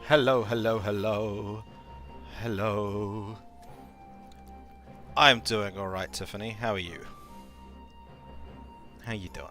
Hello, hello, hello. Hello. I'm doing alright, Tiffany. How are you? How you doing?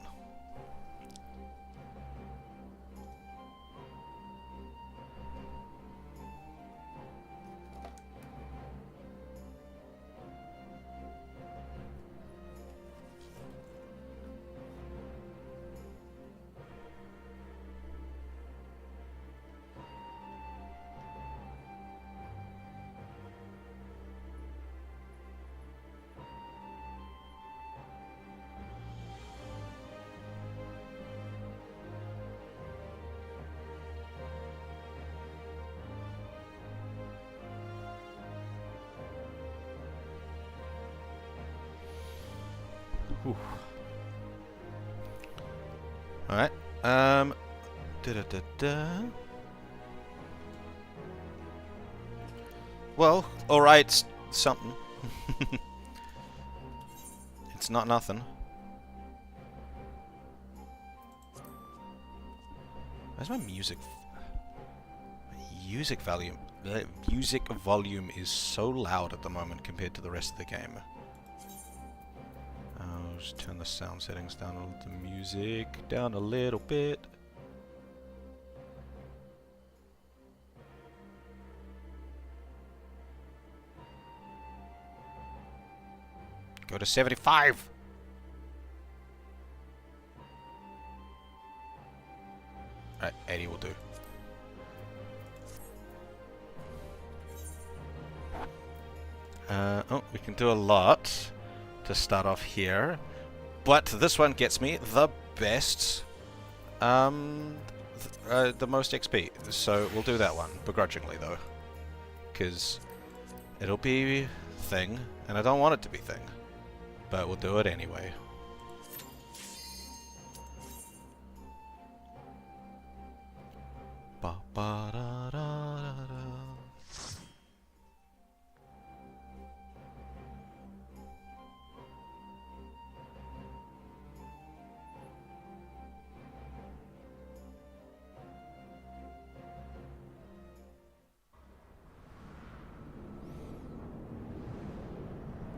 Alright. Well, alright, something. It's not nothing. Where's my music? Music volume. The music volume is so loud at the moment compared to the rest of the game. I'll just turn the sound settings down, the music down a little bit. Go to 75! Alright, 80 will do. Oh, we can do a lot to start off here, but this one gets me the best, the most XP, so we'll do that one, begrudgingly though, because it'll be thing, and I don't want it to be thing, but we'll do it anyway. Ba ba da da da da.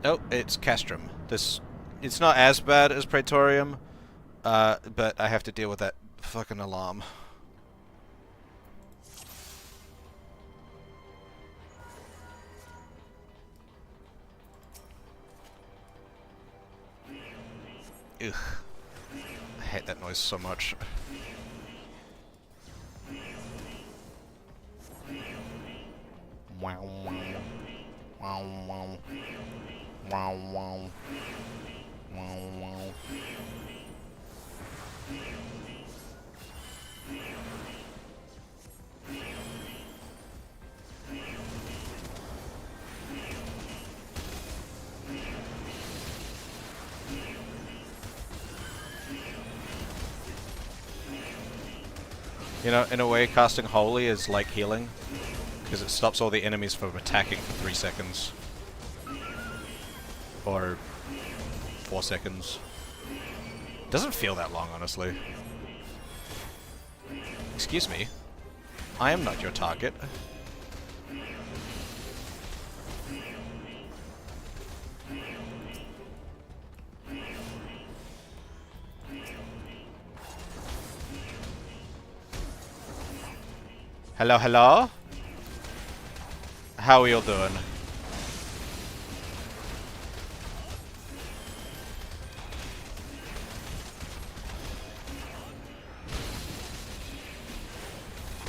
Oh, it's Castrum. It's not as bad as Praetorium, but I have to deal with that fucking alarm. Ugh. I hate that noise so much. Wow, wow. Wow, wow. Wow, wow. Wow, wow. You know, in a way, casting Holy is like healing, because it stops all the enemies from attacking for 3 seconds. Or 4 seconds. Doesn't feel that long, honestly. Excuse me. I am not your target. Hello, hello? How are you all doing?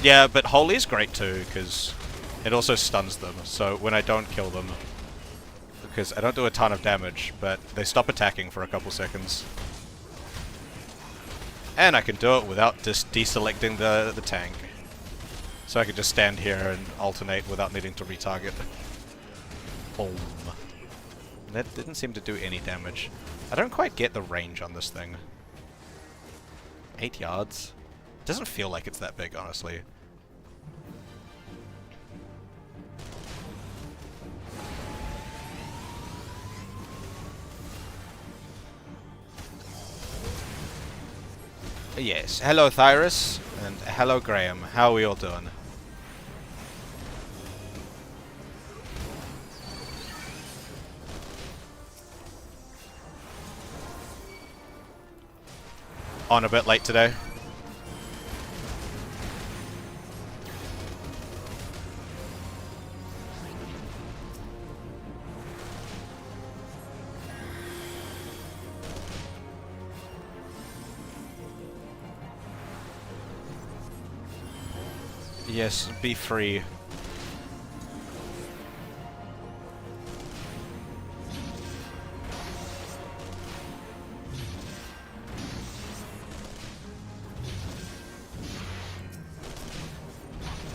Yeah, but Holy's great too, because it also stuns them, so when I don't kill them, because I don't do a ton of damage, but they stop attacking for a couple seconds. And I can do it without just deselecting the tank. So I can just stand here and alternate without needing to retarget. Boom. That didn't seem to do any damage. I don't quite get the range on this thing. 8 yards? Doesn't feel like it's that big, honestly. Yes, hello Thyrus, and hello Graham. How are we all doing? On a bit late today. Yes, be free.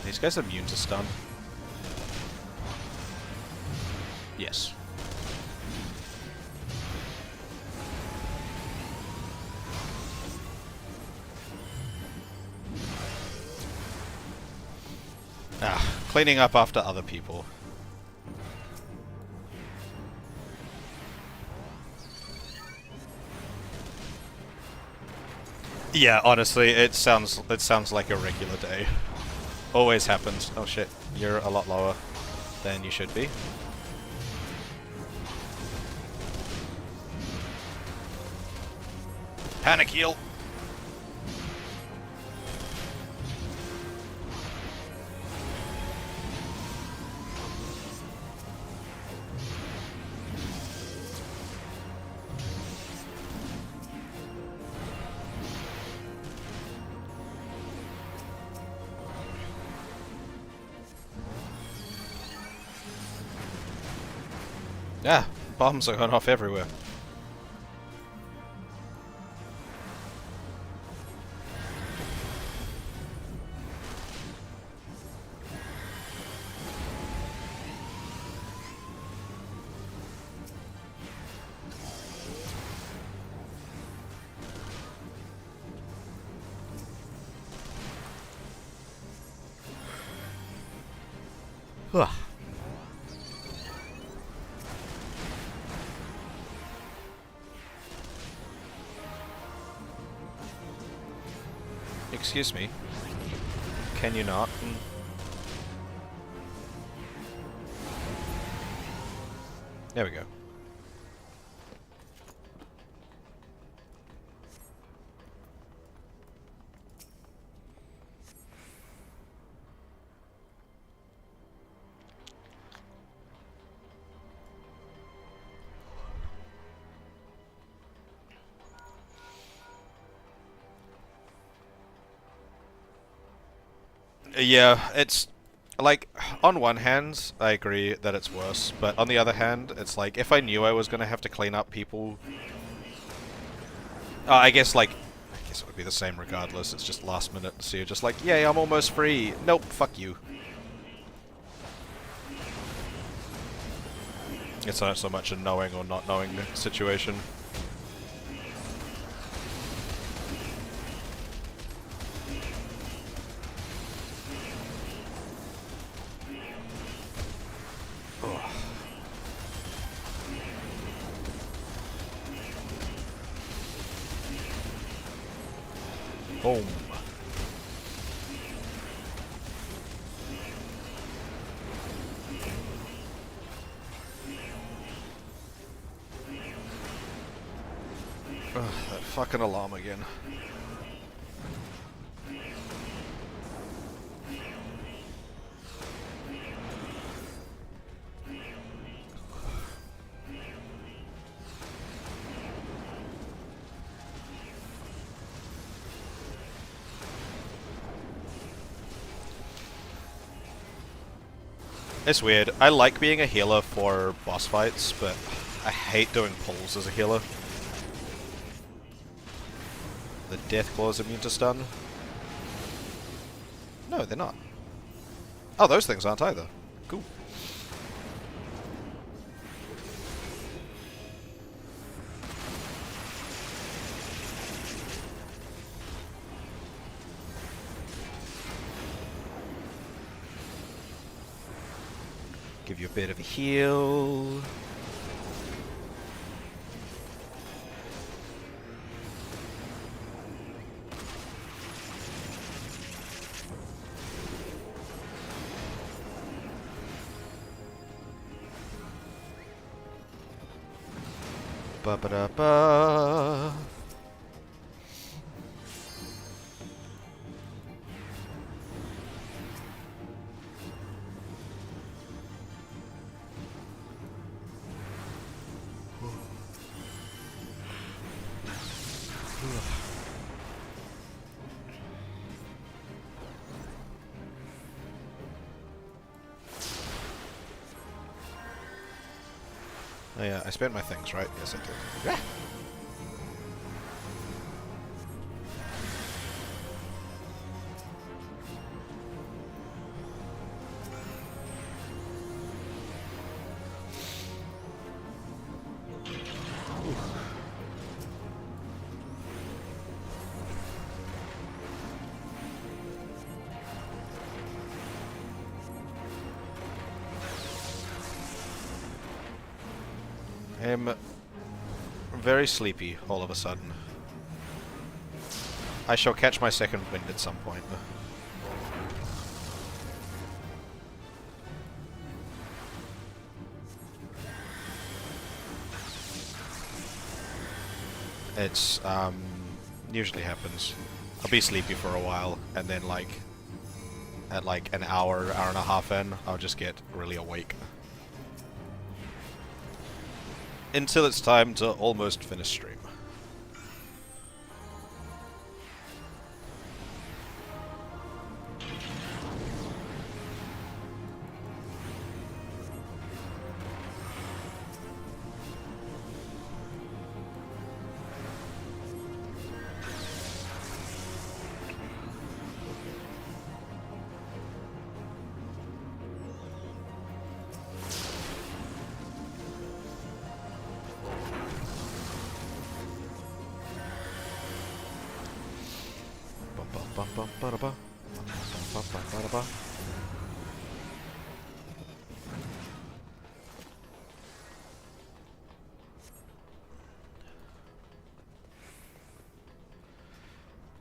These guys are immune to stun. Yes. Cleaning up after other people. Yeah, honestly, it sounds like a regular day. Always happens. Oh shit, you're a lot lower than you should be. Panic heal! Yeah, bombs are going off everywhere. Ugh. Excuse me. Can you not? There we go. Yeah, it's like, on one hand, I agree that it's worse, but on the other hand, it's like, if I knew I was gonna have to clean up people, I guess it would be the same regardless. It's just last minute, so you're just like, yay, I'm almost free. Nope, fuck you. It's not so much a knowing or not knowing situation. Boom. Ugh, that fucking alarm again. It's weird. I like being a healer for boss fights, but I hate doing pulls as a healer. The Death Claw is immune to stun? No, they're not. Oh, those things aren't either. Cool. Give you a bit of a heal. Ba ba da ba. yeah, I spent my things, right? Yes, I did. Yeah. I'm very sleepy all of a sudden. I shall catch my second wind at some point. It's, usually happens. I'll be sleepy for a while, and then, like, at like an hour, hour and a half in, I'll just get really awake. Until it's time to almost finish stream.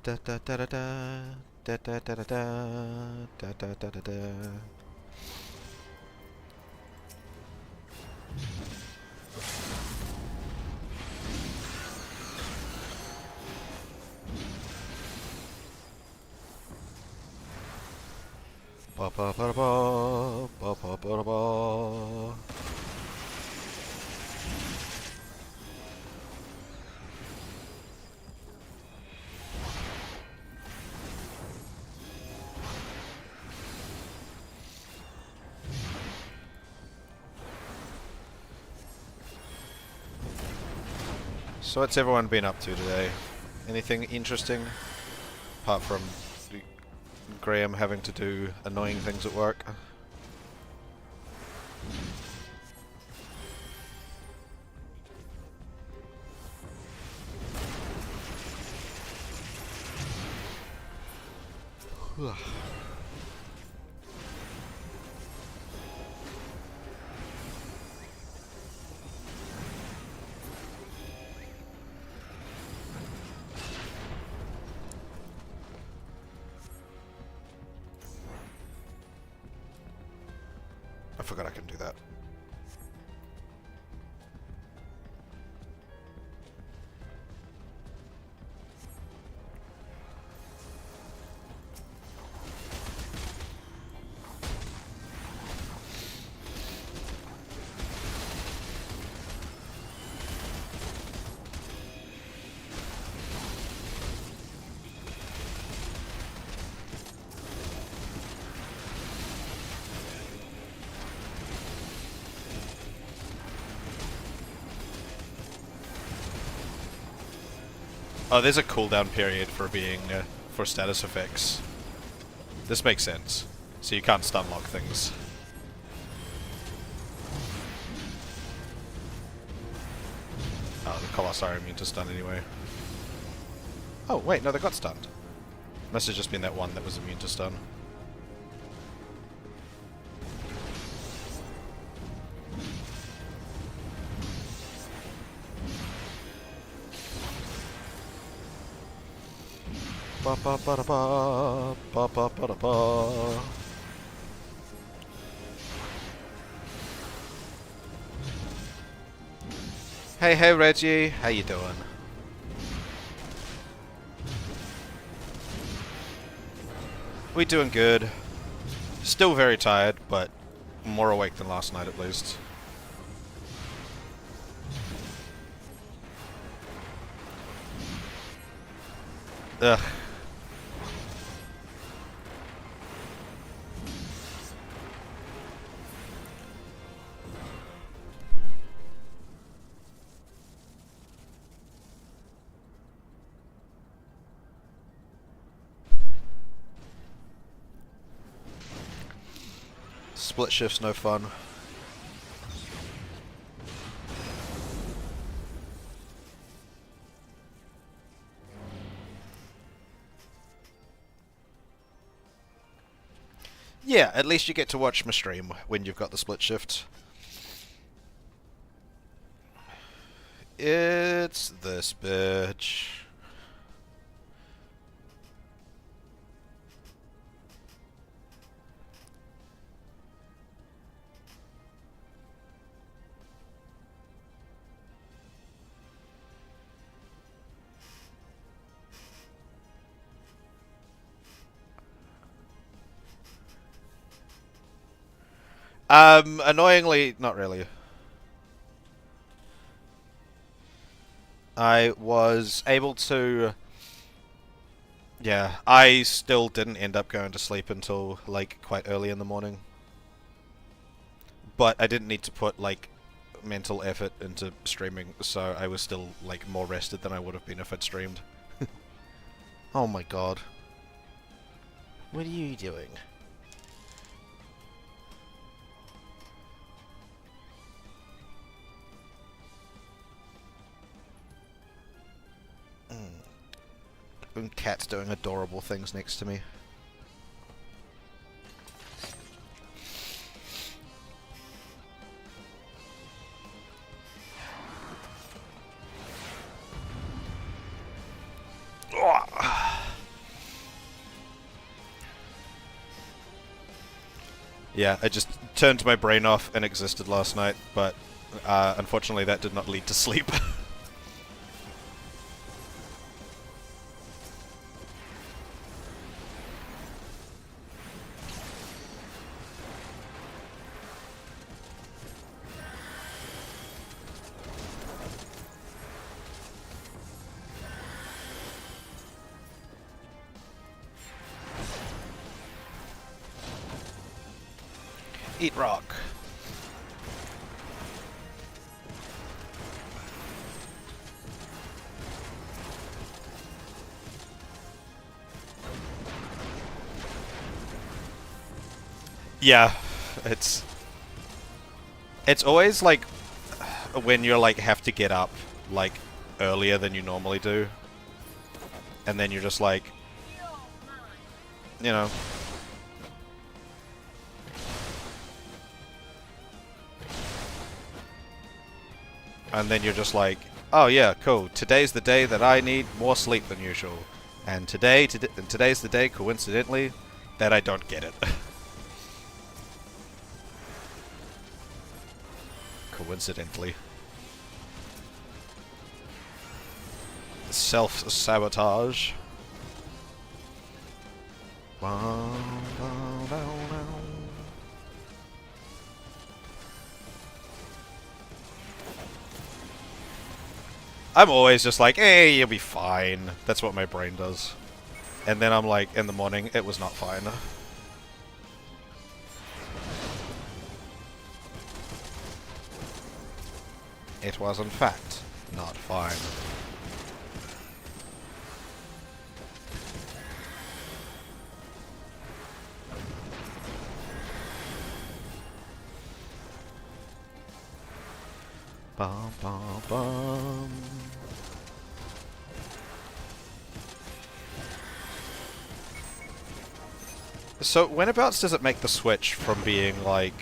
Da da da da da da da da da da da da da da. Ba ba ba ba ba ba ba ba. So what's everyone been up to today? Anything interesting? Apart from Graham having to do annoying things at work. I forgot I can do that. Oh, there's a cooldown period for being for status effects. This makes sense. So you can't stun lock things. Oh, the Colossi are immune to stun anyway. Oh, wait, no, they got stunned. Must have just been that one that was immune to stun. Ba ba ba da ba ba ba ba da ba. Hey Reggie, how you doing? We doing good. Still very tired, but more awake than last night at least. Ugh. Split shift's no fun. Yeah, at least you get to watch my stream when you've got the split shift. It's this bitch. Annoyingly, not really. I was able to... Yeah, I still didn't end up going to sleep until, like, quite early in the morning. But I didn't need to put, like, mental effort into streaming, so I was still, like, more rested than I would have been if I'd streamed. Oh my god. What are you doing? And Cat's doing adorable things next to me. Yeah, I just turned my brain off and existed last night, but unfortunately that did not lead to sleep. Eat rock. Yeah, it's always like when you're like have to get up like earlier than you normally do, and then you're just like, you know. And then you're just like, oh yeah, cool. Today's the day that I need more sleep than usual, and today's the day, coincidentally, that I don't get it. Coincidentally. Self-sabotage. I'm always just like, hey, you'll be fine. That's what my brain does. And then I'm like, in the morning, it was not fine. It was, in fact, not fine. Bum, bum, bum. So, whenabouts does it make the switch from being like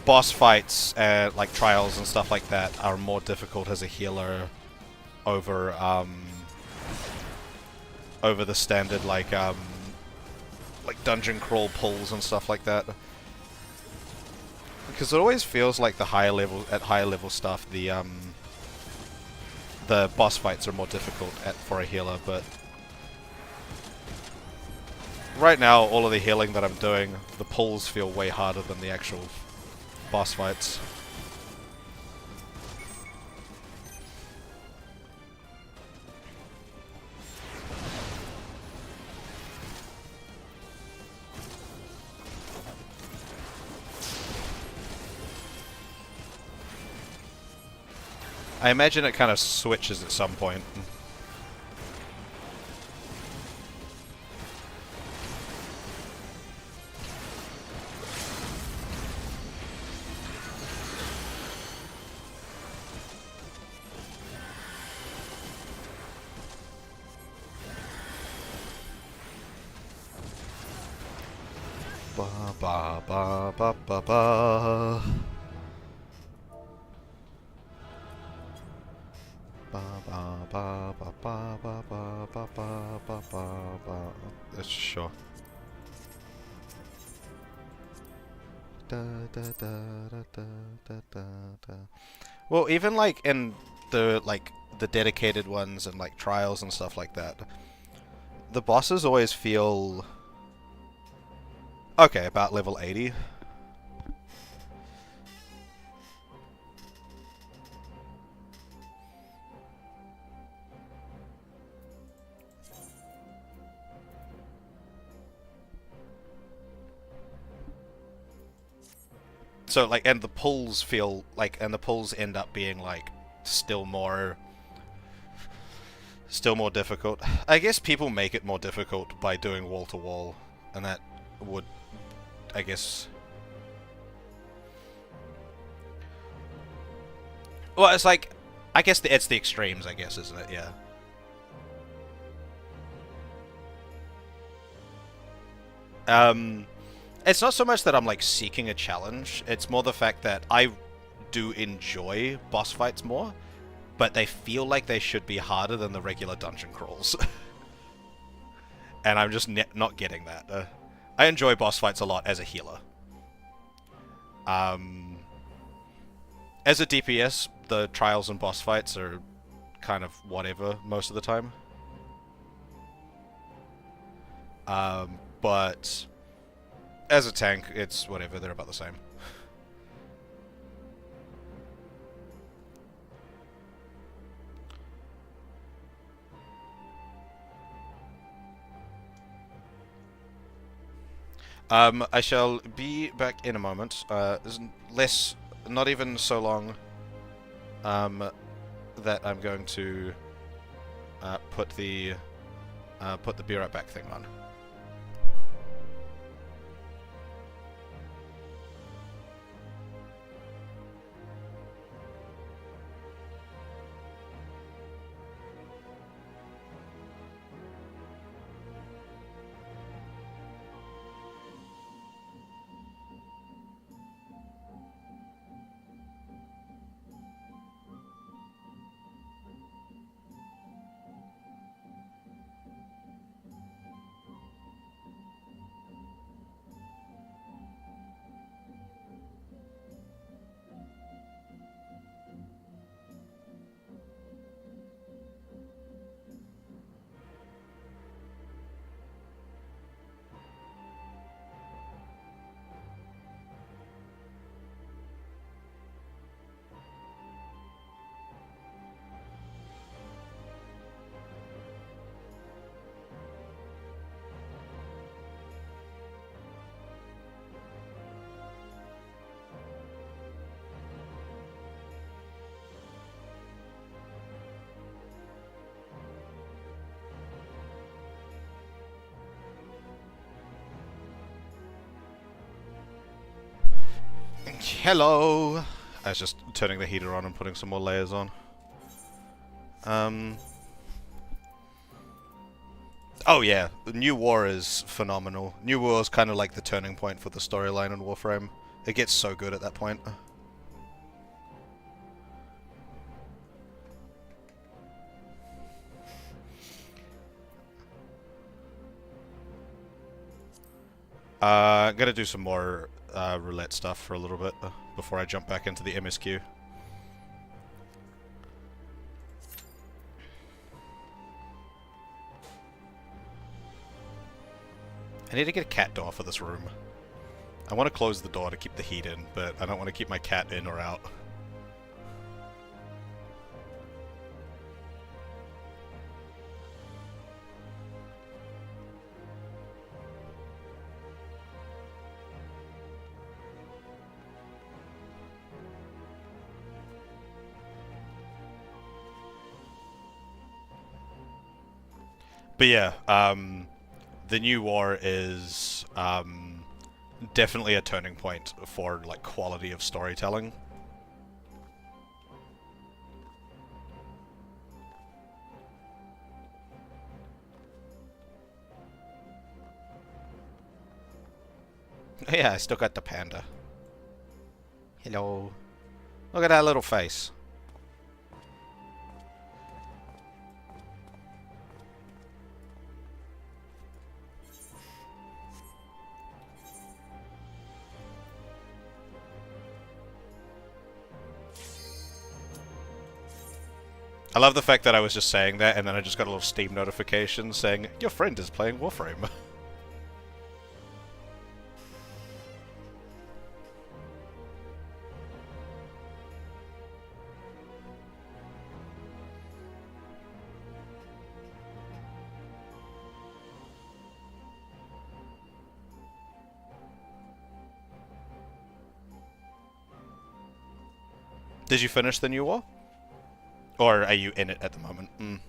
boss fights and like trials and stuff like that are more difficult as a healer over over the standard like dungeon crawl pulls and stuff like that? Because it always feels like the higher level stuff, the boss fights are more difficult for a healer, but right now all of the healing that I'm doing, the pulls feel way harder than the actual boss fights. I imagine it kind of switches at some point. Ba ba ba ba ba. Ba ba ba ba ba ba ba ba ba ba ba. Sure. Da, da, da, da, da, da, da, da. Well, even like in the dedicated ones and like trials and stuff like that, the bosses always feel okay, about level 80. So like, and the pulls feel like, and the pulls end up being like still more difficult. I guess people make it more difficult by doing wall to wall, and that would, I guess. Well, it's like, I guess it's the extremes, I guess, isn't it? Yeah. It's not so much that I'm like seeking a challenge. It's more the fact that I do enjoy boss fights more, but they feel like they should be harder than the regular dungeon crawls. And I'm just not getting that. I enjoy boss fights a lot as a healer. As a DPS, the trials and boss fights are kind of whatever most of the time. But as a tank, it's whatever, they're about the same. I shall be back in a moment. Not even so long, that I'm going to put the be right back thing on. Hello! I was just turning the heater on and putting some more layers on. Oh yeah, the New War is phenomenal. New War is kind of like the turning point for the storyline in Warframe. It gets so good at that point. I'm gonna do some more roulette stuff for a little bit before I jump back into the MSQ. I need to get a cat door for this room. I want to close the door to keep the heat in, but I don't want to keep my cat in or out. But yeah, the New War is definitely a turning point for like quality of storytelling. Yeah, I still got the panda. Hello. Look at that little face. I love the fact that I was just saying that, and then I just got a little Steam notification saying, your friend is playing Warframe. Did you finish the new war? Or are you in it at the moment? Mm.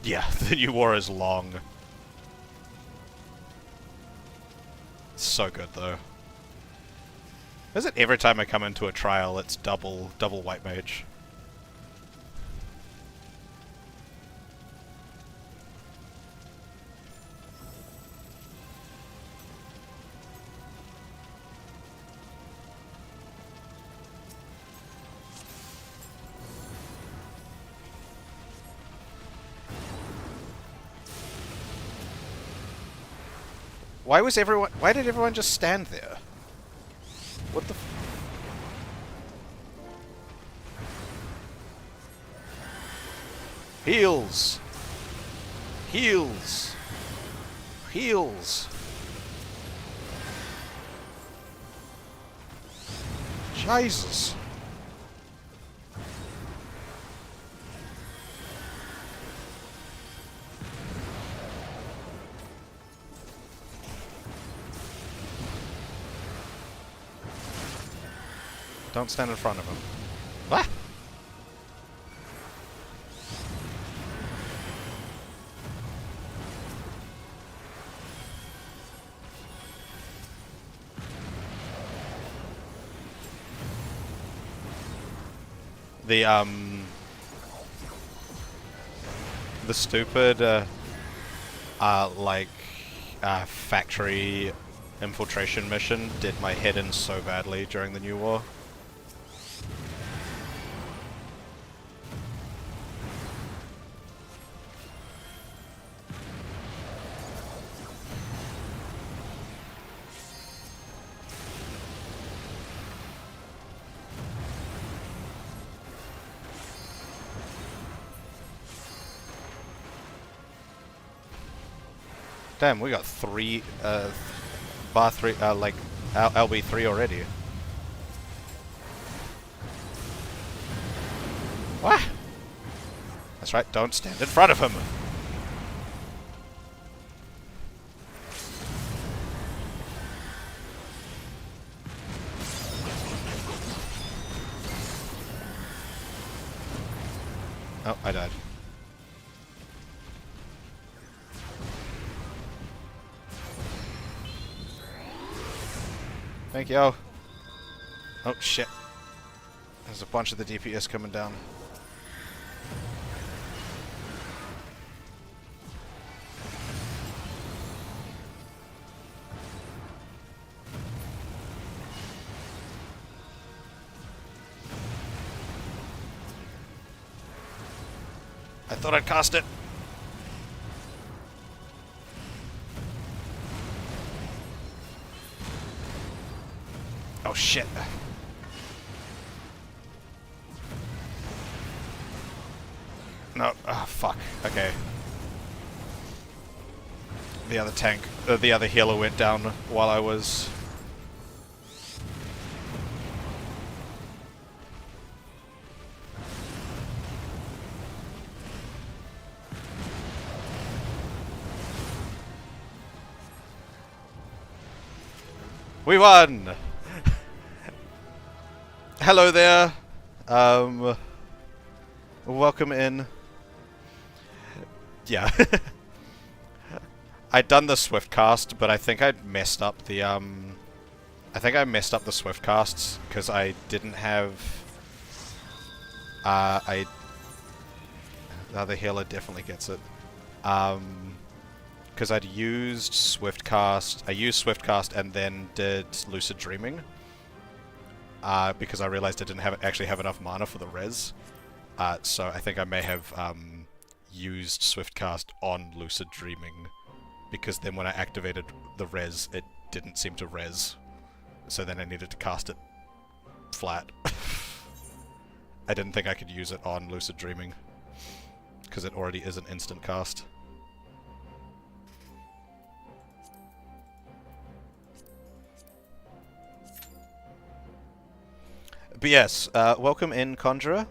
Yeah, the new war is long. It's so good though. Is it every time I come into a trial it's double white mage? Why did everyone just stand there? What the Heals! Heals! Heals! Jesus! Don't stand in front of him. What? The stupid, factory infiltration mission did my head in so badly during the New War. Damn, we got three, bar 3, LB 3 already. What? That's right, don't stand in front of him. Oh, I died. Thank you. Oh, shit. There's a bunch of the DPS coming down. I thought I'd cast it. Oh shit. No, oh fuck. Okay. The other tank, the other healer went down while I was... We won! Hello there. Welcome in. Yeah. I'd done the swift cast, but I think I'd messed up the I think I messed up the swift casts because I didn't have the other healer definitely gets it. Because I'd used swift cast, I used swift cast and then did lucid dreaming. Because I realized I didn't actually have enough mana for the res. So I think I may have used swift cast on lucid dreaming, because then when I activated the res, it didn't seem to res. So then I needed to cast it flat. I didn't think I could use it on lucid dreaming, because it already is an instant cast. But yes, welcome in, Conjurer.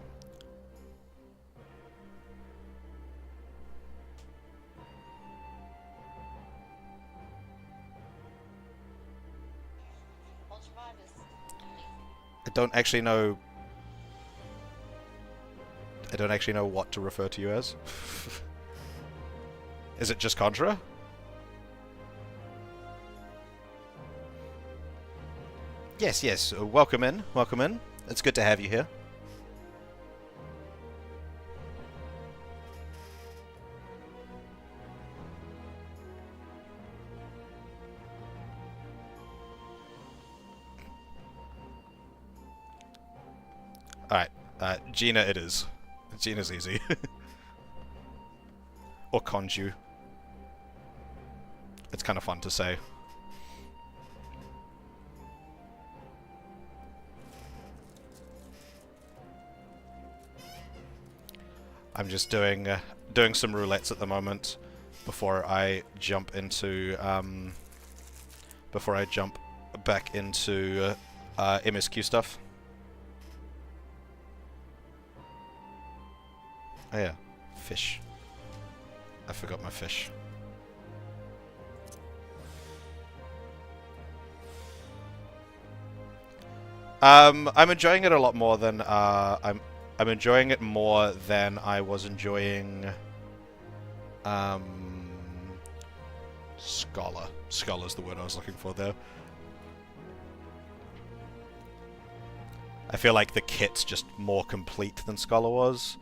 I don't actually know what to refer to you as. Is it just Conjurer? Yes, yes. Welcome in. Welcome in. It's good to have you here. Alright. Gina it is. Gina's easy. Or Conju. It's kind of fun to say. I'm just doing some roulettes at the moment before I jump into back into MSQ stuff. Oh yeah, fish. I forgot my fish. I'm enjoying it a lot more than I'm enjoying it more than I was enjoying Scholar. Scholar's the word I was looking for there. I feel like the kit's just more complete than Scholar was.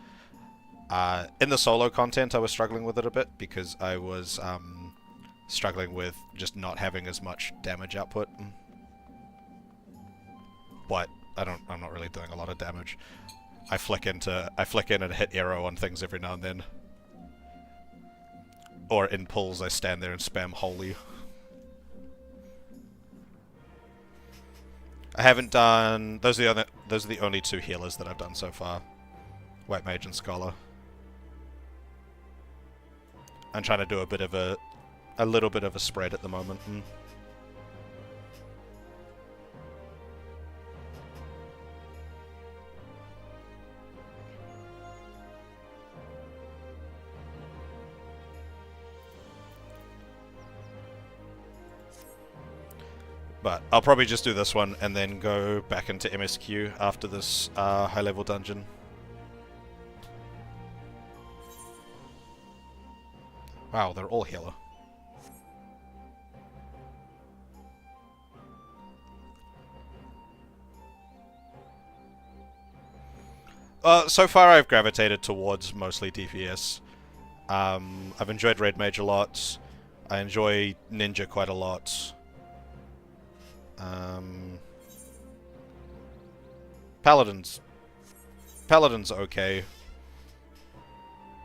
In the solo content I was struggling with it a bit because I was struggling with just not having as much damage output. But I'm not really doing a lot of damage. I flick in and hit arrow on things every now and then. Or in pulls I stand there and spam holy. I haven't done those are the only two healers that I've done so far. White Mage and Scholar. I'm trying to do a little bit of a spread at the moment. But I'll probably just do this one and then go back into MSQ after this high-level dungeon. Wow, they're all healer. So far I've gravitated towards mostly DPS. I've enjoyed Red Mage a lot. I enjoy Ninja quite a lot. Paladin's okay.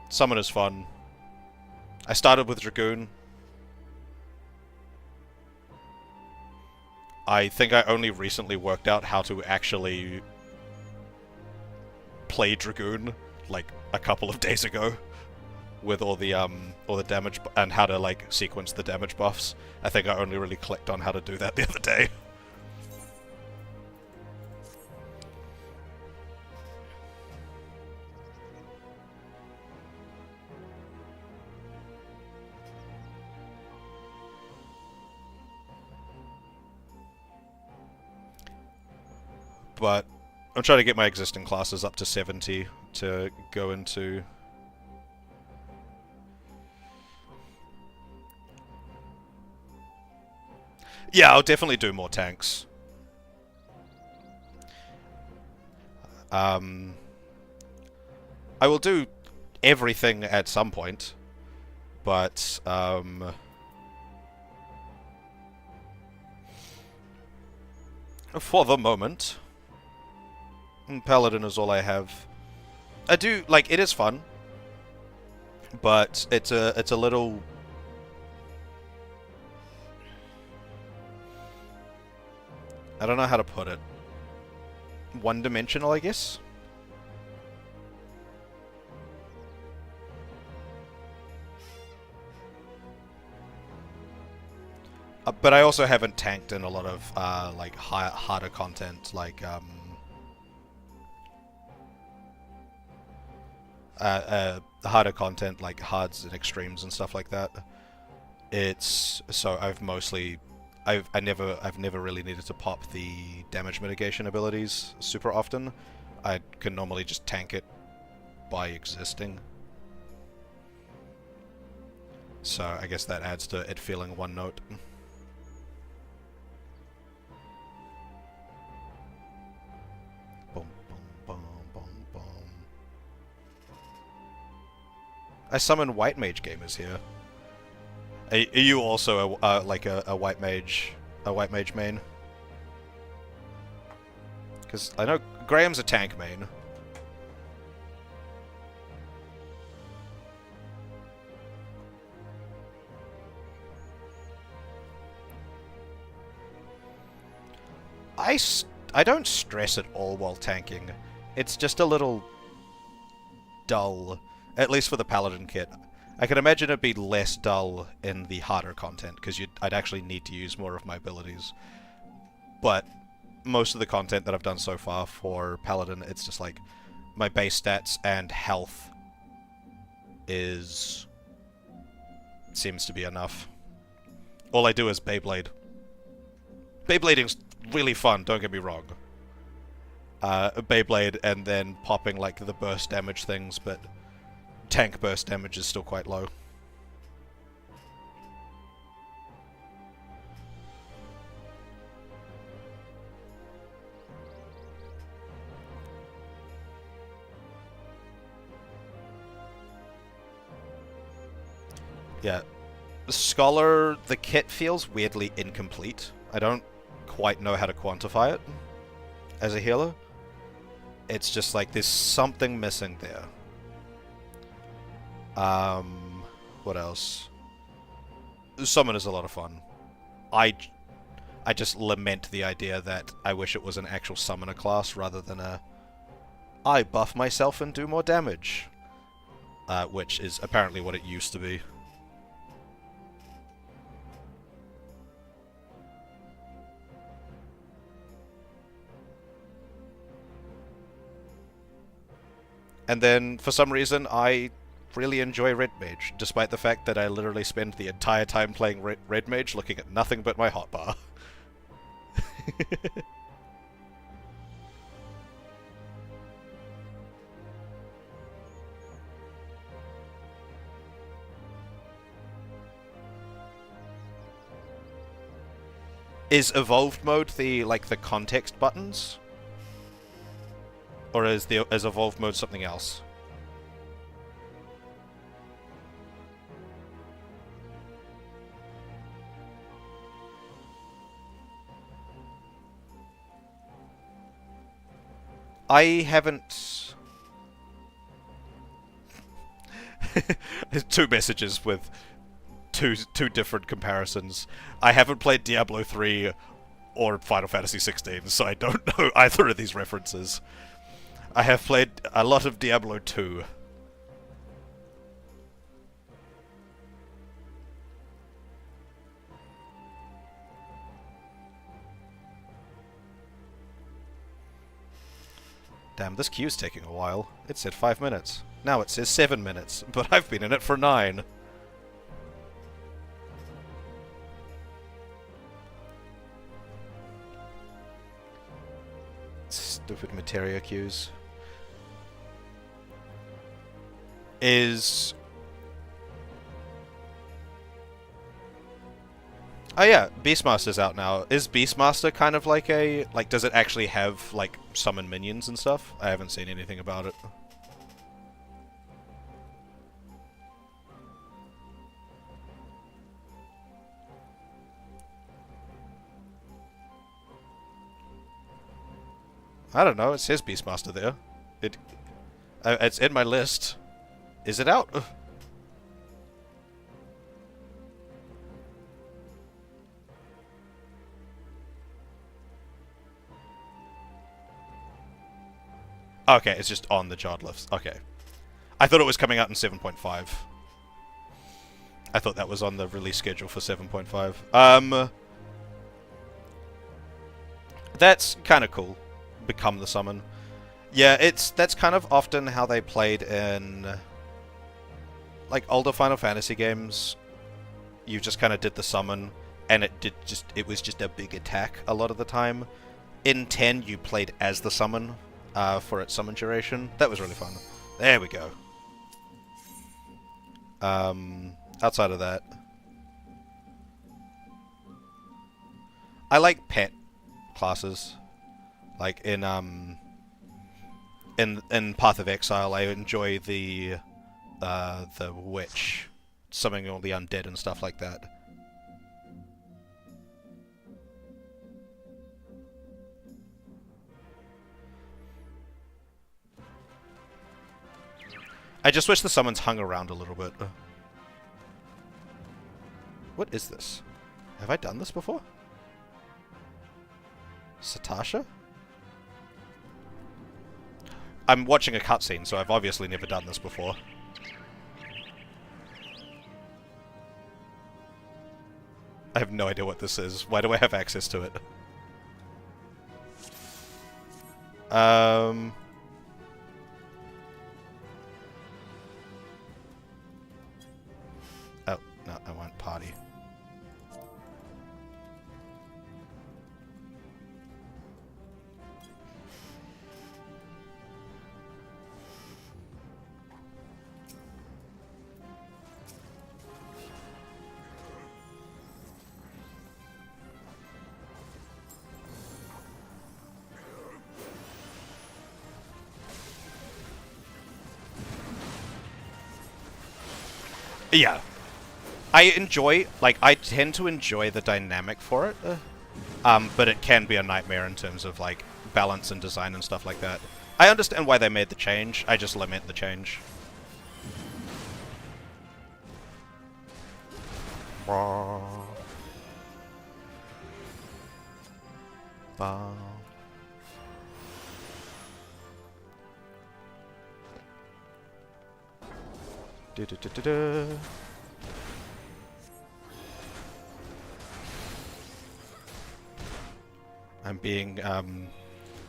Summon is fun. I started with Dragoon. I think I only recently worked out how to actually play Dragoon, like a couple of days ago, with all the damage and how to like sequence the damage buffs. I think I only really clicked on how to do that the other day. But I'm trying to get my existing classes up to 70 to go into... Yeah, I'll definitely do more tanks. I will do everything at some point, but for the moment, Paladin is all I have. I do like it is fun, but it's a little. I don't know how to put it. One-dimensional, I guess. But I also haven't tanked in a lot of like harder content, like harder content like hards and extremes and stuff like that. It's so I've never really needed to pop the damage mitigation abilities super often. I can normally just tank it by existing. So I guess that adds to it feeling one note. Boom, boom, boom, boom, boom. I summon White Mage gamers here. Are you also like a White Mage main? Because I know Graham's a tank main. I don't stress at all while tanking. It's just a little dull, at least for the Paladin kit. I can imagine it'd be less dull in the harder content, because I'd actually need to use more of my abilities. But most of the content that I've done so far for Paladin, it's just like my base stats and health seems to be enough. All I do is Beyblade. Beyblading's really fun, don't get me wrong. Beyblade and then popping like the burst damage things, but tank burst damage is still quite low. Yeah. Scholar, the kit feels weirdly incomplete. I don't quite know how to quantify it as a healer. It's just like there's something missing there. What else? Summon is a lot of fun. I just lament the idea that I wish it was an actual summoner class rather than I buff myself and do more damage. Which is apparently what it used to be. And then, for some reason, I really enjoy Red Mage, despite the fact that I literally spend the entire time playing Red Mage looking at nothing but my hotbar. Is evolved mode the context buttons? Or is evolved mode something else? I haven't... There's two messages with two different comparisons. I haven't played Diablo 3 or Final Fantasy XIV, so I don't know either of these references. I have played a lot of Diablo 2. Damn, this queue's taking a while. It said 5 minutes. Now it says 7 minutes, but I've been in it for 9. Stupid Materia queues. Oh yeah, Beastmaster's out now. Is Beastmaster kind of like a... like, does it actually have, like, summon minions and stuff? I haven't seen anything about it. I don't know, it says Beastmaster there. It's in my list. Is it out? Okay, it's just on the Jod list. Okay. I thought it was coming out in 7.5. I thought that was on the release schedule for 7.5. That's kind of cool. Become the summon. Yeah, that's kind of often how they played in like older Final Fantasy games. You just kind of did the summon, and it was just a big attack a lot of the time. In 10, you played as the summon for its summon duration. That was really fun. There we go. Outside of that, I like pet classes. Like in Path of Exile, I enjoy the witch, summoning all the undead and stuff like that. I just wish the summons hung around a little bit. What is this? Have I done this before? Satasha? I'm watching a cutscene, so I've obviously never done this before. I have no idea what this is. Why do I have access to it? Oh, no, I want party. Yeah. I tend to enjoy the dynamic for it, but it can be a nightmare in terms of, like, balance and design and stuff like that. I understand why they made the change, I just lament the change.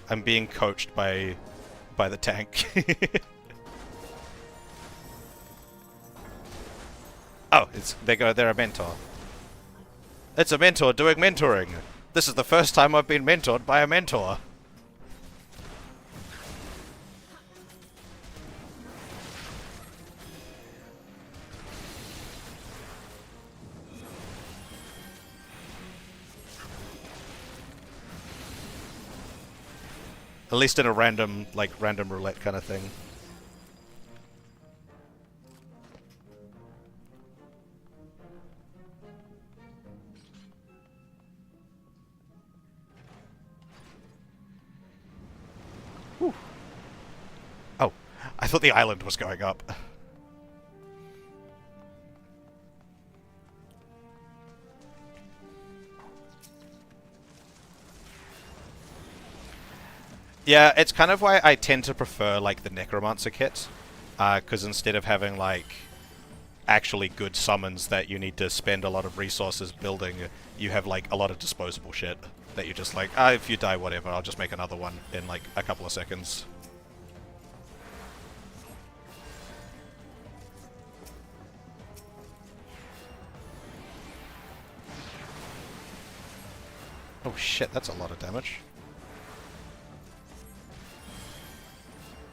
I'm being coached by the tank. Oh, they're a mentor. It's a mentor doing mentoring. This is the first time I've been mentored by a mentor. At least in a random roulette kind of thing. Whew. Oh, I thought the island was going up. Yeah, it's kind of why I tend to prefer, like, the Necromancer kit. Because instead of having, like, actually good summons that you need to spend a lot of resources building, you have, like, a lot of disposable shit that you're just like, if you die, whatever, I'll just make another one in, like, a couple of seconds. Oh shit, that's a lot of damage.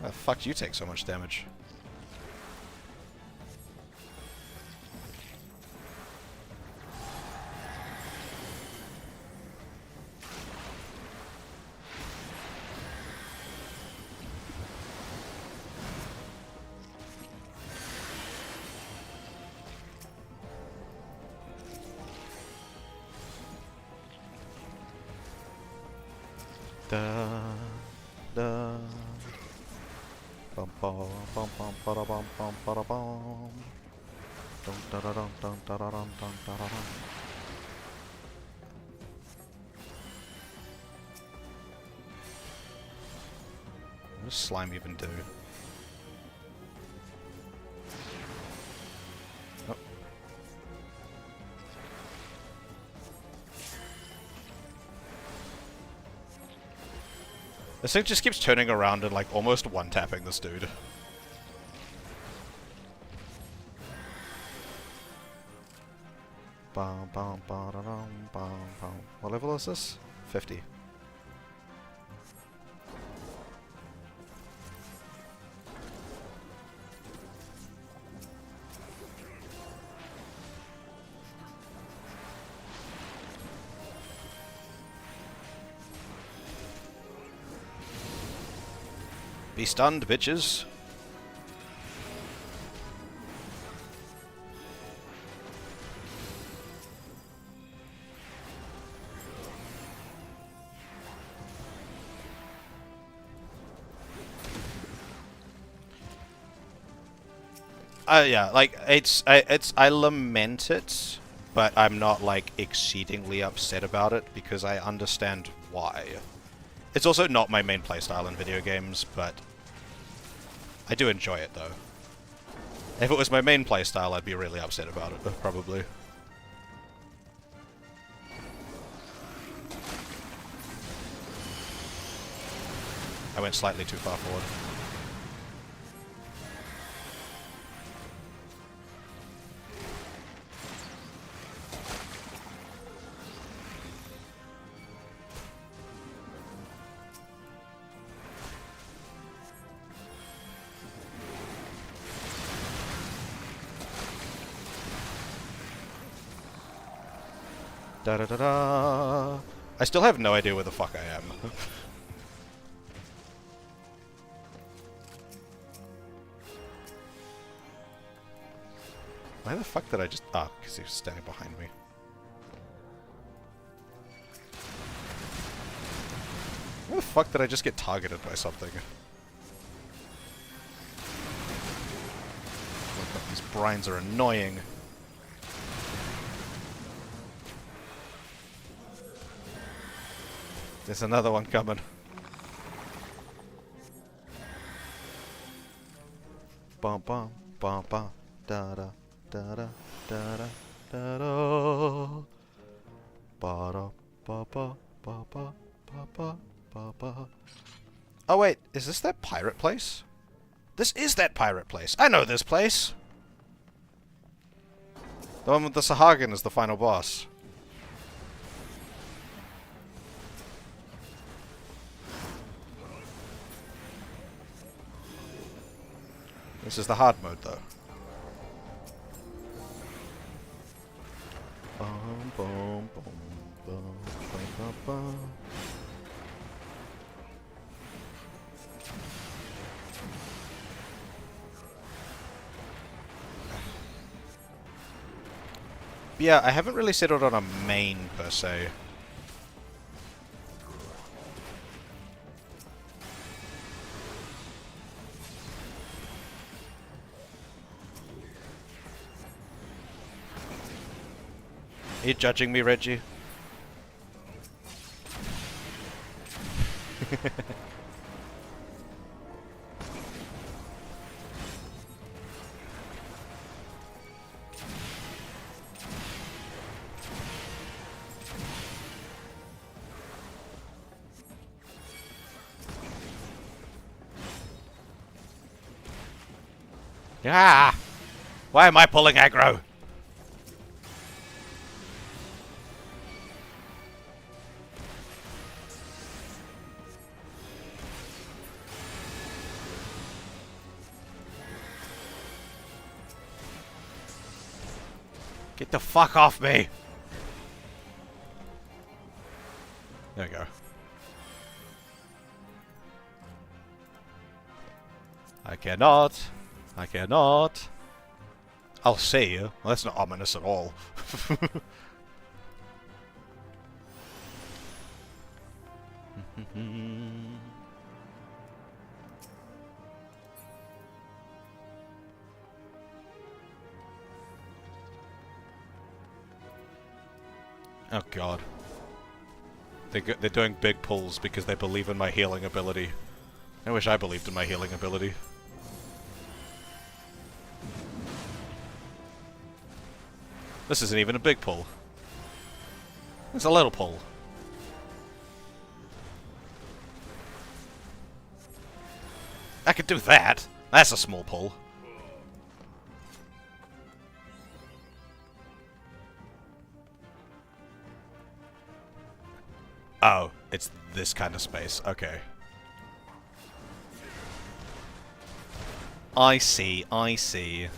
How the fuck do you take so much damage? Da da. Bum bum bum bum bada bum bum bada bum. Dum da da dum dum da da dum dum da da dum. What does slime even do? Oh. This thing just keeps turning around and like almost one-tapping this dude. Bum, bum, ba-da-dum, bum, bum. What level is this? 50. Be stunned, bitches. Yeah, like I lament it, but I'm not like exceedingly upset about it because I understand why. It's also not my main playstyle in video games, but I do enjoy it though. If it was my main playstyle, I'd be really upset about it, probably. I went slightly too far forward. Da da da da. I still have no idea where the fuck I am. Why the fuck did I just... Ah, because he was standing behind me. Why the fuck did I just get targeted by something? Oh God, these brines are annoying. There's another one coming. Bum bum bum bum da da da da da da da da. Ba da ba ba ba ba ba ba ba ba. Oh wait, is this that pirate place? This is that pirate place. I know this place. The one with the Sahagin is the final boss. This is the hard mode, though. Bum, bum, bum, bum, bum, bum, bum. But yeah, I haven't really settled on a main, per se. Are you judging me, Reggie? Ah! Why am I pulling aggro? Get the fuck off me! There we go. I cannot. I cannot. I'll see you. Well, that's not ominous at all. Oh god. They're doing big pulls because they believe in my healing ability. I wish I believed in my healing ability. This isn't even a big pull. It's a little pull. I could do that. That's a small pull. Oh, it's this kind of space. Okay. I see, I see.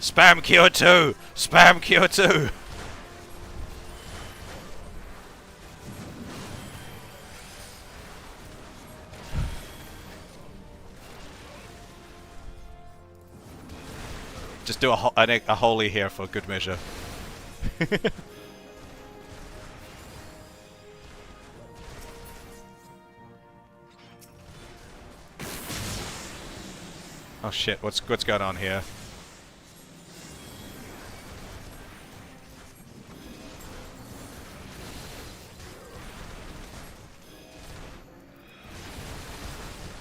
Spam Cure 2! Spam Cure 2! Just do a holy here for good measure. Oh shit, what's going on here?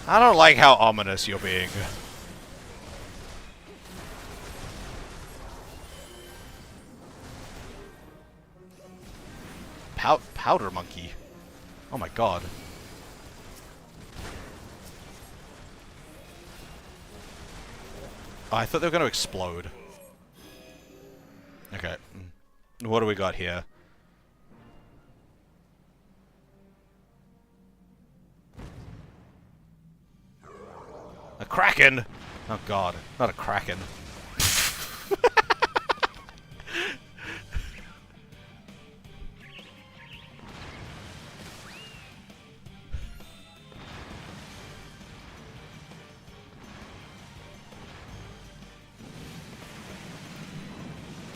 I don't like how ominous you're being. Powder monkey. Oh my god. Oh, I thought they were going to explode. Okay. What do we got here? A kraken! Oh god, not a kraken.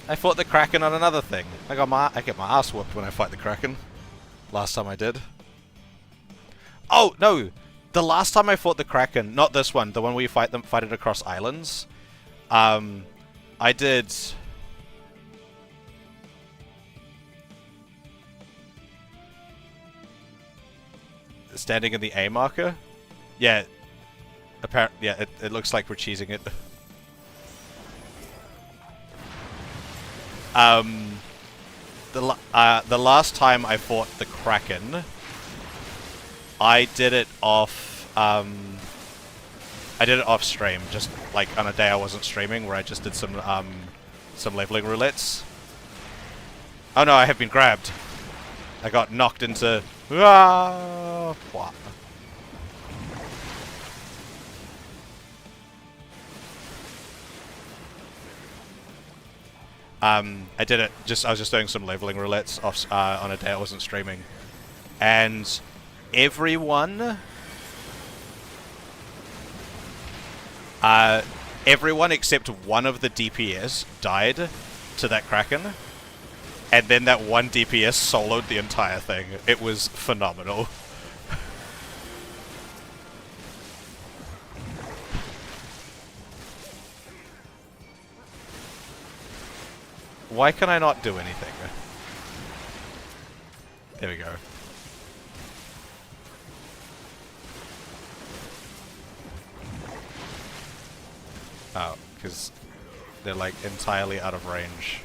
I fought the kraken on another thing. I get my ass whooped when I fight the kraken. Last time I did. Oh no! The last time I fought the kraken, not this one, the one where you fight it across islands. I did. Standing in the A marker. Yeah. Apparently, yeah. It looks like we're cheesing it. The last time I fought the kraken, I did it off. I did it off stream, just like on a day I wasn't streaming, where I just did some leveling roulettes. Oh no, I have been grabbed. I got knocked into. What? I did it I was just doing some leveling roulettes off, on a day I wasn't streaming. And everyone except one of the DPS died to that kraken. And then that one DPS soloed the entire thing. It was phenomenal. Why can I not do anything? There we go. Oh, because they're like entirely out of range.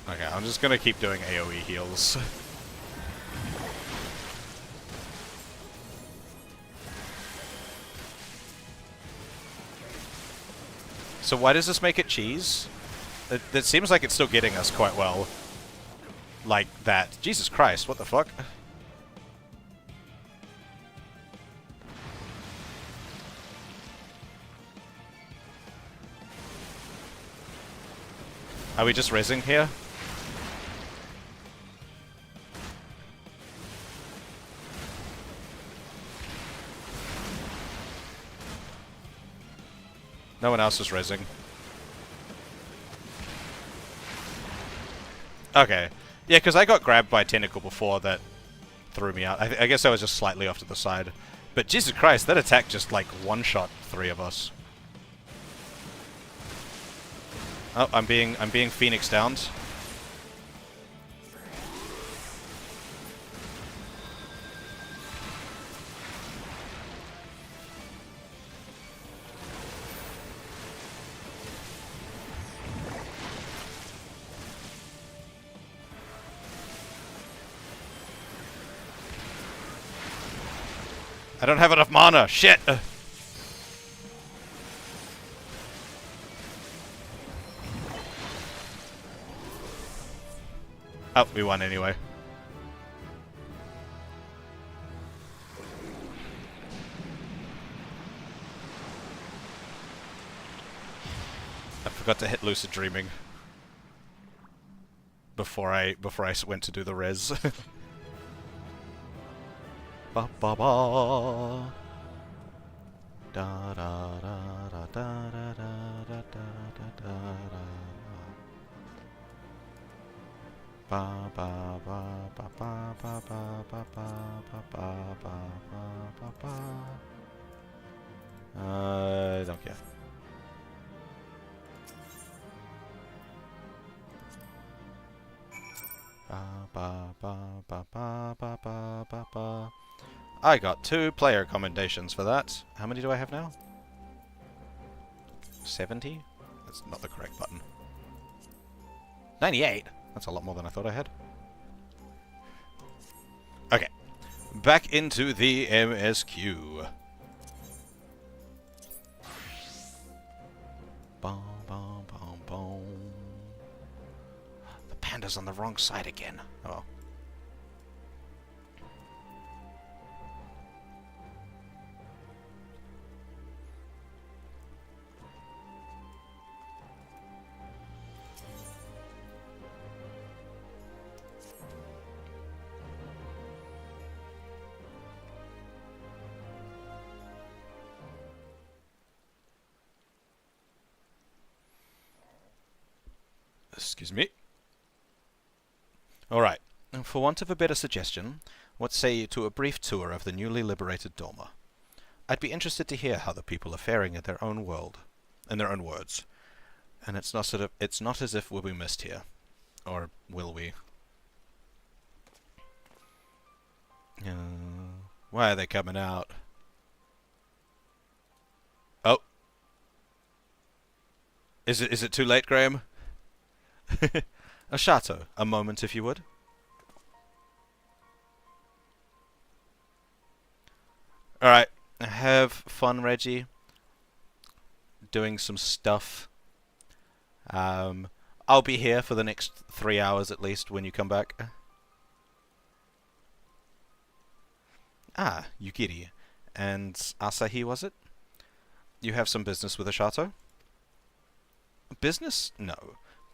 Okay, I'm just gonna keep doing AoE heals. So why does this make it cheese? It seems like it's still getting us quite well. Like that. Jesus Christ, what the fuck? Are we just rezzing here? No one else is rezzing. Okay. Yeah, because I got grabbed by a tentacle before that threw me out. I guess I was just slightly off to the side. But Jesus Christ, that attack just like one-shot 3 of us. Oh, I'm being Phoenix downed. I don't have enough mana. Shit. Oh, we won anyway. I forgot to hit Lucid Dreaming before I went to do the res. Ba ba ba. Da da da da da da da da da da. Ba ba ba ba ba ba ba ba ba ba ba ba ba. I don't care. Ba ba ba ba ba ba ba ba ba. I got 2 player commendations for that. How many do I have now? 70? That's not the correct button. 98? That's a lot more than I thought I had. Okay. Back into the MSQ. Boom, boom, boom, boom. The panda's on the wrong side again. Oh. Excuse me. Alright. For want of a better suggestion, what say you to a brief tour of the newly liberated Doma? I'd be interested to hear how the people are faring in their own world, in their own words. And it's not as if we'll be missed here. Or will we? Why are they coming out? Oh. Is it too late, Graham? A chateau, a moment if you would. Alright, have fun, Reggie. Doing some stuff. I'll be here for the next 3 hours at least when you come back. Ah, Yukiri. And Asahi, was it? You have some business with the chateau? Business? No.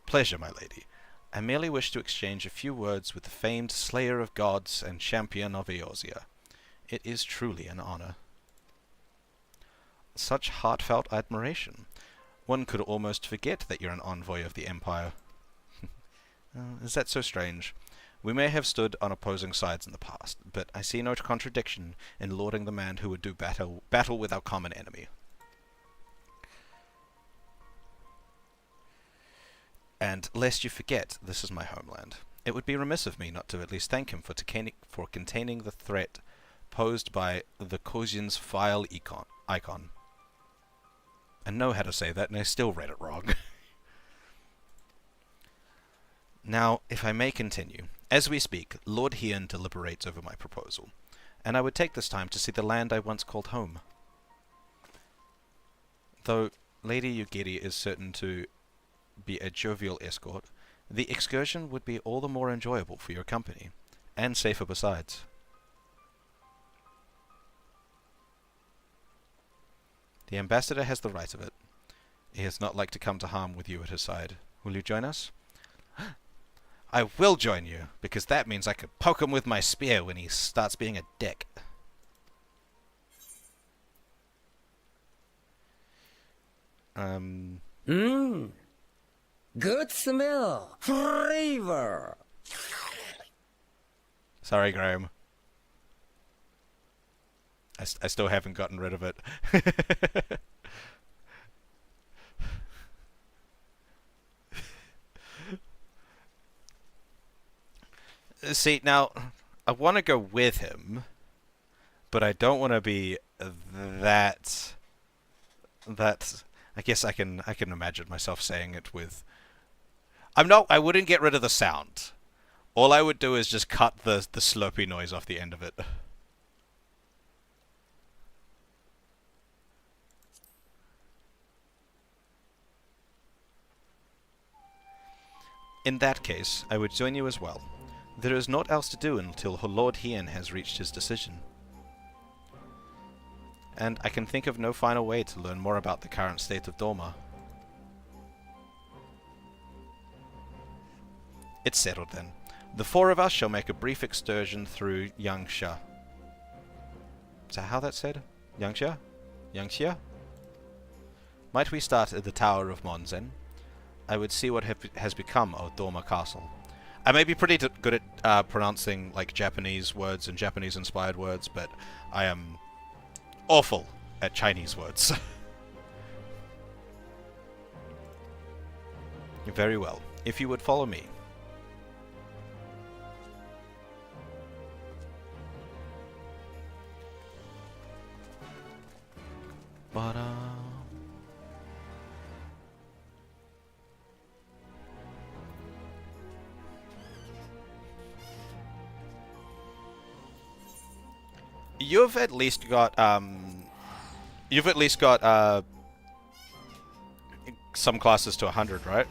Pleasure, my lady. I merely wish to exchange a few words with the famed slayer of gods and champion of Eorzea. It is truly an honor. Such heartfelt admiration. One could almost forget that you're an envoy of the Empire. Is that so strange? We may have stood on opposing sides in the past, but I see no contradiction in lauding the man who would do battle with our common enemy. And lest you forget, this is my homeland. It would be remiss of me not to at least thank him for containing the threat posed by the Kozyan's vile icon. I know how to say that, and I still read it wrong. Now, if I may continue. As we speak, Lord Hian deliberates over my proposal, and I would take this time to see the land I once called home. Though Lady Yugiri is certain to be a jovial escort, the excursion would be all the more enjoyable for your company, and safer besides. The ambassador has the right of it. He is not like to come to harm with you at his side. Will you join us? I will join you, because that means I could poke him with my spear when he starts being a dick. Good smell. Flavor. Sorry, Graham. I still haven't gotten rid of it. See, now, I want to go with him, but I don't want to be that... I guess I can imagine myself saying it with... I wouldn't get rid of the sound. All I would do is just cut the slurpy noise off the end of it. In that case, I would join you as well. There is naught else to do until Lord Hien has reached his decision. And I can think of no final way to learn more about the current state of Dorma. It's settled then. The four of us shall make a brief excursion through Yangsha. Is that how that's said? Yangsha? Yangsha? Might we start at the Tower of Monzen? I would see what has become of Dorma Castle. I may be pretty good at pronouncing like Japanese words and Japanese-inspired words, but I am awful at Chinese words. Very well. If you would follow me. You've at least got some classes to 100, right?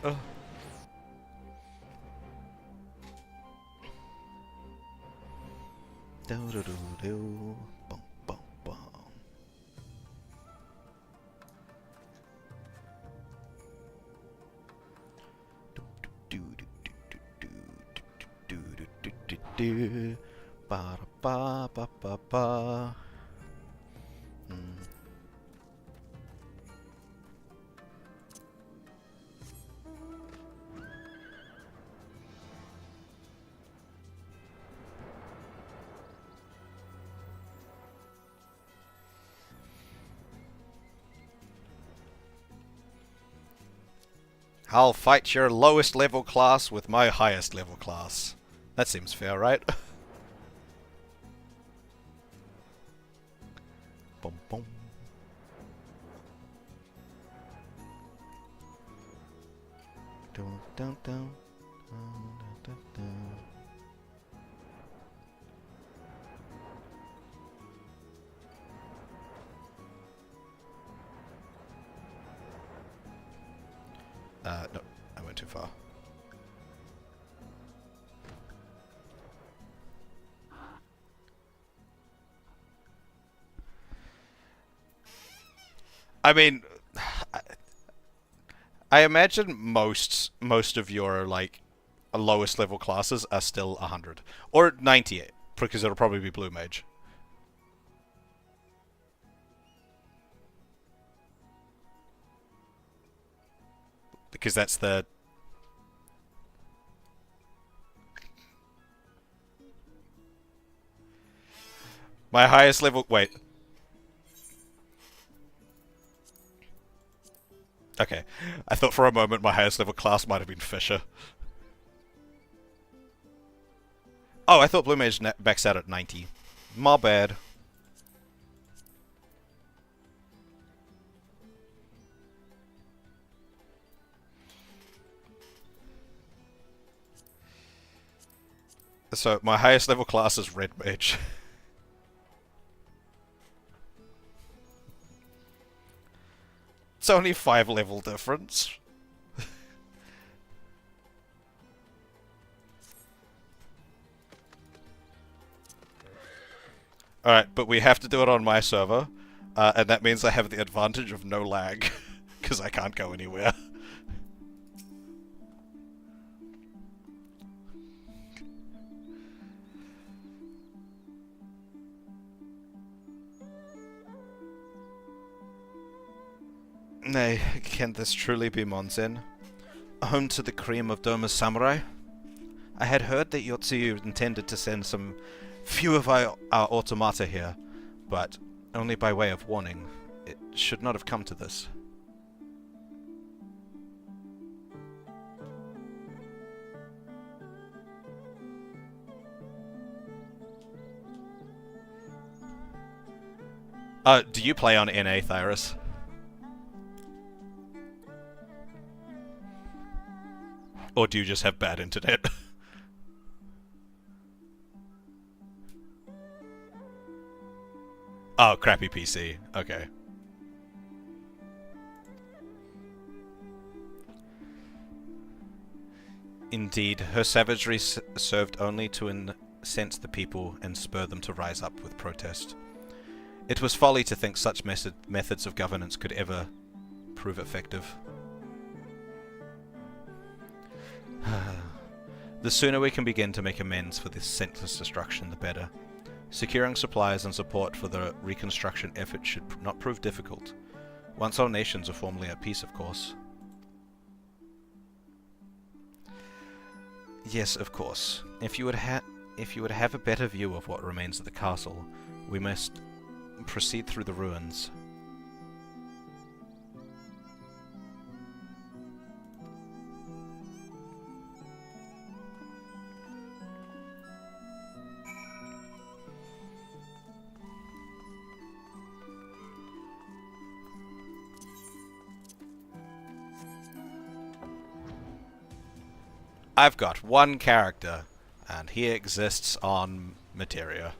Ba ba ba ba ba. I'll fight your lowest level class with my highest level class. That seems fair, right? Boom, boom. Dun, dun, dun. Dun, dun, dun. No, I went too far. I mean, I imagine most of your like lowest level classes are still 100 or 98 because it'll probably be Blue Mage. Because that's the... My highest level... Wait. Okay. I thought for a moment my highest level class might have been Fisher. Oh, I thought Blue Mage backs out at 90. My bad. So, my highest level class is Red Mage. It's only 5 level difference. Alright, but we have to do it on my server, and that means I have the advantage of no lag, because I can't go anywhere. Nay, can this truly be Monzen? Home to the cream of Doma's samurai? I had heard that Eorzea intended to send some few of our automata here, but only by way of warning. It should not have come to this. Do you play on NA, Thyrus? Or do you just have bad internet? Oh, crappy PC. Okay. Indeed, her savagery served only to incense the people and spur them to rise up with protest. It was folly to think such methods of governance could ever prove effective. The sooner we can begin to make amends for this senseless destruction, the better. Securing supplies and support for the reconstruction effort should not prove difficult. Once our nations are formally at peace, of course. Yes, of course. If you would have a better view of what remains of the castle, we must proceed through the ruins. I've got one character, and he exists on Materia.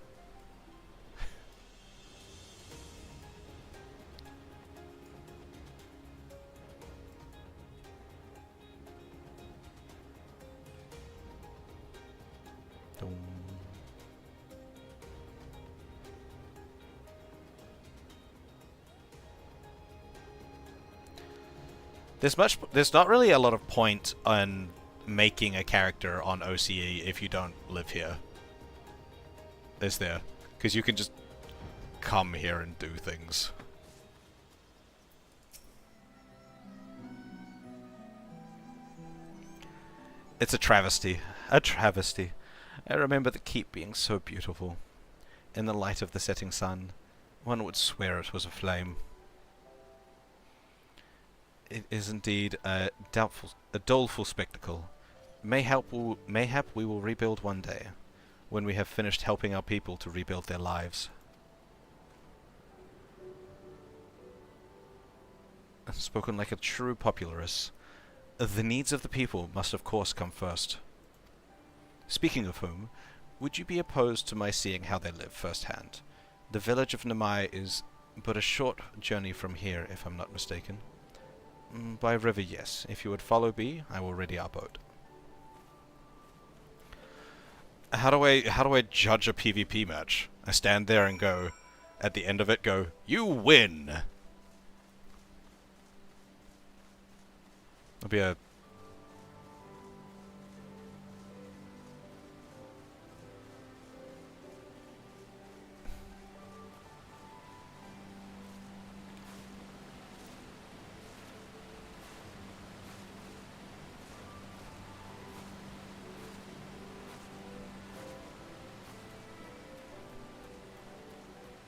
There's not really a lot of point on making a character on OCE if you don't live here. Is there? Because you can just come here and do things. It's a travesty. A travesty. I remember the keep being so beautiful. In the light of the setting sun, one would swear it was aflame. It is indeed a doleful spectacle. Mayhap we will rebuild one day, when we have finished helping our people to rebuild their lives. Spoken like a true popularist. The needs of the people must of course come first. Speaking of whom, would you be opposed to my seeing how they live firsthand? The village of Namai is but a short journey from here, if I'm not mistaken. By river, yes. If you would follow me, I will ready our boat. How do I judge a PvP match? I stand there and go, at the end of it, go, "You win!" It'll be a...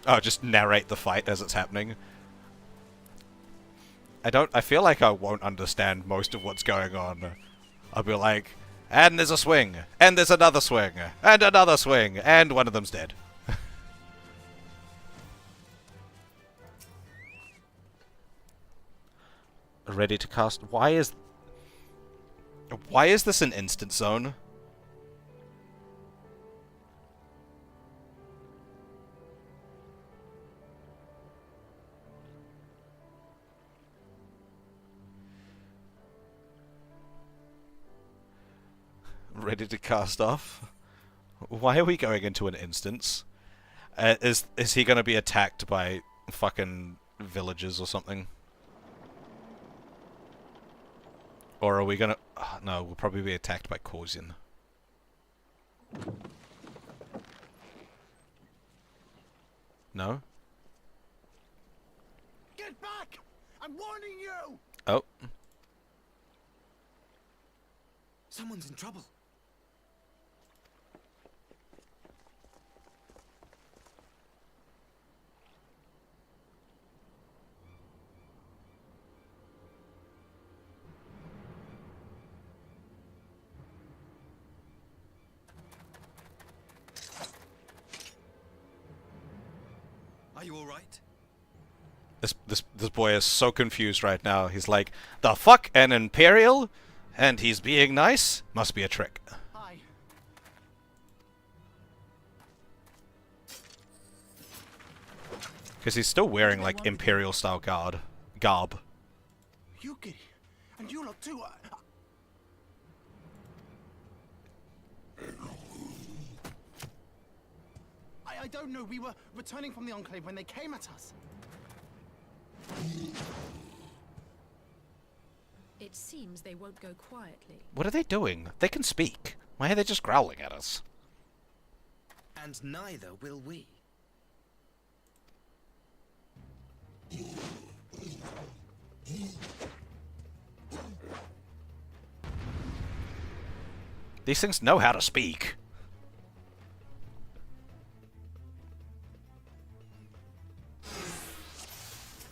Oh, just narrate the fight as it's happening. I feel like I won't understand most of what's going on. I'll be like, and there's a swing, and there's another swing, and one of them's dead. Ready to cast... Why is this an instant zone? Ready to cast off? Why are we going into an instance? Is he gonna be attacked by fucking villagers or something? Or are we gonna... no, we'll probably be attacked by Korsian. No? Get back! I'm warning you! Oh. Someone's in trouble. Are you all right? This boy is so confused right now. He's like, the fuck, an Imperial? And he's being nice? Must be a trick. Hi. Because he's still wearing, like, Imperial-style garb. Yuki, and you lot too. I don't know. We were returning from the Enclave when they came at us. It seems they won't go quietly. What are they doing? They can speak. Why are they just growling at us? And neither will we. These things know how to speak.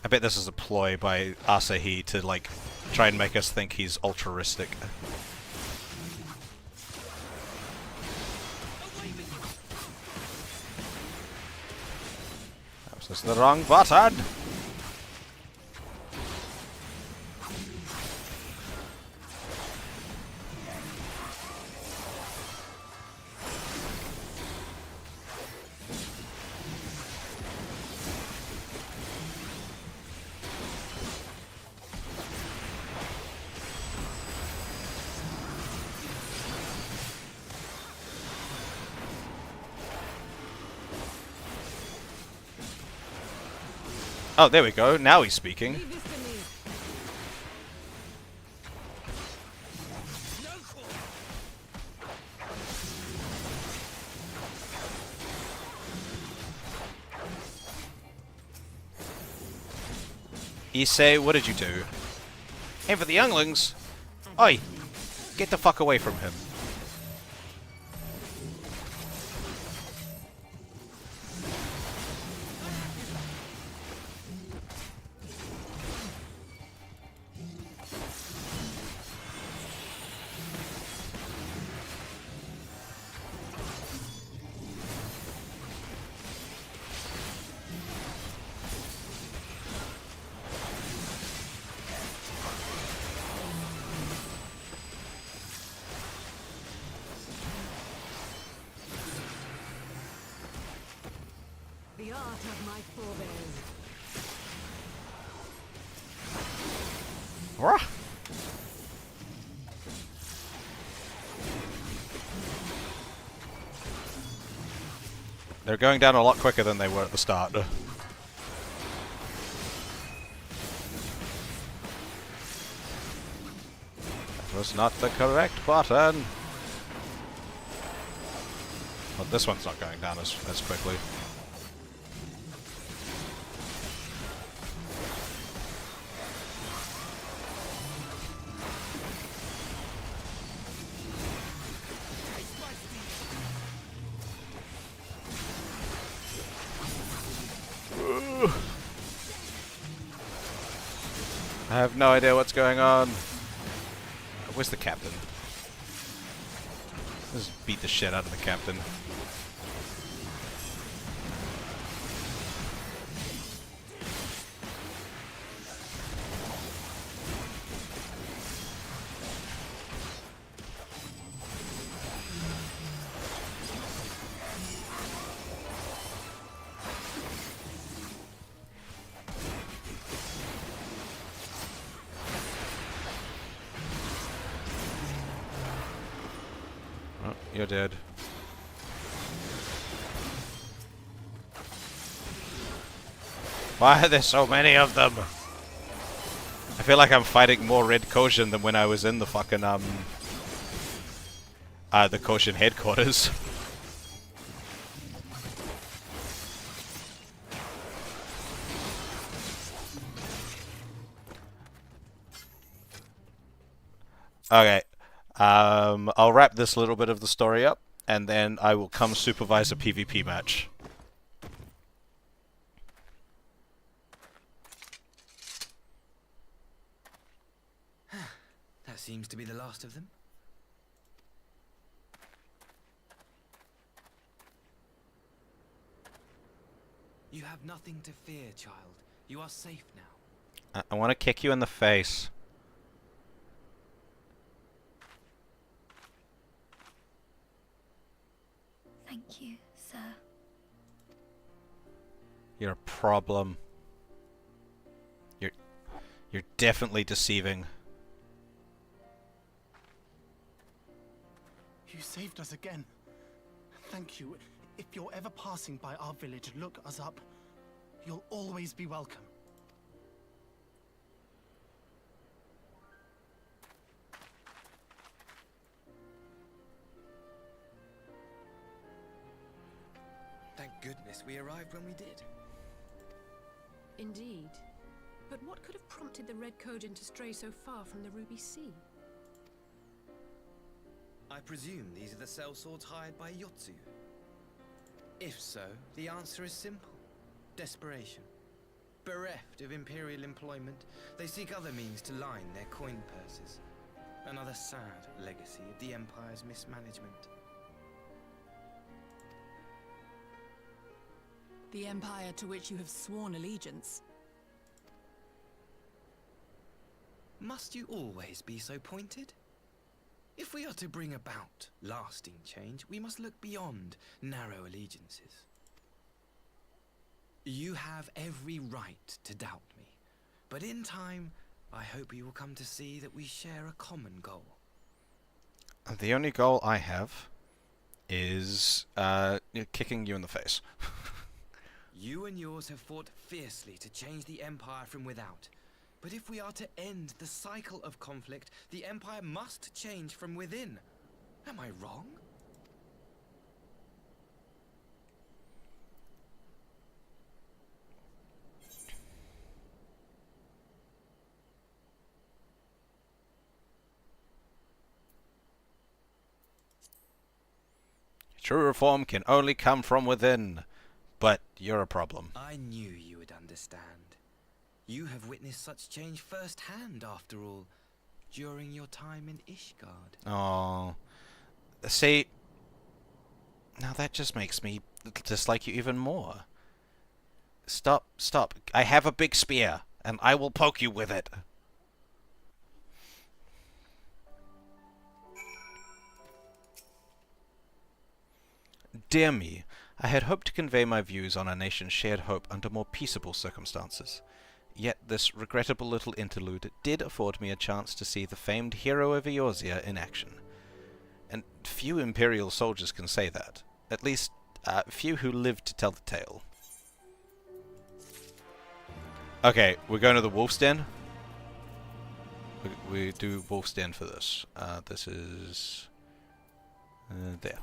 I bet this is a ploy by Asahi to, like, try and make us think he's altruistic. That was just the wrong button! Oh, there we go. Now he's speaking. Issei, what did you do? Aim for the younglings! Oi! Get the fuck away from him. The art of my forebears. Rah! They're going down a lot quicker than they were at the start. That was not the correct button. Well, this one's not going down as quickly. I have no idea what's going on. Where's the captain? Let's beat the shit out of the captain. Oh, you're dead. Why are there so many of them? I feel like I'm fighting more Red Koshin than when I was in the fucking, the Koshin headquarters. Okay. I'll wrap this little bit of the story up, and then I will come supervise a PvP match. That seems to be the last of them. You have nothing to fear, child. You are safe now. I want to kick you in the face. Thank you, sir. You're a problem. You're definitely deceiving. You saved us again. Thank you. If you're ever passing by our village, look us up. You'll always be welcome. Thank goodness we arrived when we did. Indeed. But what could have prompted the Red Kojin to stray so far from the Ruby Sea? I presume these are the sellswords hired by Yotsu. If so, the answer is simple. Desperation. Bereft of imperial employment, they seek other means to line their coin purses. Another sad legacy of the Empire's mismanagement. The Empire to which you have sworn allegiance. Must you always be so pointed? If we are to bring about lasting change, we must look beyond narrow allegiances. You have every right to doubt me, but in time, I hope you will come to see that we share a common goal. The only goal I have is kicking you in the face. You and yours have fought fiercely to change the Empire from without. But if we are to end the cycle of conflict, the Empire must change from within. Am I wrong? True reform can only come from within, but you're a problem. I knew you would understand. You have witnessed such change firsthand, after all, during your time in Ishgard. Oh, see, now that just makes me dislike you even more. Stop, stop. I have a big spear, and I will poke you with it. Dear me, I had hoped to convey my views on our nation's shared hope under more peaceable circumstances. Yet this regrettable little interlude did afford me a chance to see the famed hero of Eorzea in action. And few Imperial soldiers can say that. At least, few who lived to tell the tale. Okay, we're going to the Wolf's Den. We do Wolf's Den for this. This is... there.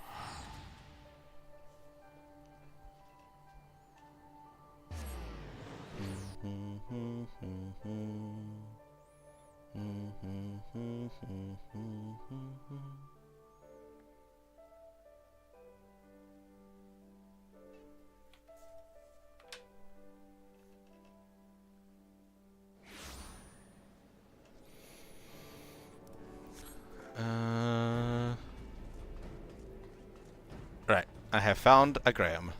Right, I have found a Graham.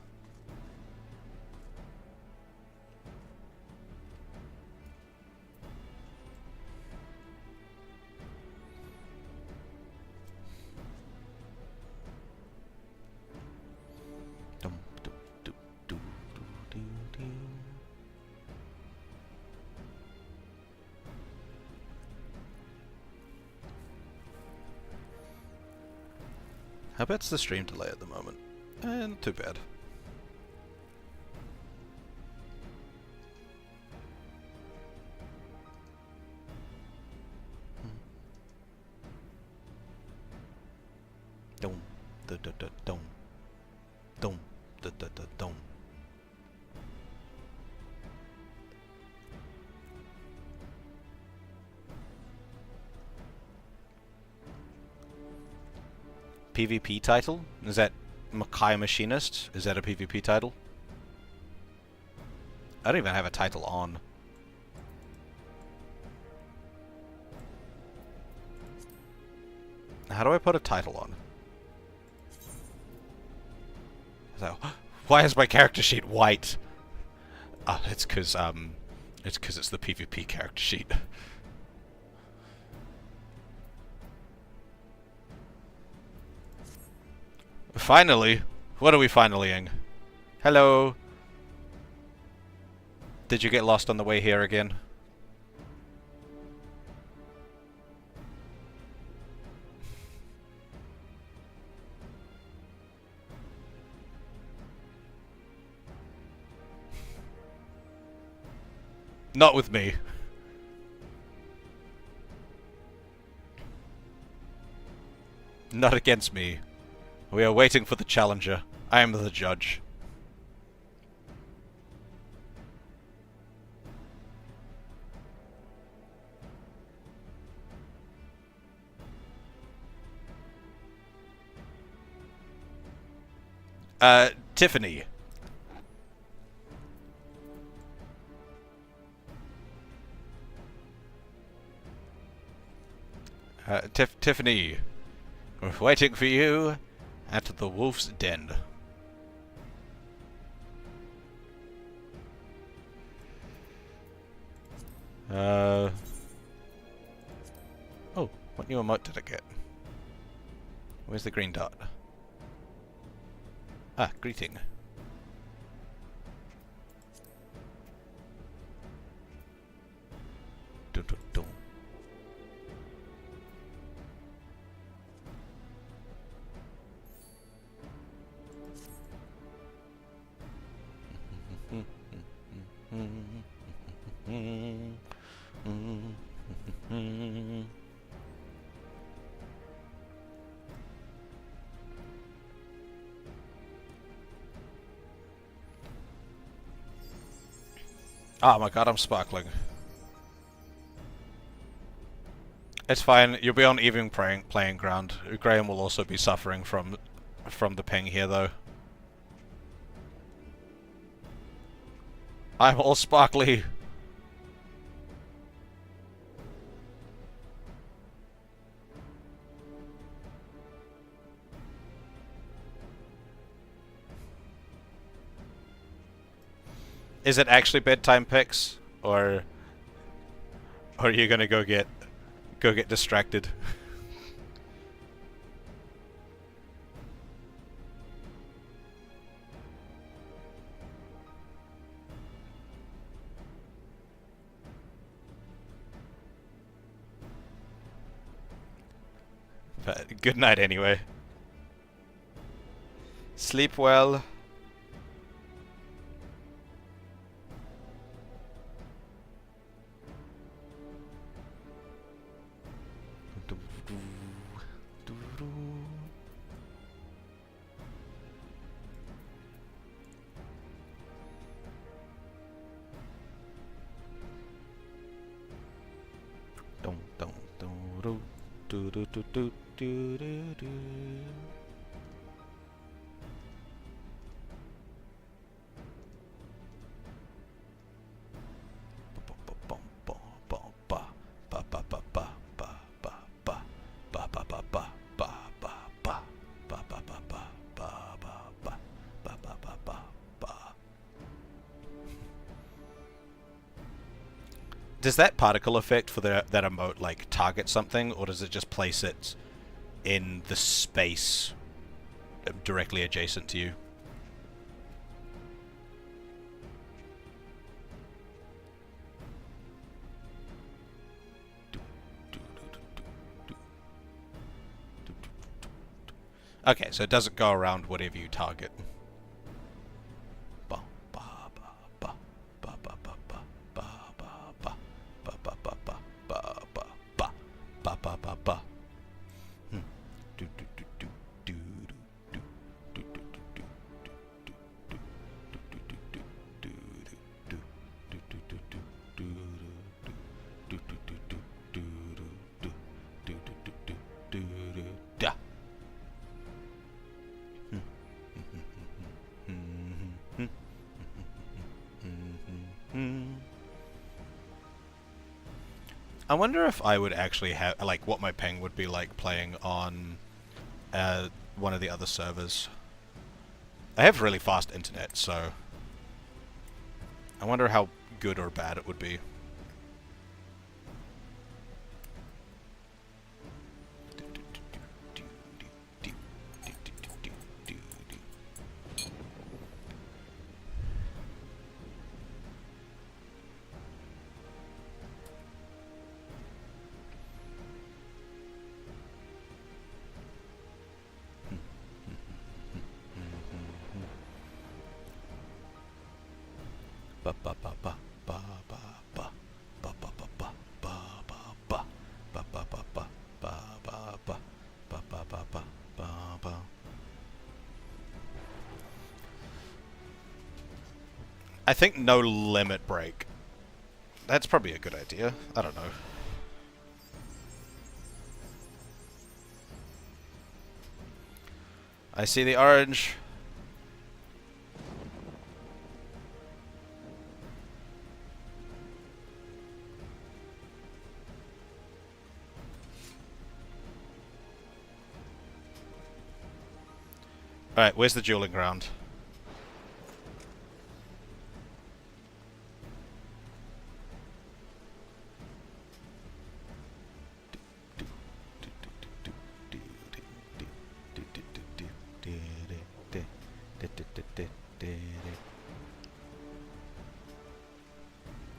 How bad's the stream delay at the moment? Not too bad. Dum da da da dum. Dum da da da dum. PvP title? Is that Makai Machinist? Is that a PvP title? I don't even have a title on. How do I put a title on? So, why is my character sheet white? It's because it's the PvP character sheet. Finally! What are we finally-ing? Hello! Did you get lost on the way here again? Not with me. Not against me. We are waiting for the challenger. I am the judge. Tiffany. Tiffany. We're waiting for you at the Wolf's Den. Oh, what new emote did I get? Where's the green dot? Ah, greeting. Dun, dun, dun. Oh my god, I'm sparkling. It's fine, you'll be on even playing ground. Graham will also be suffering from the ping here though. I'm all sparkly. Is it actually bedtime picks, or are you gonna go get distracted? But good night anyway. Sleep well. Does that particle effect for that emote like target something, or does it just place it in the space directly adjacent to you? Okay, so it doesn't go around whatever you target. I wonder if I would actually have, like, what my ping would be like playing on one of the other servers. I have really fast internet, so I wonder how good or bad it would be. I think no limit break. That's probably a good idea. I don't know. I see the orange. Alright, where's the dueling ground?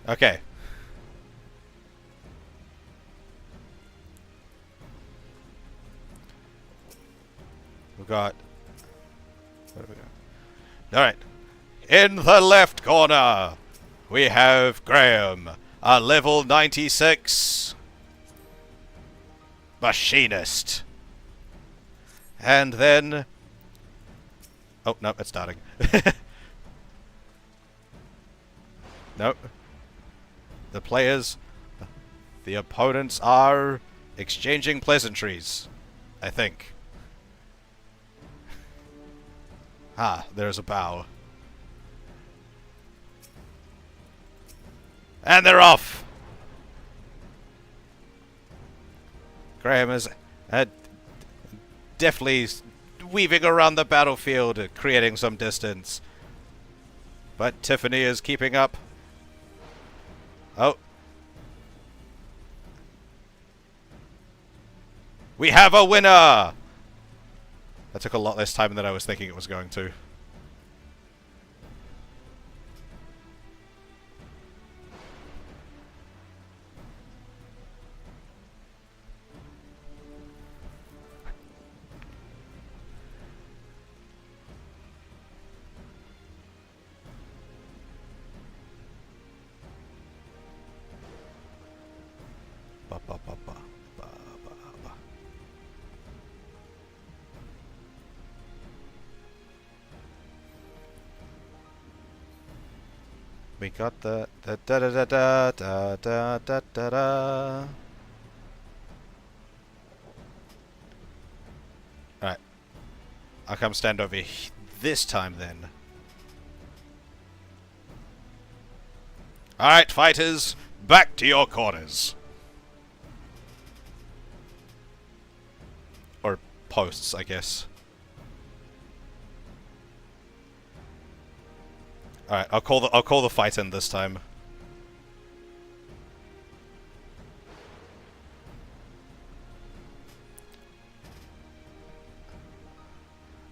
Okay. We've got... What do we got? Alright. In the left corner, we have Graham, a level 96 machinist. And then... Oh, no, it's starting. Nope. The players, the opponents are exchanging pleasantries, I think. Ah, there's a bow. And they're off! Graham is deftly weaving around the battlefield, creating some distance. But Tiffany is keeping up. Oh. We have a winner! That took a lot less time than I was thinking it was going to. Ba, ba, ba, ba, ba, ba, ba. We got the da da da da da da da da da. Alright. I'll come stand over this time then. Alright, fighters, back to your corners. Or posts, I guess. Alright, I'll call the fight in this time.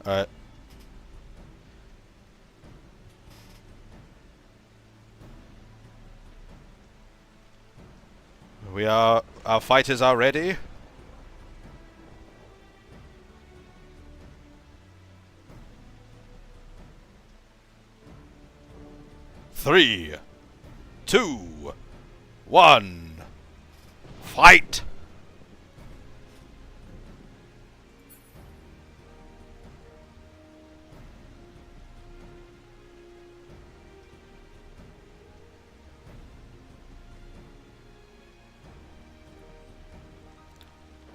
Alright. Our fighters are ready. Three, 2, 1, fight!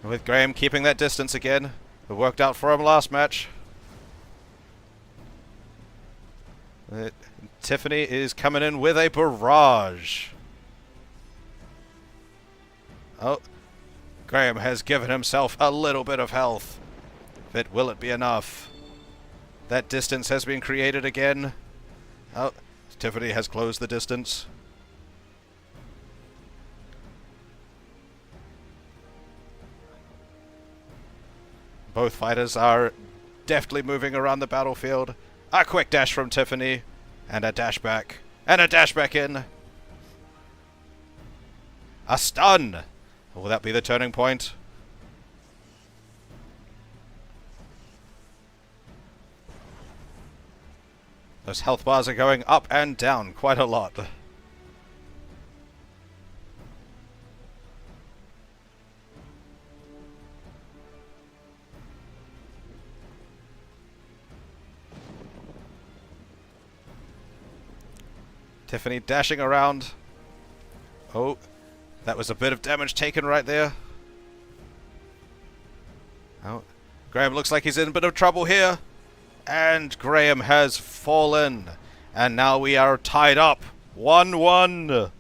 With Graham keeping that distance again. It worked out for him last match. Tiffany is coming in with a barrage. Oh, Graham has given himself a little bit of health. But will it be enough? That distance has been created again. Oh, Tiffany has closed the distance. Both fighters are deftly moving around the battlefield. A quick dash from Tiffany. And a dash back. And a dash back in. A stun! Will that be the turning point? Those health bars are going up and down quite a lot. Tiffany dashing around. Oh, that was a bit of damage taken right there. Oh, Graham looks like he's in a bit of trouble here. And Graham has fallen. And now we are tied up. 1-1.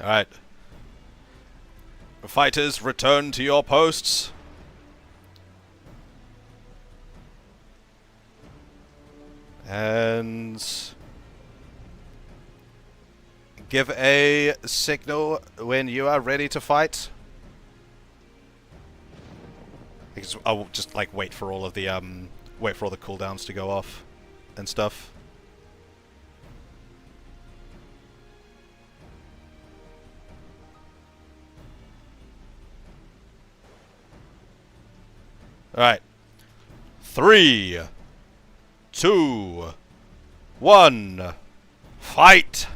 Alright. Fighters, return to your posts. And give a signal when you are ready to fight. I'll just like wait for all the cooldowns to go off and stuff. All right. 3, 2, 1, fight!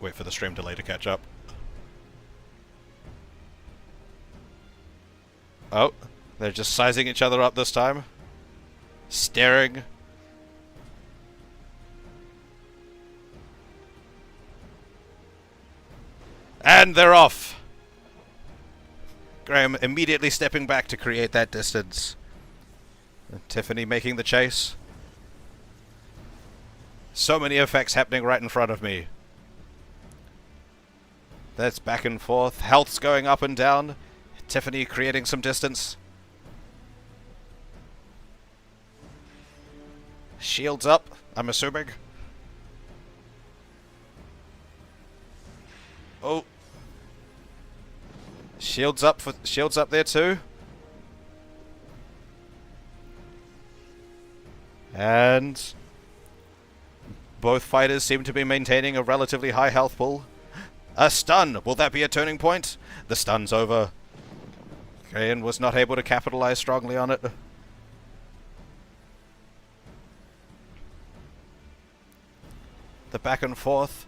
Wait for the stream delay to catch up. Oh, they're just sizing each other up this time. Staring. And they're off! Graham immediately stepping back to create that distance. And Tiffany making the chase. So many effects happening right in front of me. That's back and forth. Health's going up and down. Tiffany creating some distance. Shields up, I'm assuming. Oh. Shields up there too. And both fighters seem to be maintaining a relatively high health pool. A stun! Will that be a turning point? The stun's over. Graham was not able to capitalize strongly on it. The back and forth.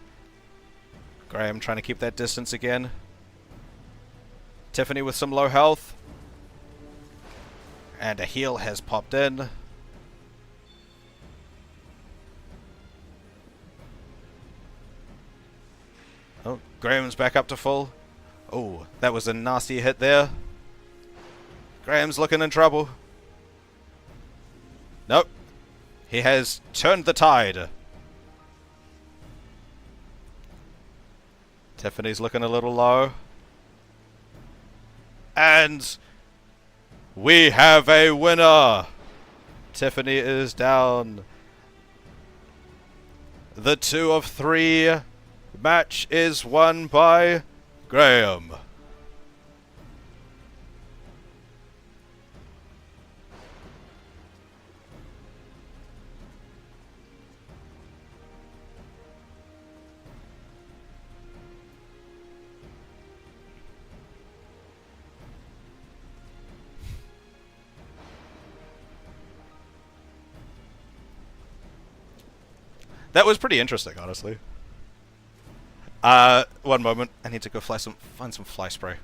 Graham trying to keep that distance again. Tiffany with some low health. And a heal has popped in. Oh, Graham's back up to full. Oh, that was a nasty hit there. Graham's looking in trouble. Nope. He has turned the tide. Tiffany's looking a little low. And we have a winner. Tiffany is down. The 2 of 3 match is won by Graham. That was pretty interesting, honestly. One moment. I need to go find some fly spray.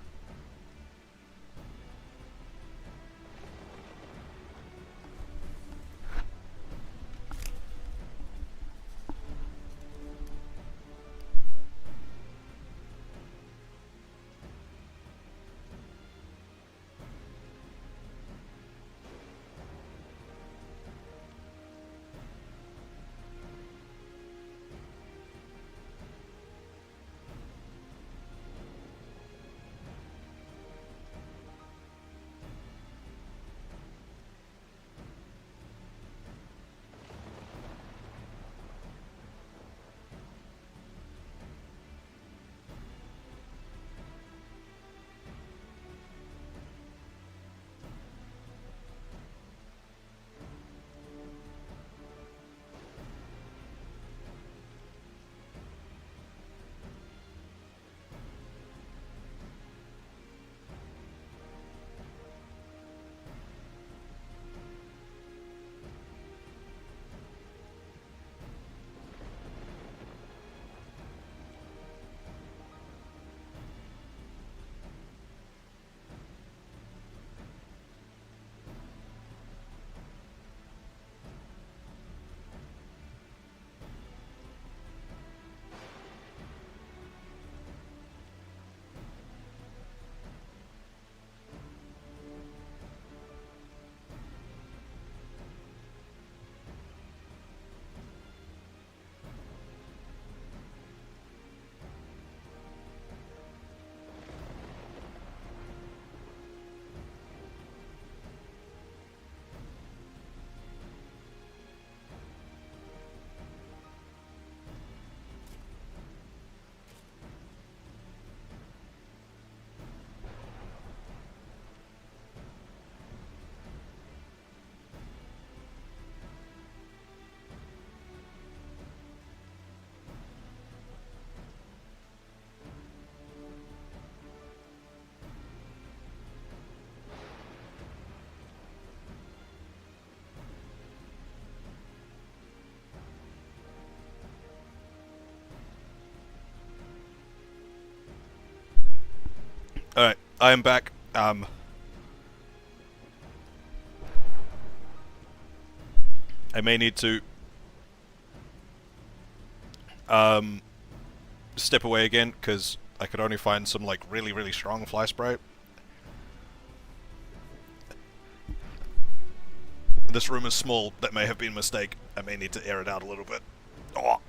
Alright, I am back. I may need to step away again, because I could only find some, like, really, really strong fly spray. This room is small. That may have been a mistake. I may need to air it out a little bit. Oh.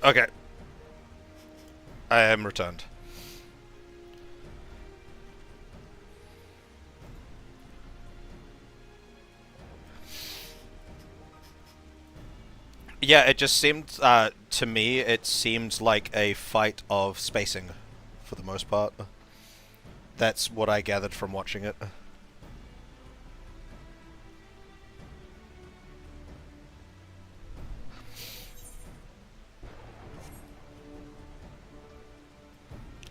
Okay. I am returned. Yeah, it just seemed, to me, it seemed like a fight of spacing, for the most part. That's what I gathered from watching it.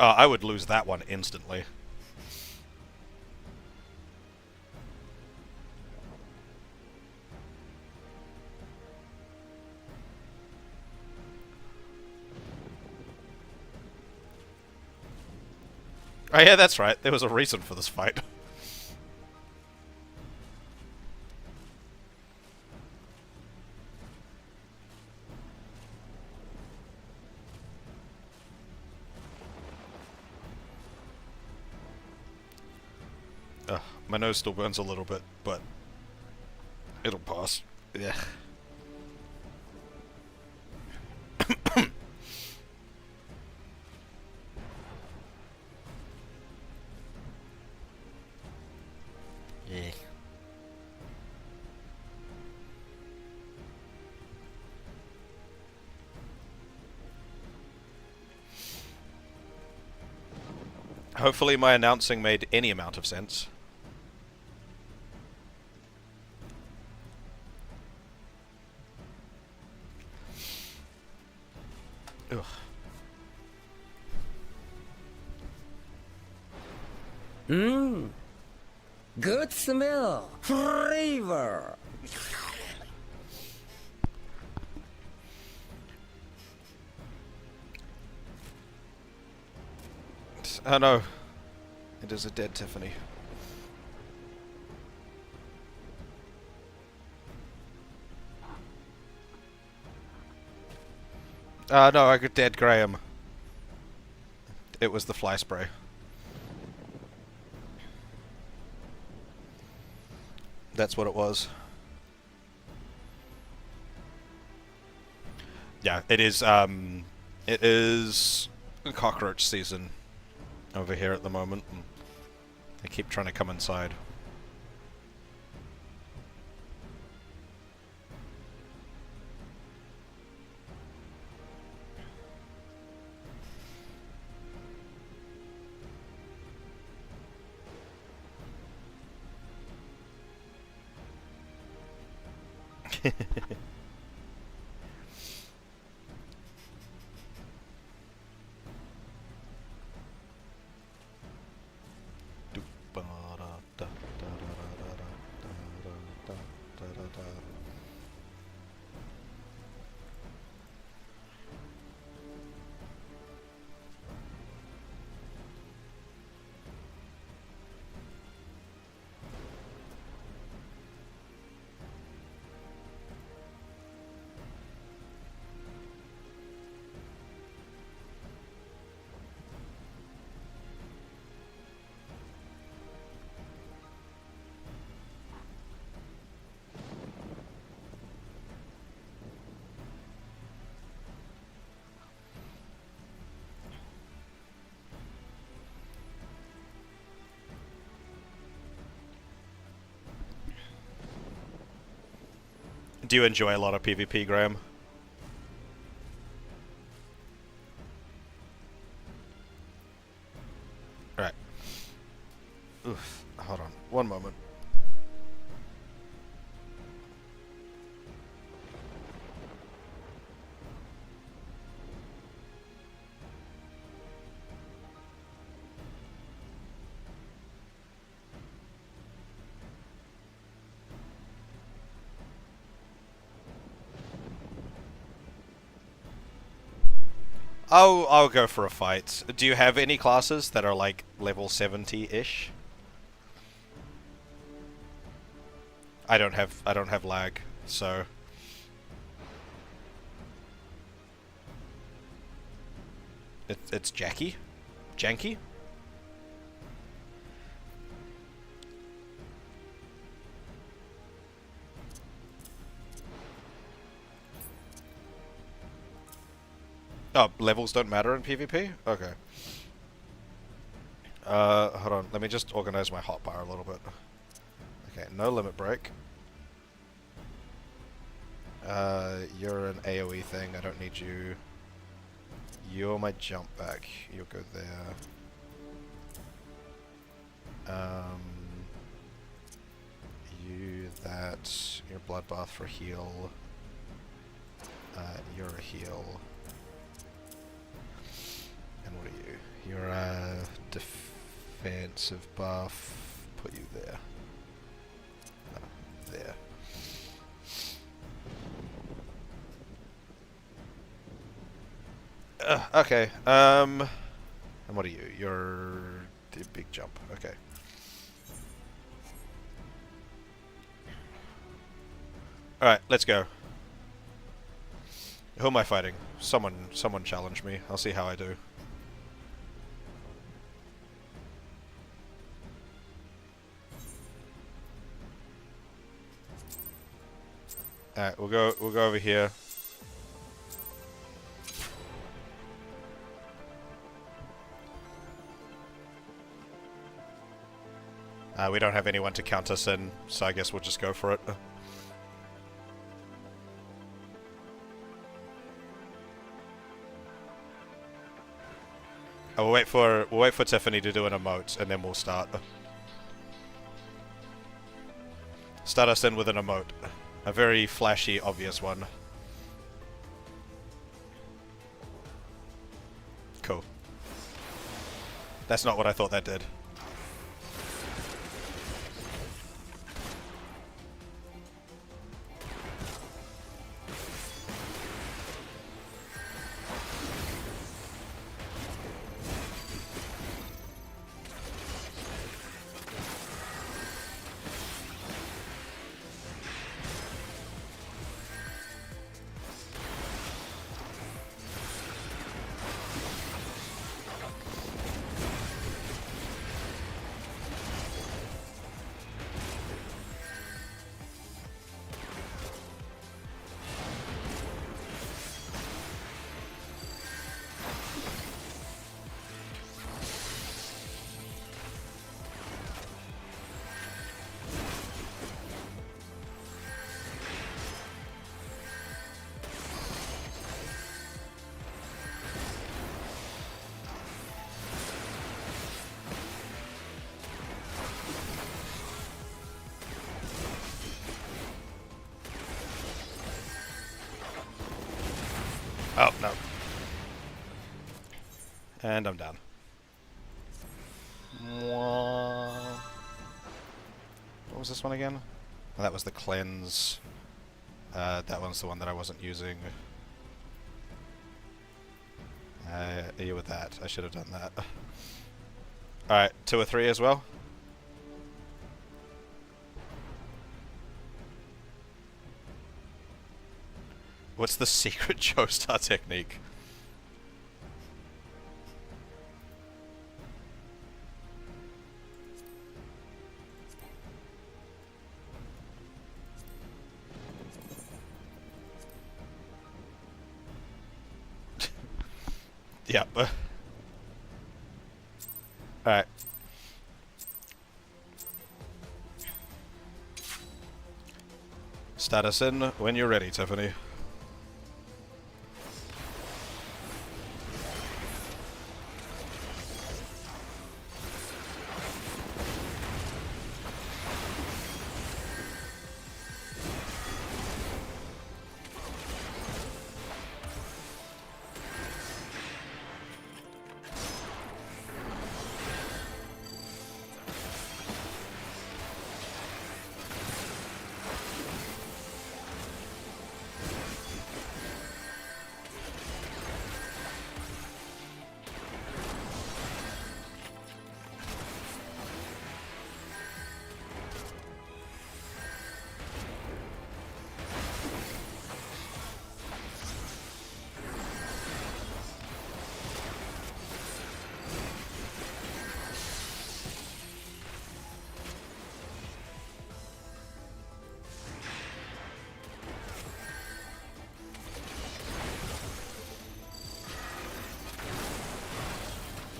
I would lose that one instantly. Oh yeah, that's right. There was a reason for this fight. My nose still burns a little bit, but it'll pass. Yeah. Yeah. Hopefully my announcing made any amount of sense. Ugh. Mmm. Good smell. Flavor. Oh no. It is a dead Tiffany. No, I got dead Graham. It was the fly spray. That's what it was. Yeah, it is cockroach season over here at the moment. And they keep trying to come inside. Do you enjoy a lot of PvP, Graham? Right. Oof. Hold on. One moment. I'll go for a fight. Do you have any classes that are like level 70-ish? I don't have lag, so it's Jackie? Janky? Oh, levels don't matter in PvP? Okay. Hold on. Let me just organize my hotbar a little bit. Okay, no limit break. You're an AoE thing. I don't need you. You're my jump back. You'll go there. You that. You're bloodbath for heal. You're a heal. And what are you? You're a defensive buff. Put you there. No, there. Okay. And what are you? You're the big jump. Okay. All right, let's go. Who am I fighting? Someone challenge me. I'll see how I do. Alright, we'll go over here. We don't have anyone to count us in, so I guess we'll just go for it. We'll wait for Tiffany to do an emote, and then we'll start. Start us in with an emote. A very flashy, obvious one. Cool. That's not what I thought that did. Oh, no. And I'm down. What was this one again? Oh, that was the cleanse. That one's the one that I wasn't using. You with that. I should have done that. Alright, 2 or 3 as well. What's the secret Joestar technique? Yep. Alright. Start us in when you're ready, Tiffany.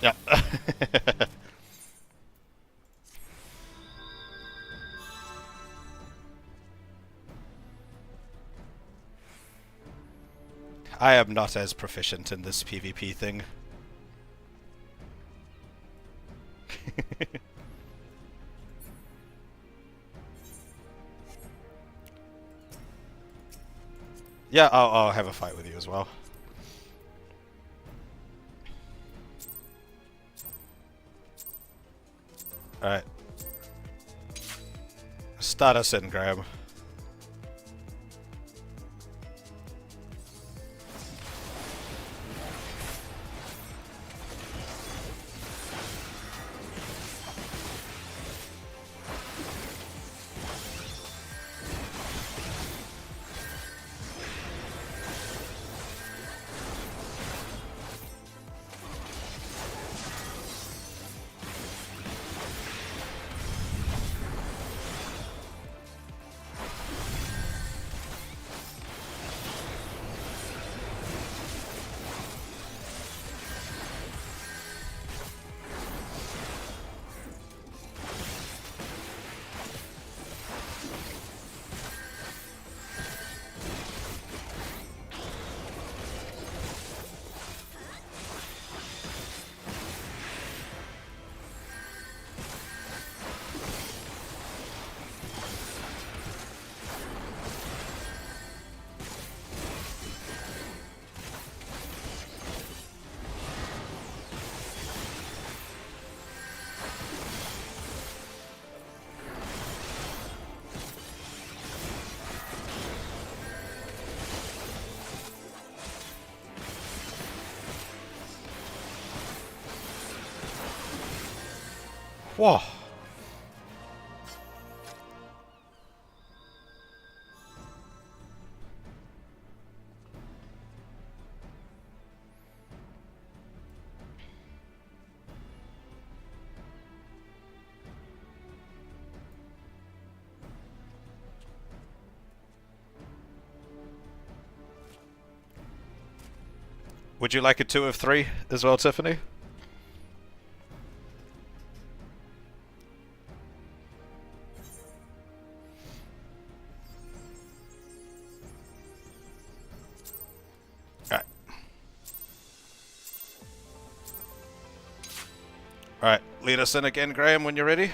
Yeah. I am not as proficient in this PvP thing. Yeah, I'll have a fight with you as well. Alright. Start us in, Graham. Whoa. Would you like a 2 of 3 as well, Tiffany? Alright. Alright, lead us in again, Graham, when you're ready.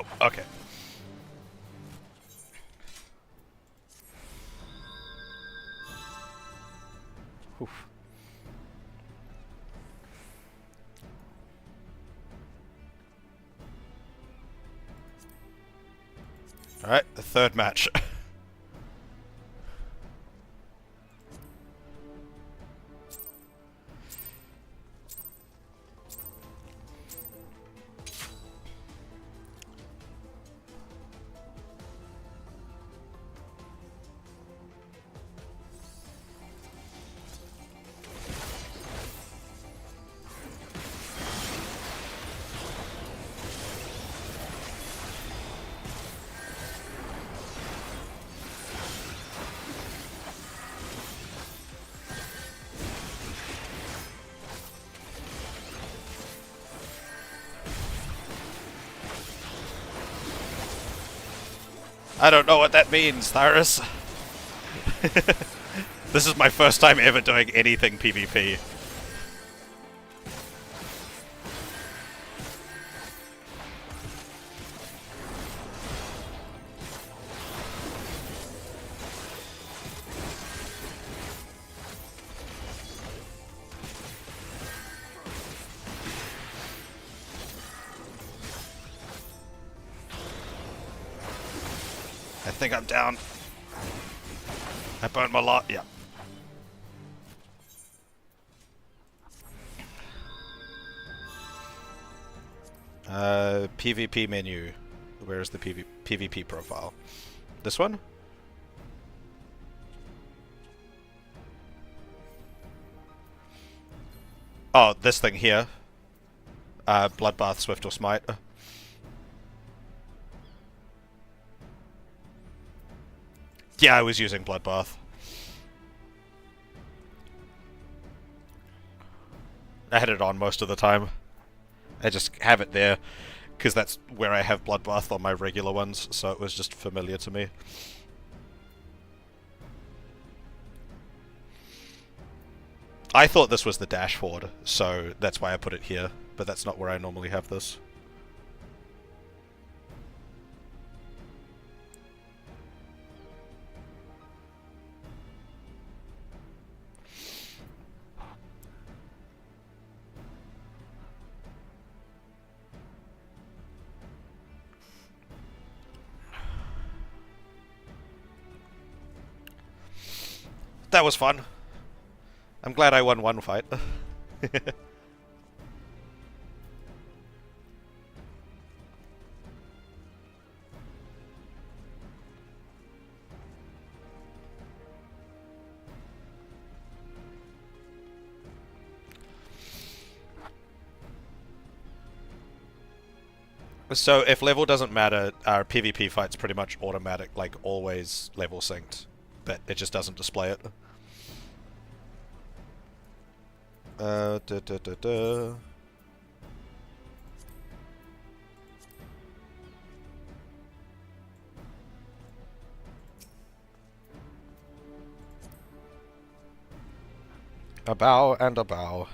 Oh, okay. Oof. Alright, the third match. I don't know what that means, Tyrus. This is my first time ever doing anything PvP. I think I'm down. I burned my lot. Yeah. PvP menu. Where's the PvP profile? This one? Oh, this thing here. Bloodbath, Swift or Smite. Yeah, I was using Bloodbath. I had it on most of the time. I just have it there, because that's where I have Bloodbath on my regular ones, so it was just familiar to me. I thought this was the dashboard, so that's why I put it here, but that's not where I normally have this. That was fun. I'm glad I won one fight. So if level doesn't matter, our PvP fight's pretty much automatic, like always level synced, but it just doesn't display it. Da, da, da, da. A bow and a bow.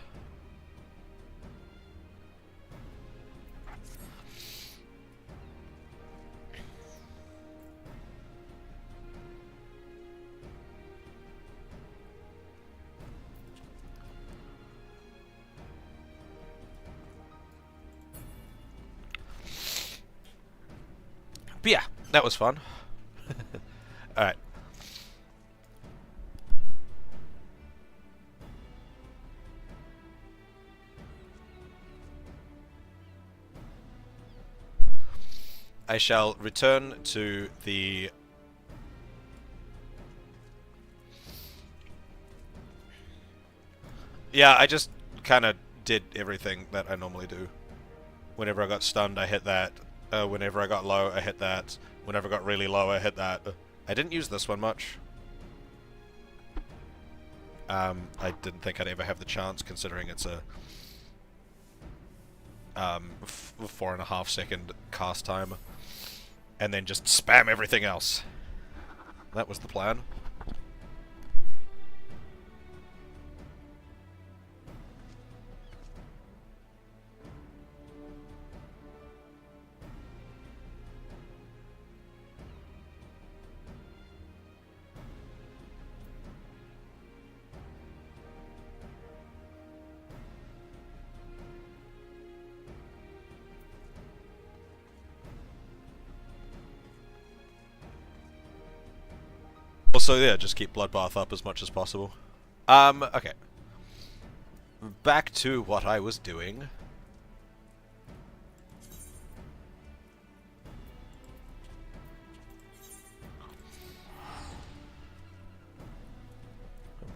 But yeah, that was fun. Alright. I shall return to the... Yeah, I just kind of did everything that I normally do. Whenever I got stunned, I hit that. Whenever I got low, I hit that. Whenever I got really low, I hit that. I didn't use this one much. I didn't think I'd ever have the chance, considering it's a 4.5 second cast time. And then just spam everything else. That was the plan. So yeah, just keep Bloodbath up as much as possible. Okay. Back to what I was doing.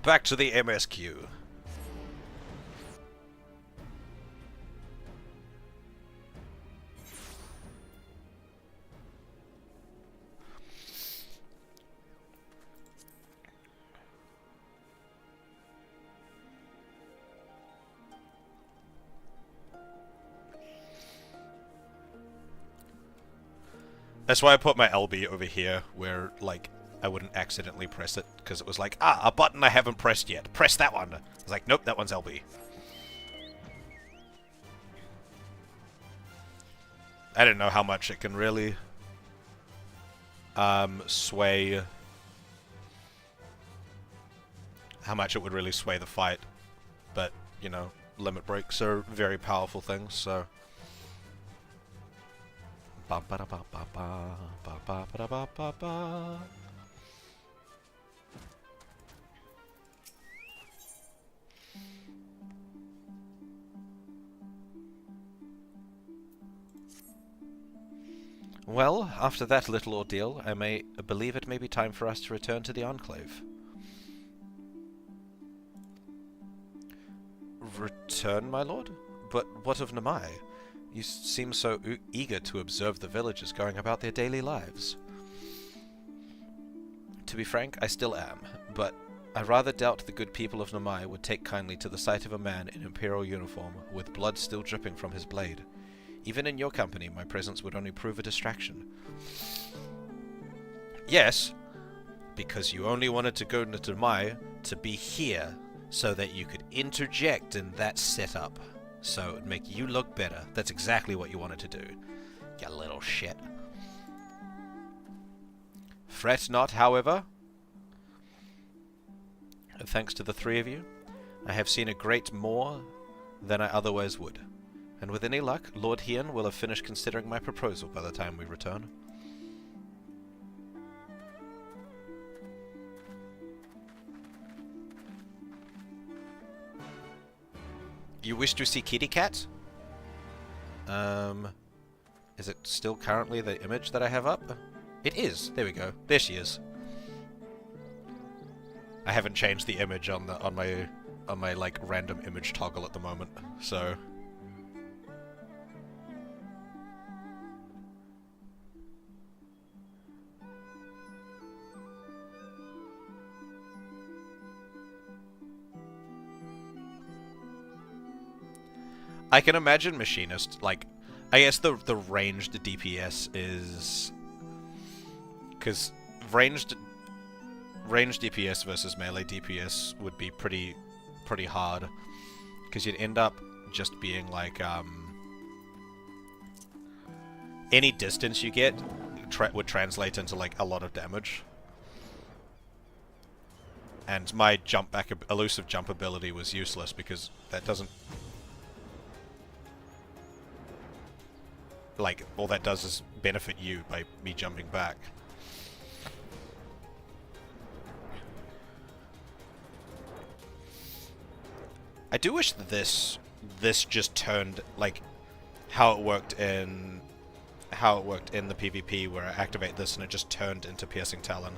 Back to the MSQ. That's why I put my LB over here, where, like, I wouldn't accidentally press it, because it was like, ah, a button I haven't pressed yet. Press that one. I was like, nope, that one's LB. I didn't know how much it can really sway... how much it would really sway the fight. But, you know, limit breaks are very powerful things, so... Well, after that little ordeal, I believe it may be time for us to return to the Enclave. Return, my lord? But what of Namai? You seem so eager to observe the villagers going about their daily lives. To be frank, I still am, but I rather doubt the good people of Namai would take kindly to the sight of a man in Imperial uniform, with blood still dripping from his blade. Even in your company, my presence would only prove a distraction. Yes, because you only wanted to go to Namai to be here, so that you could interject in that setup. So it would make you look better. That's exactly what you wanted to do. You little shit. Fret not, however. Thanks to the three of you, I have seen a great more than I otherwise would. And with any luck, Lord Hian will have finished considering my proposal by the time we return. You wish to see Kitty Cat? Is it still currently the image that I have up? It is. There we go. There she is. I haven't changed the image on my like random image toggle at the moment, so. I can imagine Machinist, like, I guess the ranged DPS is... because ranged DPS versus melee DPS would be pretty hard. Because you'd end up just being like, any distance you get would translate into like a lot of damage. And my elusive jump ability was useless because that doesn't... like, all that does is benefit you by me jumping back. I do wish that this just turned, like, how it worked in the PvP, where I activate this and it just turned into Piercing Talon.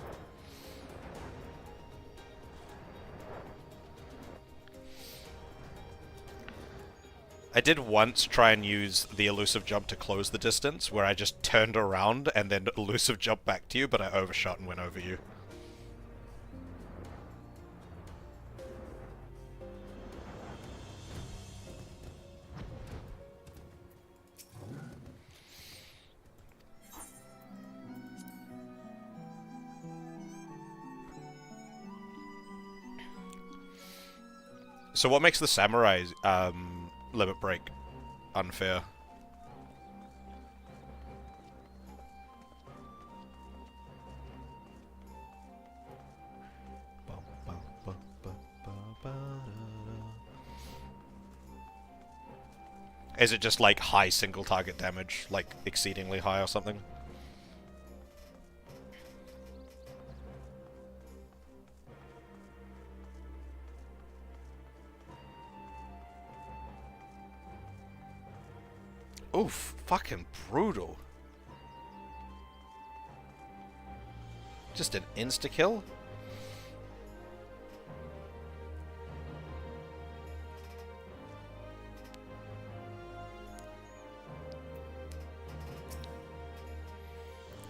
I did once try and use the elusive jump to close the distance, where I just turned around and then elusive jump back to you, but I overshot and went over you. So what makes the samurai limit break unfair? Is it just like high single target damage, like exceedingly high or something? Oof, fucking brutal. Just an insta-kill?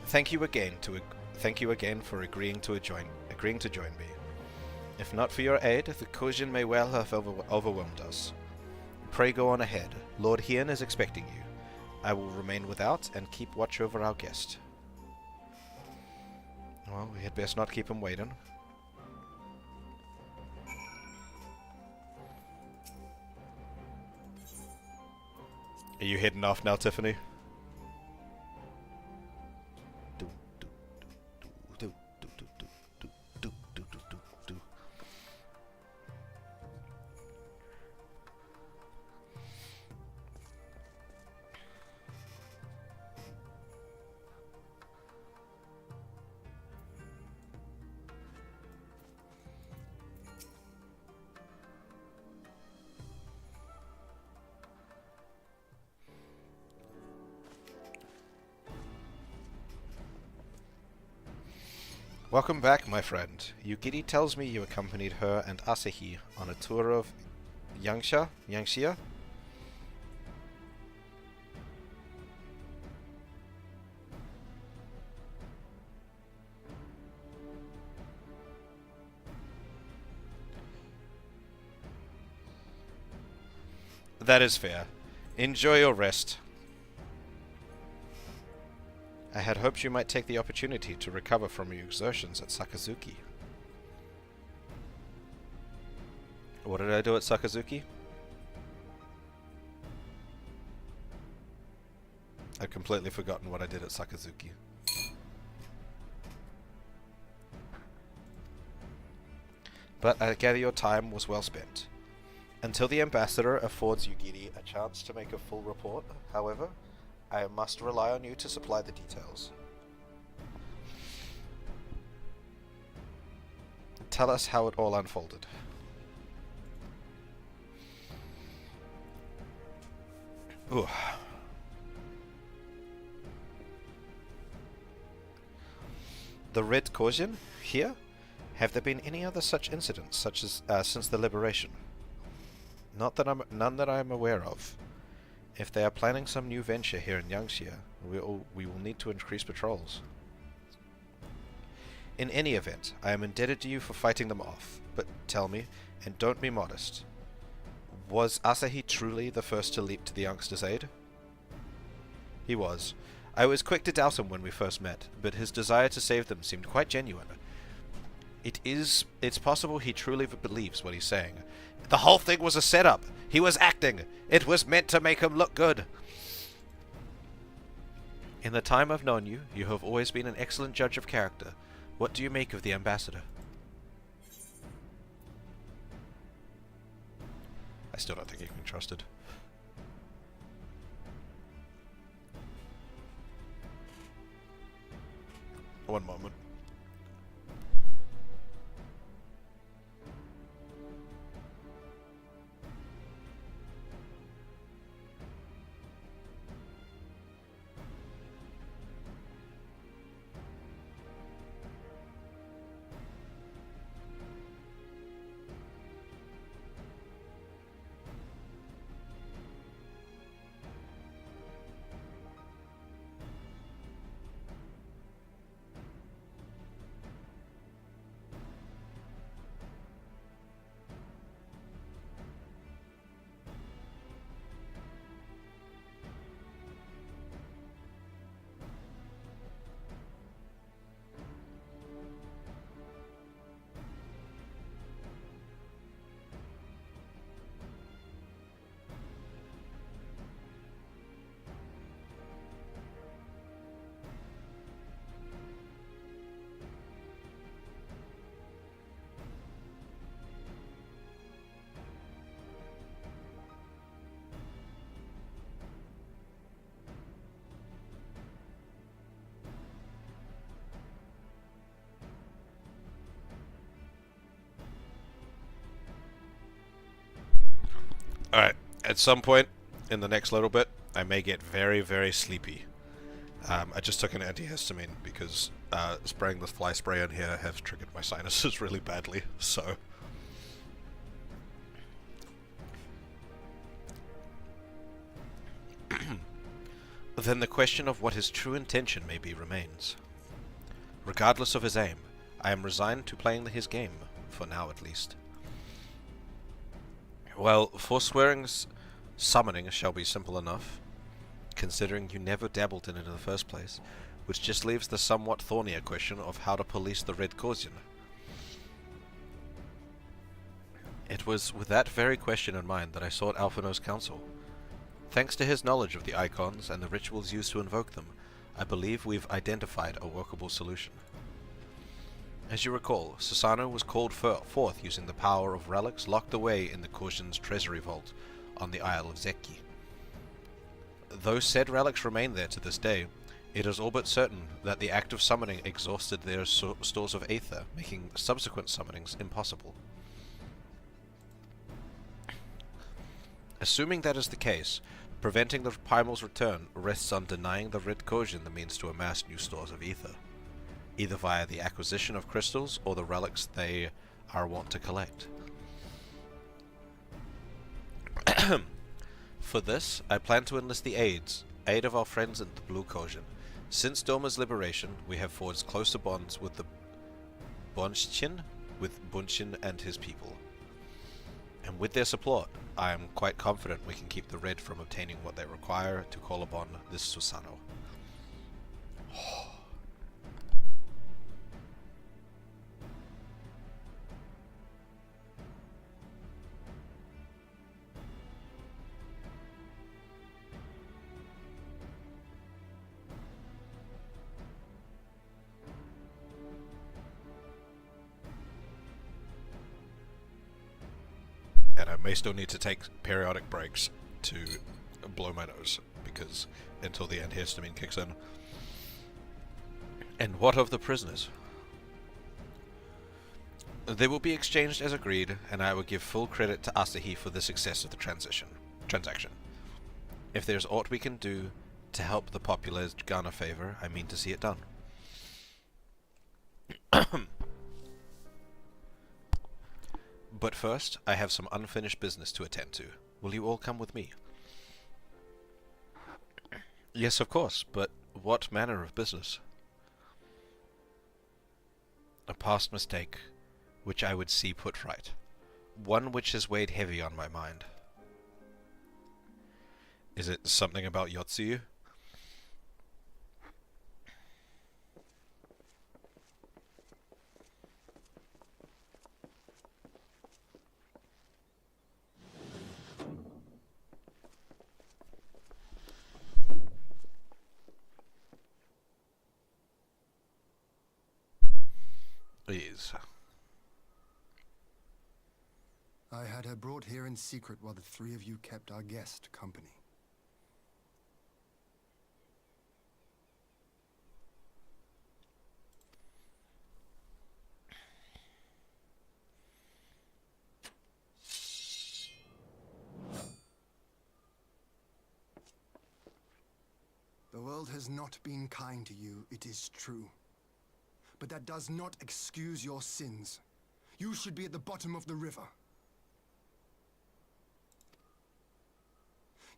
Thank you again for agreeing to join me. If not for your aid, the Kojin may well have overwhelmed us. Pray go on ahead. Lord Hien is expecting you. I will remain without and keep watch over our guest. Well, we had best not keep him waiting. Are you heading off now, Tiffany? Welcome back, my friend. Yugiri tells me you accompanied her and Asahi on a tour of Yangxia? That is fair. Enjoy your rest. I had hoped you might take the opportunity to recover from your exertions at Sakazuki. What did I do at Sakazuki? I've completely forgotten what I did at Sakazuki. But I gather your time was well spent. Until the ambassador affords Yugiri a chance to make a full report, however, I must rely on you to supply the details. Tell us how it all unfolded. Ooh. The Red Kojin? Here? Have there been any other such incidents, such as since the liberation? None that I am aware of. If they are planning some new venture here in Yangxia, we will need to increase patrols. In any event, I am indebted to you for fighting them off, but tell me, and don't be modest, was Asahi truly the first to leap to the youngster's aid? He was. I was quick to doubt him when we first met, but his desire to save them seemed quite genuine. It's possible he truly believes what he's saying. The whole thing was a setup. He was acting. It was meant to make him look good. In the time I've known you, you have always been an excellent judge of character. What do you make of the ambassador? I still don't think he can be trusted. One moment. Alright, at some point in the next little bit, I may get very, very sleepy. I just took an antihistamine because spraying the fly spray on here has triggered my sinuses really badly, so... Then the question of what his true intention may be remains. Regardless of his aim, I am resigned to playing his game, for now at least. Well, Forswearing's summoning shall be simple enough, considering you never dabbled in it in the first place, which just leaves the somewhat thornier question of how to police the Red Caution. It was with that very question in mind that I sought Alphino's counsel. Thanks to his knowledge of the icons and the rituals used to invoke them, I believe we've identified a workable solution. As you recall, Susano was called forth using the power of relics locked away in the Caution's treasury vault on the Isle of Zeki. Though said relics remain there to this day, it is all but certain that the act of summoning exhausted their stores of aether, making subsequent summonings impossible. Assuming that is the case, preventing the Primal's return rests on denying the Red Caution the means to amass new stores of ether, either via the acquisition of crystals or the relics they are wont to collect. For this, I plan to enlist the aid of our friends at the Blue Caution. Since Doma's liberation, we have forged closer bonds with the Bunshin and his people. And with their support, I am quite confident we can keep the Red from obtaining what they require to call upon this Susano. And I may still need to take periodic breaks to blow my nose, because until the antihistamine kicks in. And what of the prisoners? They will be exchanged as agreed, and I will give full credit to Asahi for the success of the transaction. If there's aught we can do to help the populace garner favor, I mean to see it done. But first, I have some unfinished business to attend to. Will you all come with me? Yes, of course, but what manner of business? A past mistake, which I would see put right. One which has weighed heavy on my mind. Is it something about Yotsuyu? Please. I had her brought here in secret while the three of you kept our guest company. The world has not been kind to you, it is true. But that does not excuse your sins. You should be at the bottom of the river.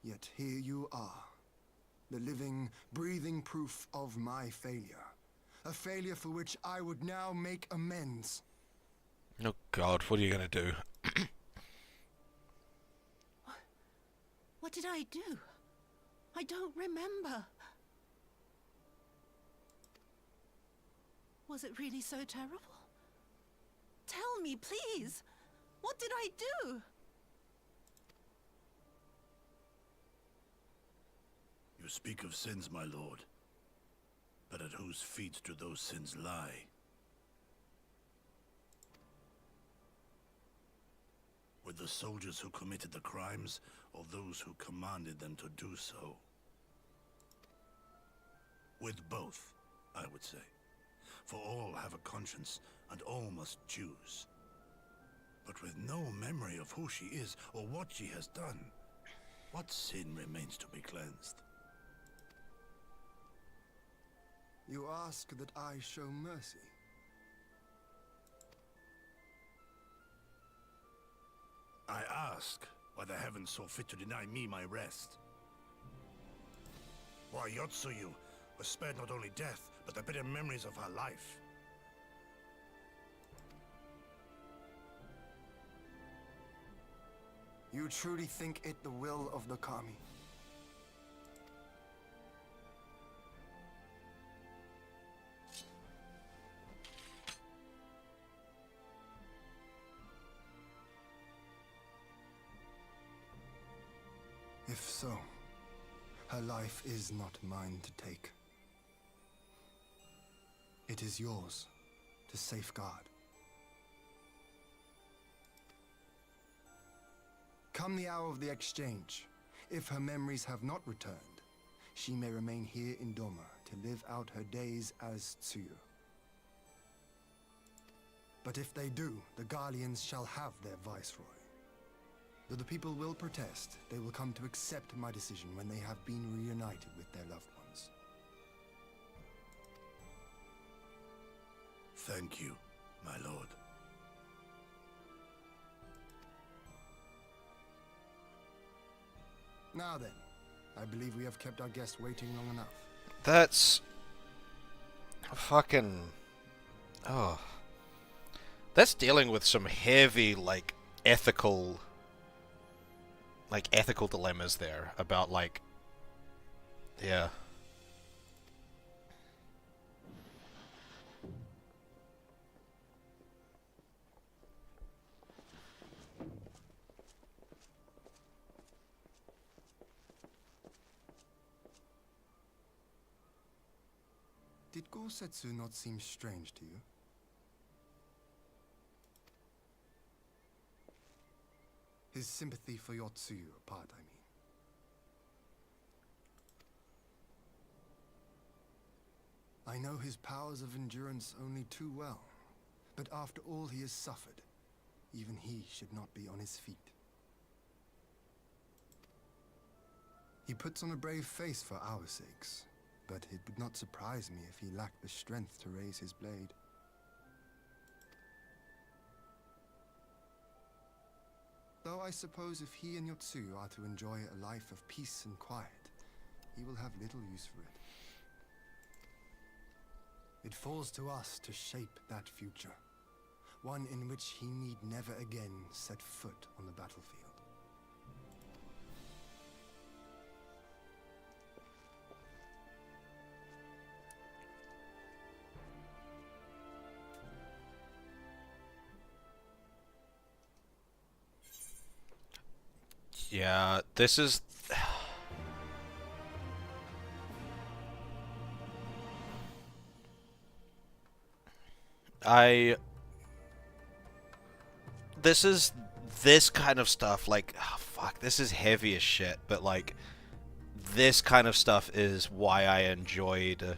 Yet here you are, the living, breathing proof of my failure. A failure for which I would now make amends. Oh God, what are you gonna do? What did I do? I don't remember. Was it really so terrible? Tell me, please. What did I do? You speak of sins, my lord. But at whose feet do those sins lie? With the soldiers who committed the crimes, or those who commanded them to do so? With both, I would say. For all have a conscience, and all must choose. But with no memory of who she is, or what she has done, What sin remains to be cleansed? You ask that I show mercy. I ask why the heavens saw fit to deny me my rest. Why Yotsuyu was spared not only death, but the bitter memories of her life. You truly think it the will of the Kami? If so, her life is not mine to take. It is yours to safeguard. Come the hour of the exchange, if her memories have not returned, she may remain here in Doma to live out her days as Tsuyu. But if they do, the Guardians shall have their viceroy. Though the people will protest, they will come to accept my decision when they have been reunited with their loved ones. Thank you, my lord. Now then, I believe we have kept our guest waiting long enough. That's fucking... Oh. That's dealing with some heavy, like, ethical dilemmas there about, like... Yeah. Did Gosetsu not seem strange to you? His sympathy for Yotsuyu apart, I mean. I know his powers of endurance only too well, but after all he has suffered, even he should not be on his feet. He puts on a brave face for our sakes, but it would not surprise me if he lacked the strength to raise his blade. Though I suppose if he and Yotsuyu are to enjoy a life of peace and quiet, he will have little use for it. It falls to us to shape that future, one in which he need never again set foot on the battlefield. Yeah, this is... This is this kind of stuff, like, oh, fuck, this is heavy as shit, but, like, this kind of stuff is why I enjoyed,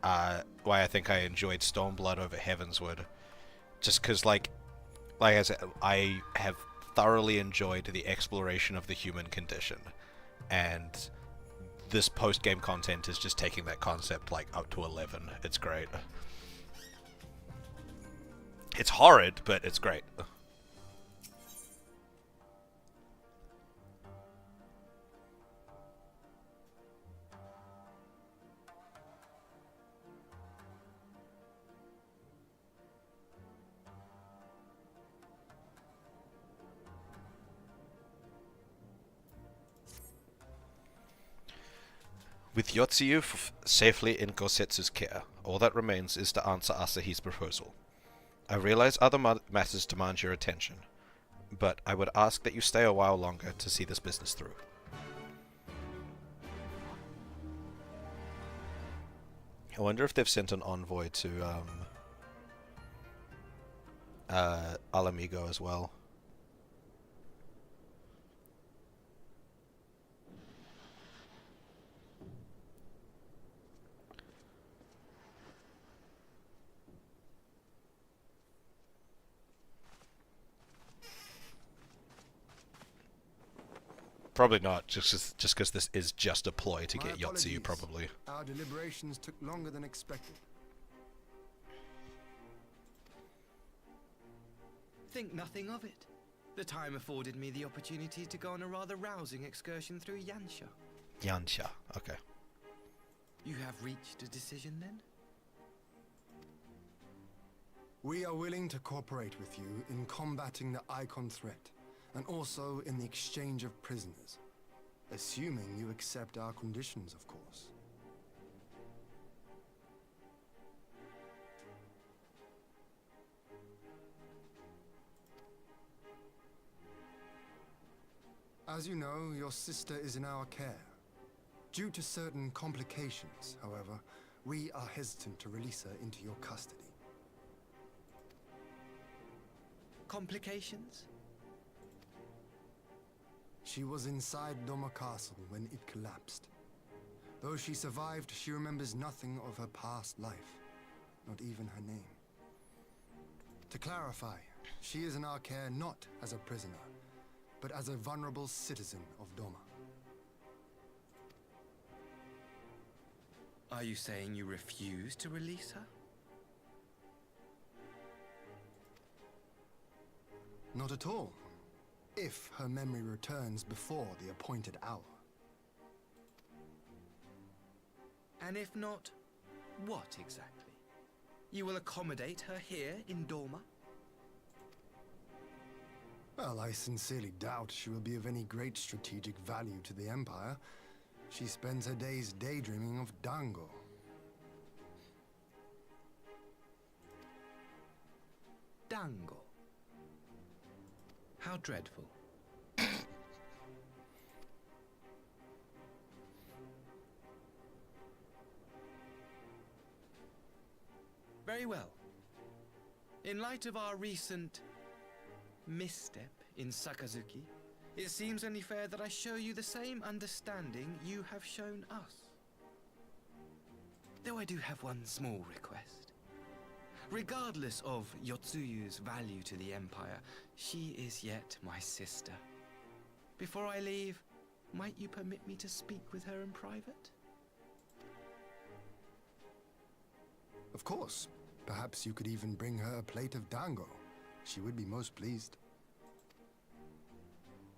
why I think I enjoyed Stormblood over Heavensward. Just because, like I said, I have thoroughly enjoyed the exploration of the human condition, and this post-game content is just taking that concept, like, up to 11. It's great. It's horrid, but it's great. With Yotsuyu safely in Gosetsu's care, all that remains is to answer Asahi's proposal. I realize other matters demand your attention, but I would ask that you stay a while longer to see this business through. I wonder if they've sent an envoy to Alamigo as well. Probably not, just because this is just a ploy to get apologies. Eorzea, probably. Our deliberations took longer than expected. Think nothing of it. The time afforded me the opportunity to go on a rather rousing excursion through Yansha. Yansha, okay. You have reached a decision then? We are willing to cooperate with you in combating the Icon threat, and also in the exchange of prisoners. Assuming you accept our conditions, of course. As you know, your sister is in our care. Due to certain complications, however, we are hesitant to release her into your custody. Complications? She was inside Doma Castle when it collapsed. Though she survived, she remembers nothing of her past life, not even her name. To clarify, she is in our care not as a prisoner, but as a vulnerable citizen of Doma. Are you saying you refuse to release her? Not at all. If her memory returns before the appointed hour. And if not, what exactly? You will accommodate her here in Doma? Well, I sincerely doubt she will be of any great strategic value to the Empire. She spends her days daydreaming of Dango. Dango? How dreadful. Very well. In light of our recent misstep in Sakazuki, it seems only fair that I show you the same understanding you have shown us. Though I do have one small request. Regardless of Yotsuyu's value to the Empire, she is yet my sister. Before I leave, might you permit me to speak with her in private? Of course. Perhaps you could even bring her a plate of dango. She would be most pleased.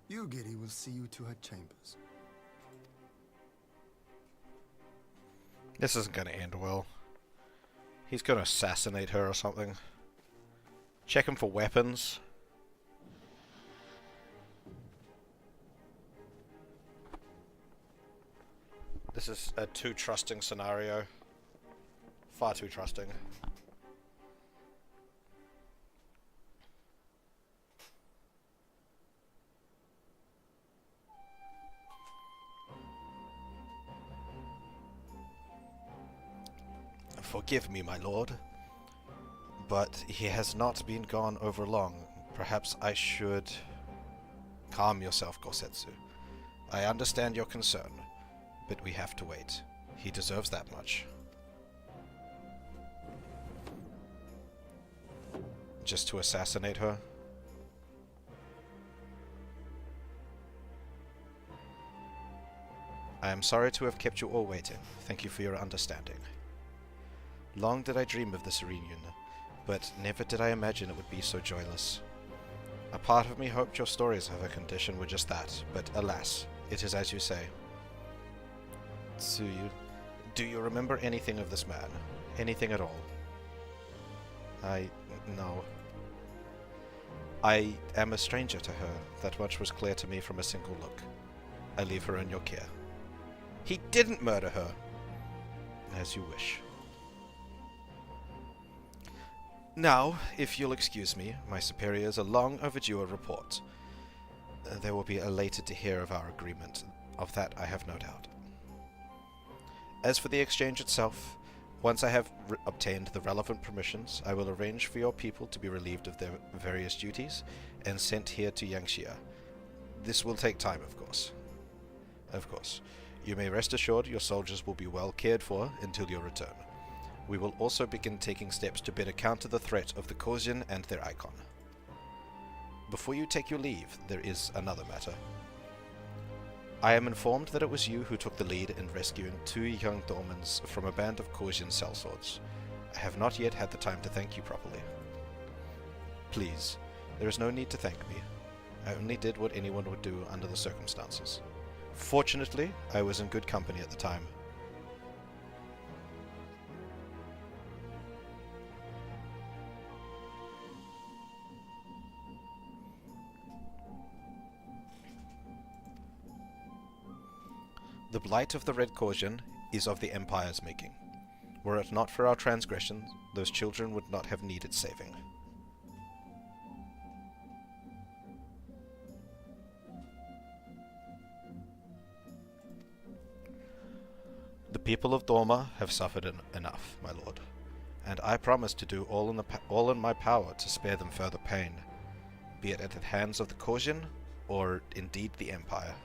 Yugiri will see you to her chambers. This isn't going to end well. He's going to assassinate her or something. Check him for weapons. This is a too trusting scenario. Far too trusting. Forgive me, my lord, but he has not been gone over long. Perhaps I should... Calm yourself, Gosetsu. I understand your concern, but we have to wait. He deserves that much. Just to assassinate her? I am sorry to have kept you all waiting. Thank you for your understanding. Long did I dream of this reunion, but never did I imagine it would be so joyless. A part of me hoped your stories of her condition were just that, but alas, it is as you say. Tsuyu, do you remember anything of this man? Anything at all? No. I am a stranger to her. That much was clear to me from a single look. I leave her in your care. He didn't murder her! As you wish. Now, if you'll excuse me, my superiors are long overdue a report. They will be elated to hear of our agreement. Of that I have no doubt. As for the exchange itself, once I have obtained the relevant permissions, I will arrange for your people to be relieved of their various duties and sent here to Yangxia. This will take time, of course. Of course. You may rest assured your soldiers will be well cared for until your return. We will also begin taking steps to better counter the threat of the Kozyan and their icon. Before you take your leave, there is another matter. I am informed that it was you who took the lead in rescuing 2 young Dormans from a band of Korsian sellswords. I have not yet had the time to thank you properly. Please, there is no need to thank me. I only did what anyone would do under the circumstances. Fortunately, I was in good company at the time. The blight of the Red Korsian is of the Empire's making. Were it not for our transgressions, those children would not have needed saving. The people of Dorma have suffered enough, my lord, and I promise to do all in my power to spare them further pain, be it at the hands of the Korsian, or indeed the Empire.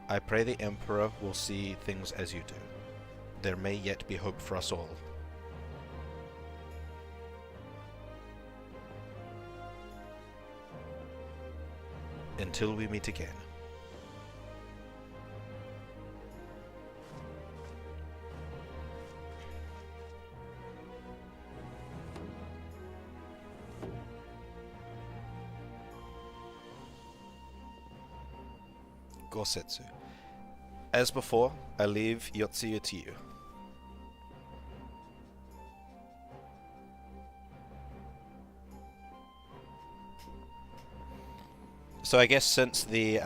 I pray the Emperor will see things as you do. There may yet be hope for us all. Until we meet again. Gosetsu. As before, I leave Eorzea to you. So I guess since the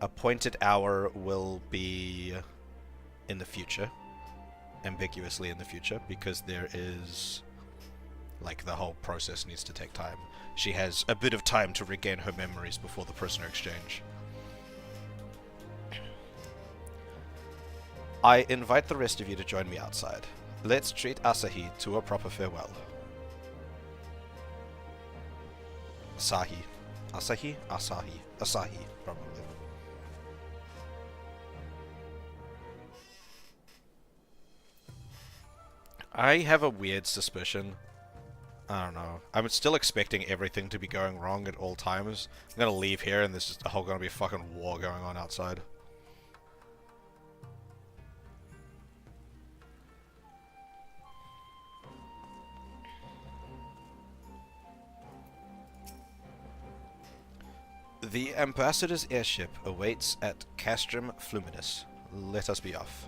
appointed hour will be in the future, ambiguously in the future, because there is, like, the whole process needs to take time. She has a bit of time to regain her memories before the prisoner exchange. I invite the rest of you to join me outside. Let's treat Asahi to a proper farewell. Asahi. Asahi? Asahi. Asahi, probably. I have a weird suspicion. I don't know. I'm still expecting everything to be going wrong at all times. I'm gonna leave here and there's just gonna be a fucking war going on outside. The ambassador's airship awaits at Castrum Fluminus. Let us be off.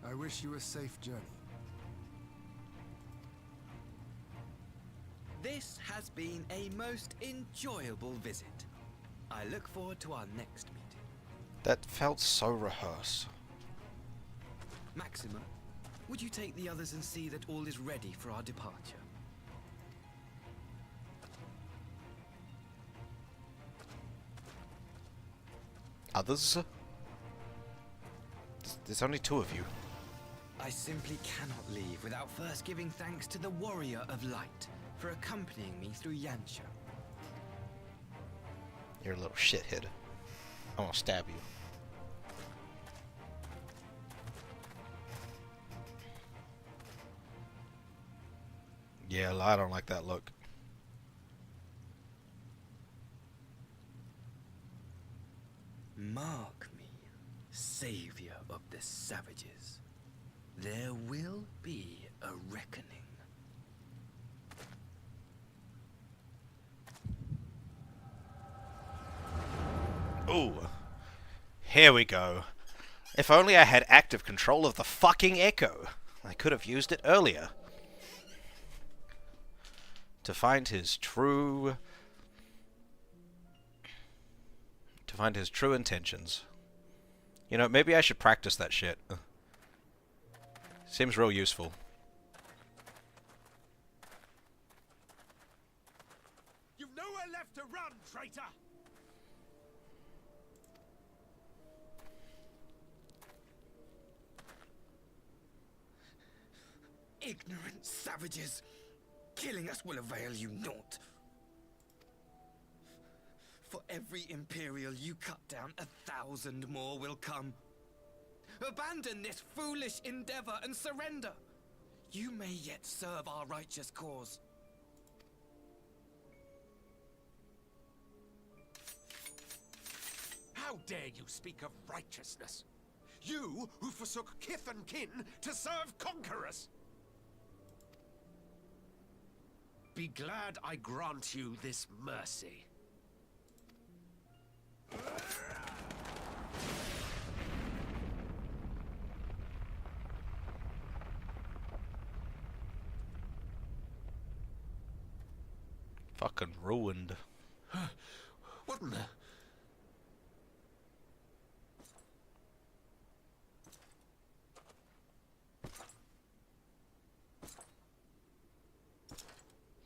I wish you a safe journey. This has been a most enjoyable visit. I look forward to our next meeting. That felt so rehearsed. Maxima, would you take the others and see that all is ready for our departure? Others? There's only 2 of you. I simply cannot leave without first giving thanks to the Warrior of Light for accompanying me through Yansha. You're a little shithead. I'm gonna stab you. Yeah, I don't like that look. Mark me, savior of the savages. There will be a reckoning. Ooh. Here we go. If only I had active control of the fucking Echo. I could have used it earlier. To find his true intentions. You know, maybe I should practice that shit. Seems real useful. You've nowhere nowhere left to run, traitor! Ignorant savages! Killing us will avail you naught. For every Imperial you cut down, 1,000 more will come. Abandon this foolish endeavor and surrender. You may yet serve our righteous cause. How dare you speak of righteousness? You who forsook kith and kin to serve conquerors! Be glad I grant you this mercy. Fucking ruined. What in the...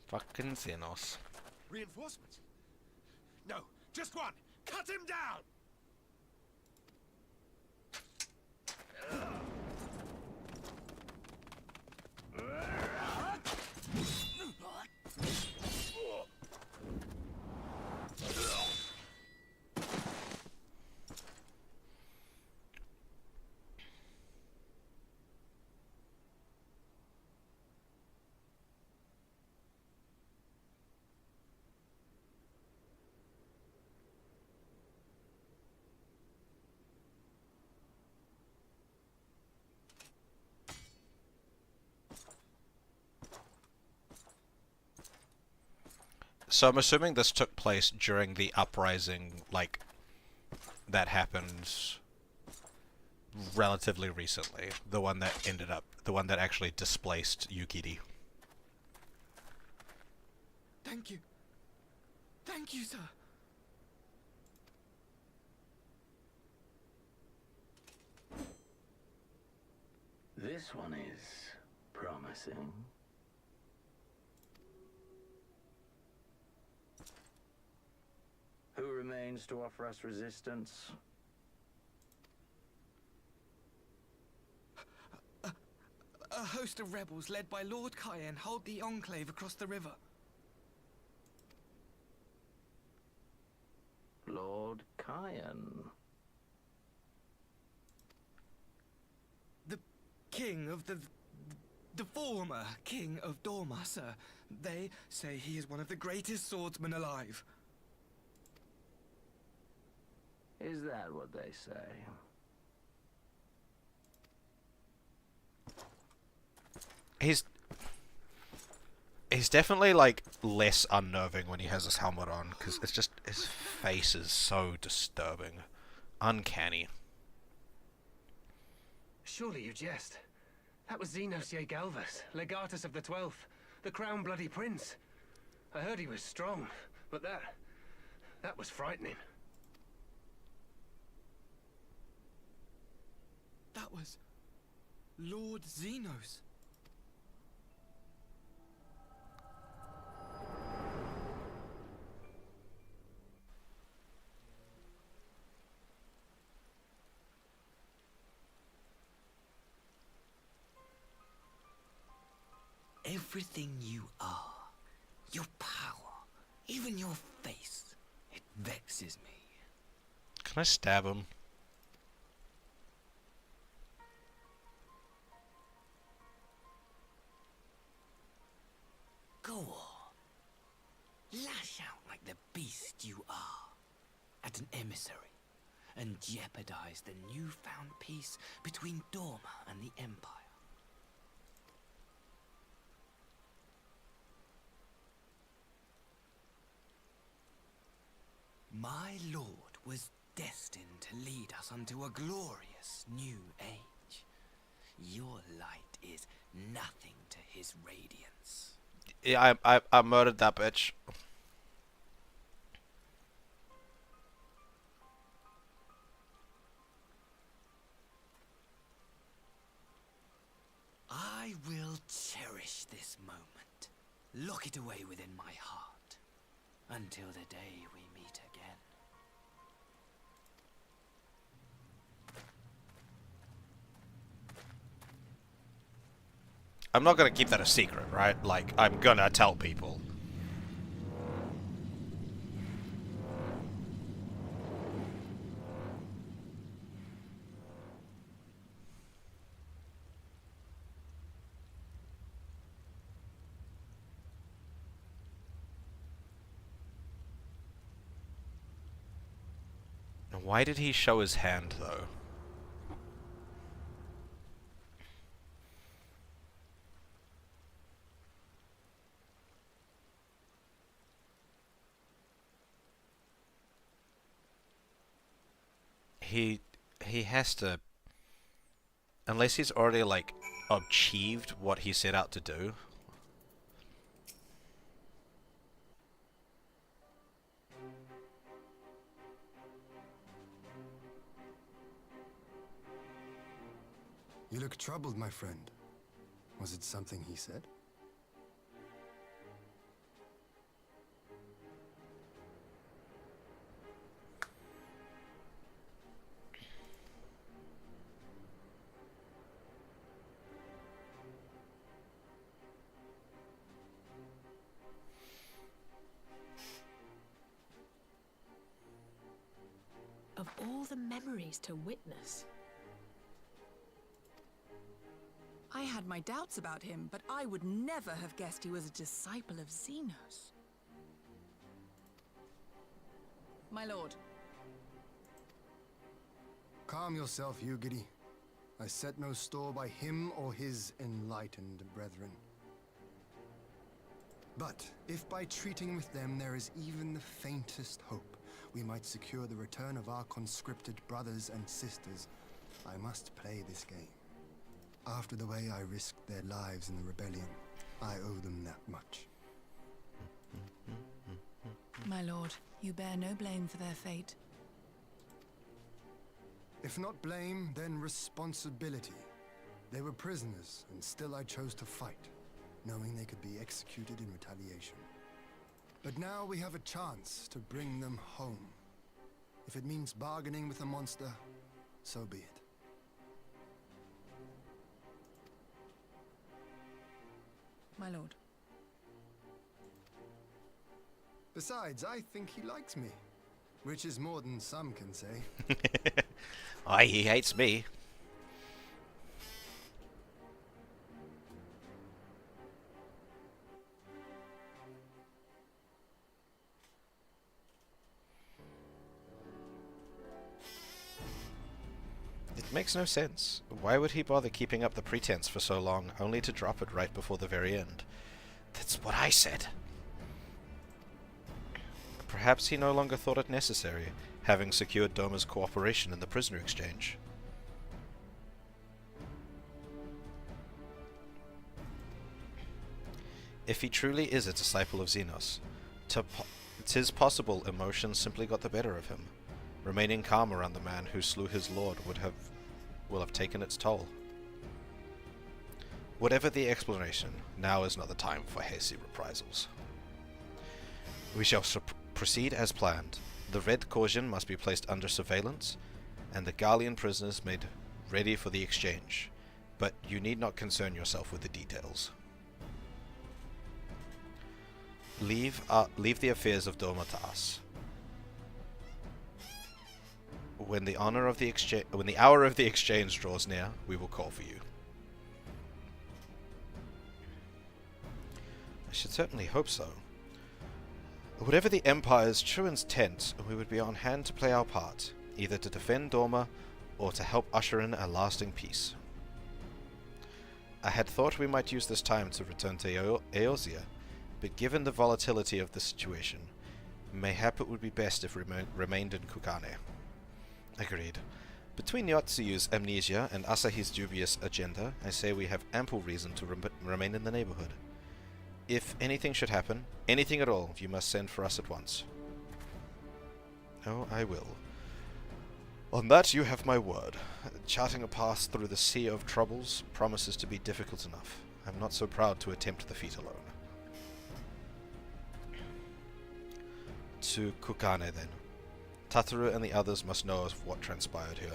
Fucking Xenos. Reinforcements? No, just one! Cut him down! So I'm assuming this took place during the uprising, like, that happened relatively recently. The one that actually displaced Yukiri. Thank you. Thank you, sir. This one is promising. Who remains to offer us resistance? A host of rebels led by Lord Cayenne hold the enclave across the river. Lord Cayenne. The king of the former king of Dorma, sir. They say he is one of the greatest swordsmen alive. Is that what they say? He's definitely, like, less unnerving when he has his helmet on, because it's just, his face is so disturbing. Uncanny. Surely you jest. That was Xenos Galvus, legatus of the 12th, the Crown Bloody Prince. I heard he was strong, but that was frightening. That was Lord Xenos. Everything you are, your power, even your face, it vexes me. Can I stab him? Go on. Lash out like the beast you are at an emissary and jeopardize the newfound peace between Dorma and the Empire. My lord was destined to lead us unto a glorious new age. Your light is nothing to his radiance. Yeah, I murdered that bitch. I will cherish this moment. Lock it away within my heart. Until the day we meet again. I'm not gonna keep that a secret, right? Like, I'm gonna tell people. Why did he show his hand, though? He has to... Unless he's already, like, achieved what he set out to do. You look troubled, my friend. Was it something he said? Of all the memories to witness. I had my doubts about him, but I would never have guessed he was a disciple of Xenos. My lord. Calm yourself, Ugiri. I set no store by him or his enlightened brethren. But if by treating with them there is even the faintest hope, we might secure the return of our conscripted brothers and sisters, I must play this game. After the way I risked their lives in the rebellion, I owe them that much. My lord, you bear no blame for their fate. If not blame, then responsibility. They were prisoners, and still I chose to fight, knowing they could be executed in retaliation. But now we have a chance to bring them home. If it means bargaining with a monster, so be it. My lord. Besides, I think he likes me, which is more than some can say. Aye, he hates me. It makes no sense. Why would he bother keeping up the pretense for so long, only to drop it right before the very end? That's what I said. Perhaps he no longer thought it necessary, having secured Doma's cooperation in the prisoner exchange. If he truly is a disciple of Xenos, 'tis possible emotion simply got the better of him. Remaining calm around the man who slew his lord will have taken its toll. Whatever the explanation, now is not the time for hasty reprisals. We shall proceed as planned. The Red Caution must be placed under surveillance, and the Garlean prisoners made ready for the exchange. But you need not concern yourself with the details. Leave the affairs of Doma to us. When the hour of the exchange draws near, we will call for you. I should certainly hope so. Whatever the Empire's true intent, we would be on hand to play our part, either to defend Doma or to help usher in a lasting peace. I had thought we might use this time to return to Eorzea, but given the volatility of the situation, mayhap it would be best if we remained in Kukane. Agreed. Between Yotsuyu's amnesia and Asahi's dubious agenda, I say we have ample reason to remain in the neighborhood. If anything should happen, anything at all, you must send for us at once. Oh, I will. On that you have my word. Charting a path through the sea of troubles promises to be difficult enough. I'm not so proud to attempt the feat alone. To Kukane then. Tataru and the others must know of what transpired here.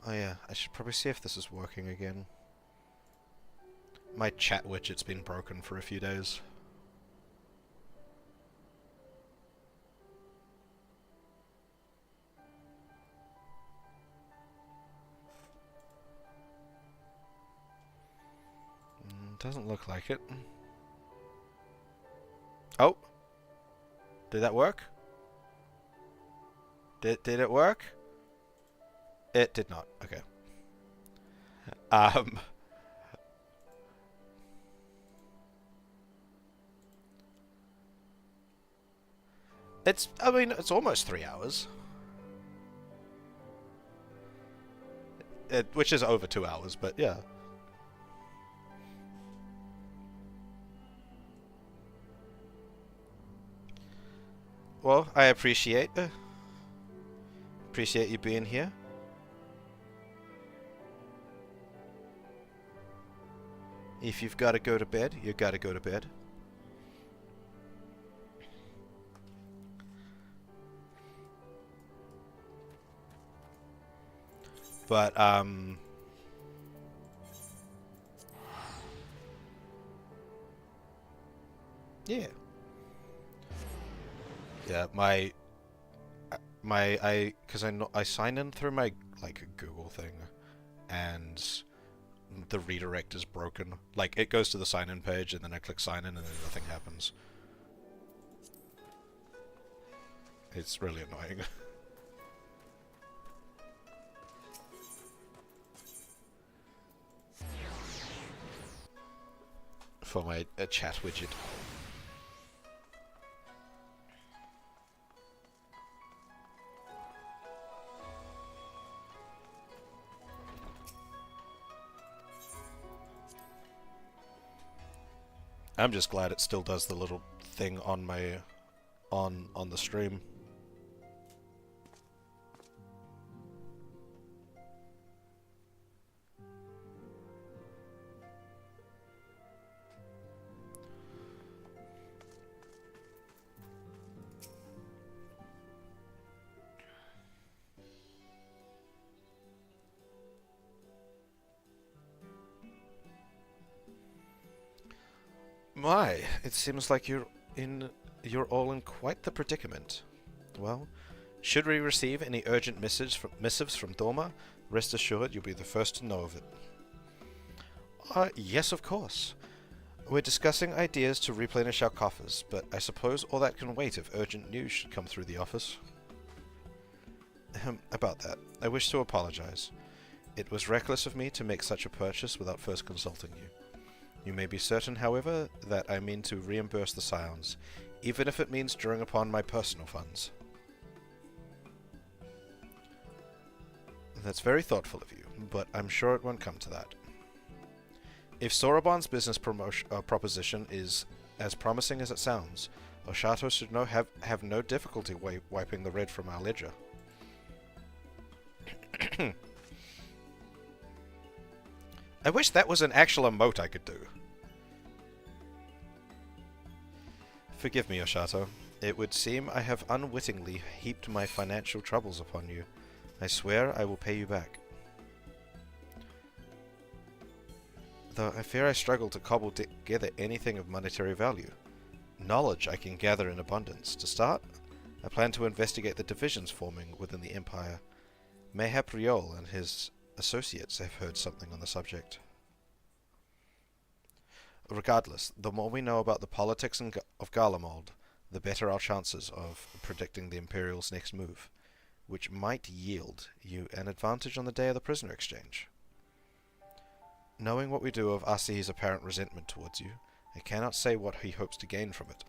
Oh yeah, I should probably see if this is working again. My chat widget's been broken for a few days. Doesn't look like it. Oh! Did that work? Did it work? It did not. Okay. I mean, it's almost 3 hours. Which is over 2 hours, but yeah. Well, I appreciate you being here. If you've got to go to bed, you got to go to bed. But, yeah. Yeah, because I sign in through my, like, Google thing, and the redirect is broken. Like, it goes to the sign-in page, and then I click sign-in, and then nothing happens. It's really annoying. For my chat widget. I'm just glad it still does the little thing on my on the stream. My, it seems like you're all in quite the predicament. Well, should we receive any urgent missives from Dorma, rest assured you'll be the first to know of it. Yes, of course. We're discussing ideas to replenish our coffers, but I suppose all that can wait if urgent news should come through the office. About that, I wish to apologize. It was reckless of me to make such a purchase without first consulting you. You may be certain, however, that I mean to reimburse the Scions, even if it means drawing upon my personal funds. That's very thoughtful of you, but I'm sure it won't come to that. If Soroban's business proposition is as promising as it sounds, Oshato should have no difficulty wiping the red from our ledger. I wish that was an actual emote I could do. Forgive me, Oshato. It would seem I have unwittingly heaped my financial troubles upon you. I swear I will pay you back. Though I fear I struggle to cobble together anything of monetary value. Knowledge I can gather in abundance. To start, I plan to investigate the divisions forming within the Empire. Mayhap Riol and his associates have heard something on the subject. Regardless, the more we know about the politics of Garlemald, the better our chances of predicting the Imperial's next move, which might yield you an advantage on the day of the prisoner exchange. Knowing what we do of Asi's apparent resentment towards you, I cannot say what he hopes to gain from it.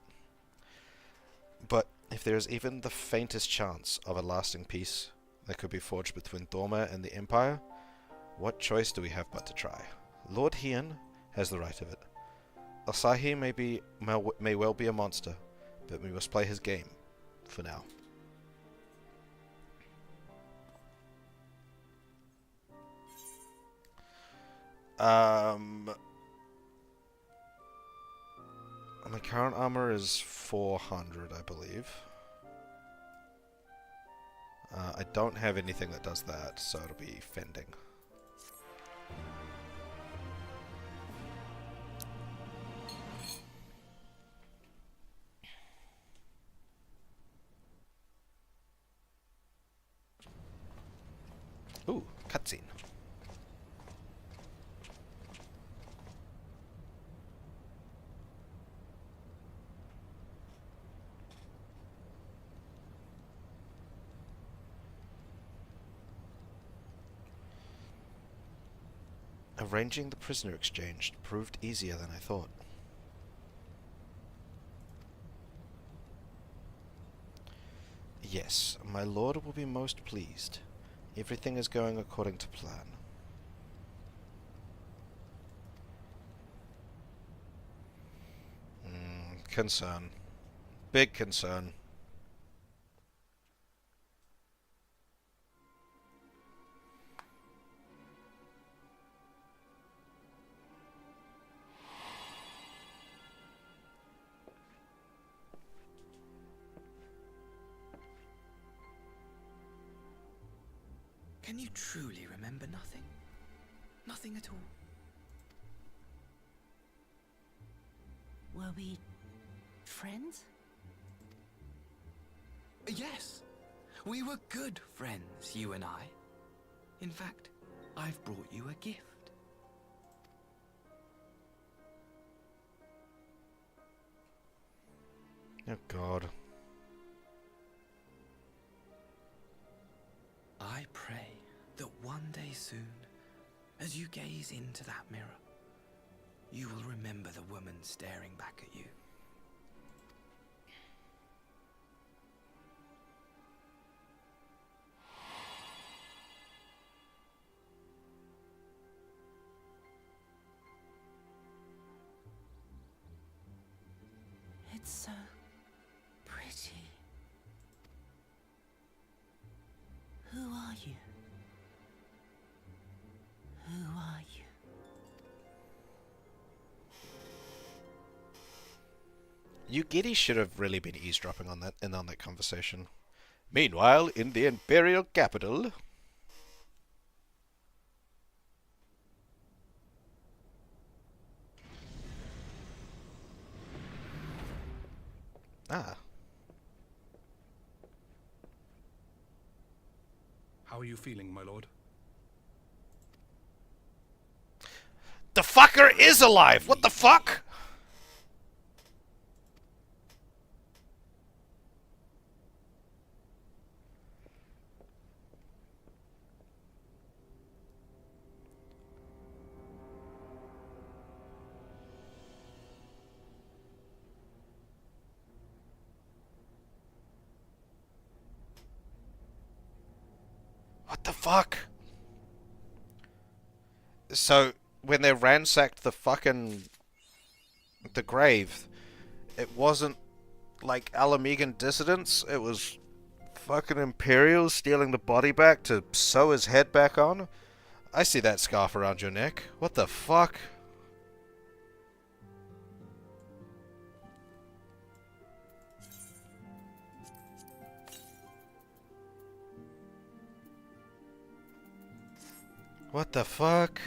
But if there is even the faintest chance of a lasting peace, that could be forged between Dorma and the Empire. What choice do we have but to try? Lord Hien has the right of it. Asahi may well be a monster, but we must play his game, for now. My current armor is 400, I believe. I don't have anything that does that, so it'll be fending. Ooh, cutscene. Arranging the prisoner exchange proved easier than I thought. Yes, my lord will be most pleased. Everything is going according to plan. Concern. Big concern. Can you truly remember nothing? Nothing at all? Were we friends? Yes. We were good friends, you and I. In fact, I've brought you a gift. Oh God. I pray that one day soon, as you gaze into that mirror, you will remember the woman staring back at you. It's so pretty. Who are you? Who are you? Yugiri should have really been eavesdropping on that conversation. Meanwhile, in the Imperial capital. Ah. How are you feeling, my lord? The fucker is alive! What the fuck? What the fuck? So, when they ransacked the grave, it wasn't like Alamegan dissidents, it was fucking Imperials stealing the body back to sew his head back on? I see that scarf around your neck. What the fuck? What the fuck?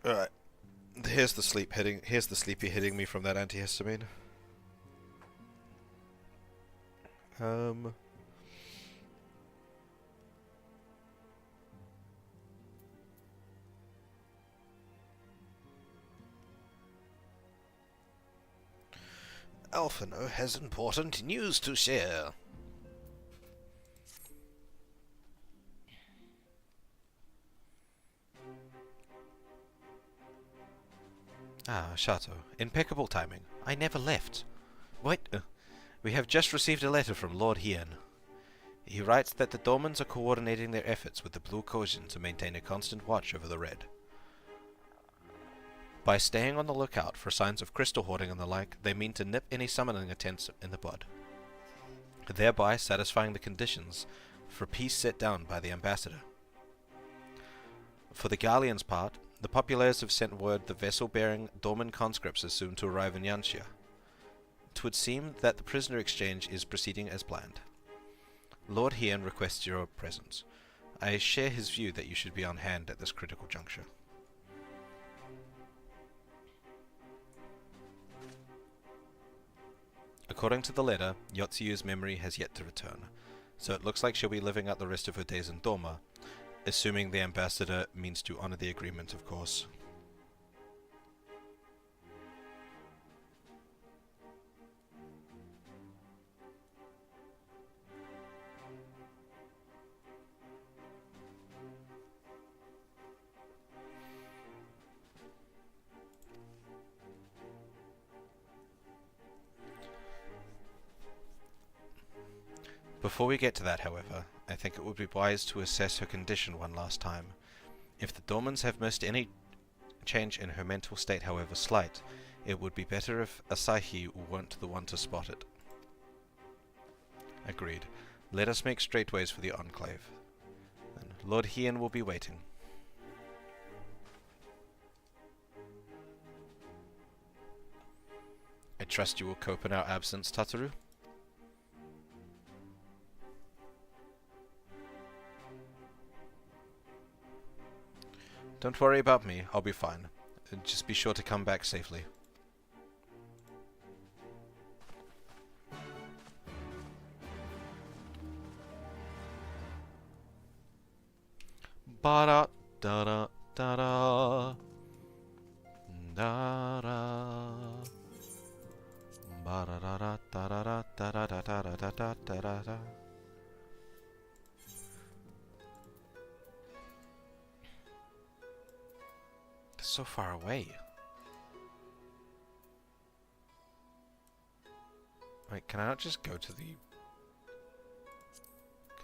Alright. Here's the sleepy hitting me from that antihistamine. Alphino has important news to share. Ah, Shato. Impeccable timing. I never left. What? We have just received a letter from Lord Hien. He writes that the Dormans are coordinating their efforts with the Blue Kojin to maintain a constant watch over the Red. By staying on the lookout for signs of crystal hoarding and the like, they mean to nip any summoning attempts in the bud, thereby satisfying the conditions for peace set down by the ambassador. For the Galleon's part, the populares have sent word the vessel bearing Dorman conscripts is soon to arrive in Yanxia. It would seem that the prisoner exchange is proceeding as planned. Lord Hien requests your presence. I share his view that you should be on hand at this critical juncture. According to the letter, Yotsuyu's memory has yet to return, so it looks like she'll be living out the rest of her days in Doma, assuming the ambassador means to honor the agreement, of course. Before we get to that, however, I think it would be wise to assess her condition one last time. If the Dormans have missed any change in her mental state, however slight, it would be better if Asahi weren't the one to spot it. Agreed. Let us make straightways for the Enclave. Then Lord Hien will be waiting. I trust you will cope in our absence, Tataru? Don't worry about me, I'll be fine. Just be sure to come back safely. Ba da da da da da da ba da da da da da da da da da da da da da. So far away. Wait, can I not just go to the...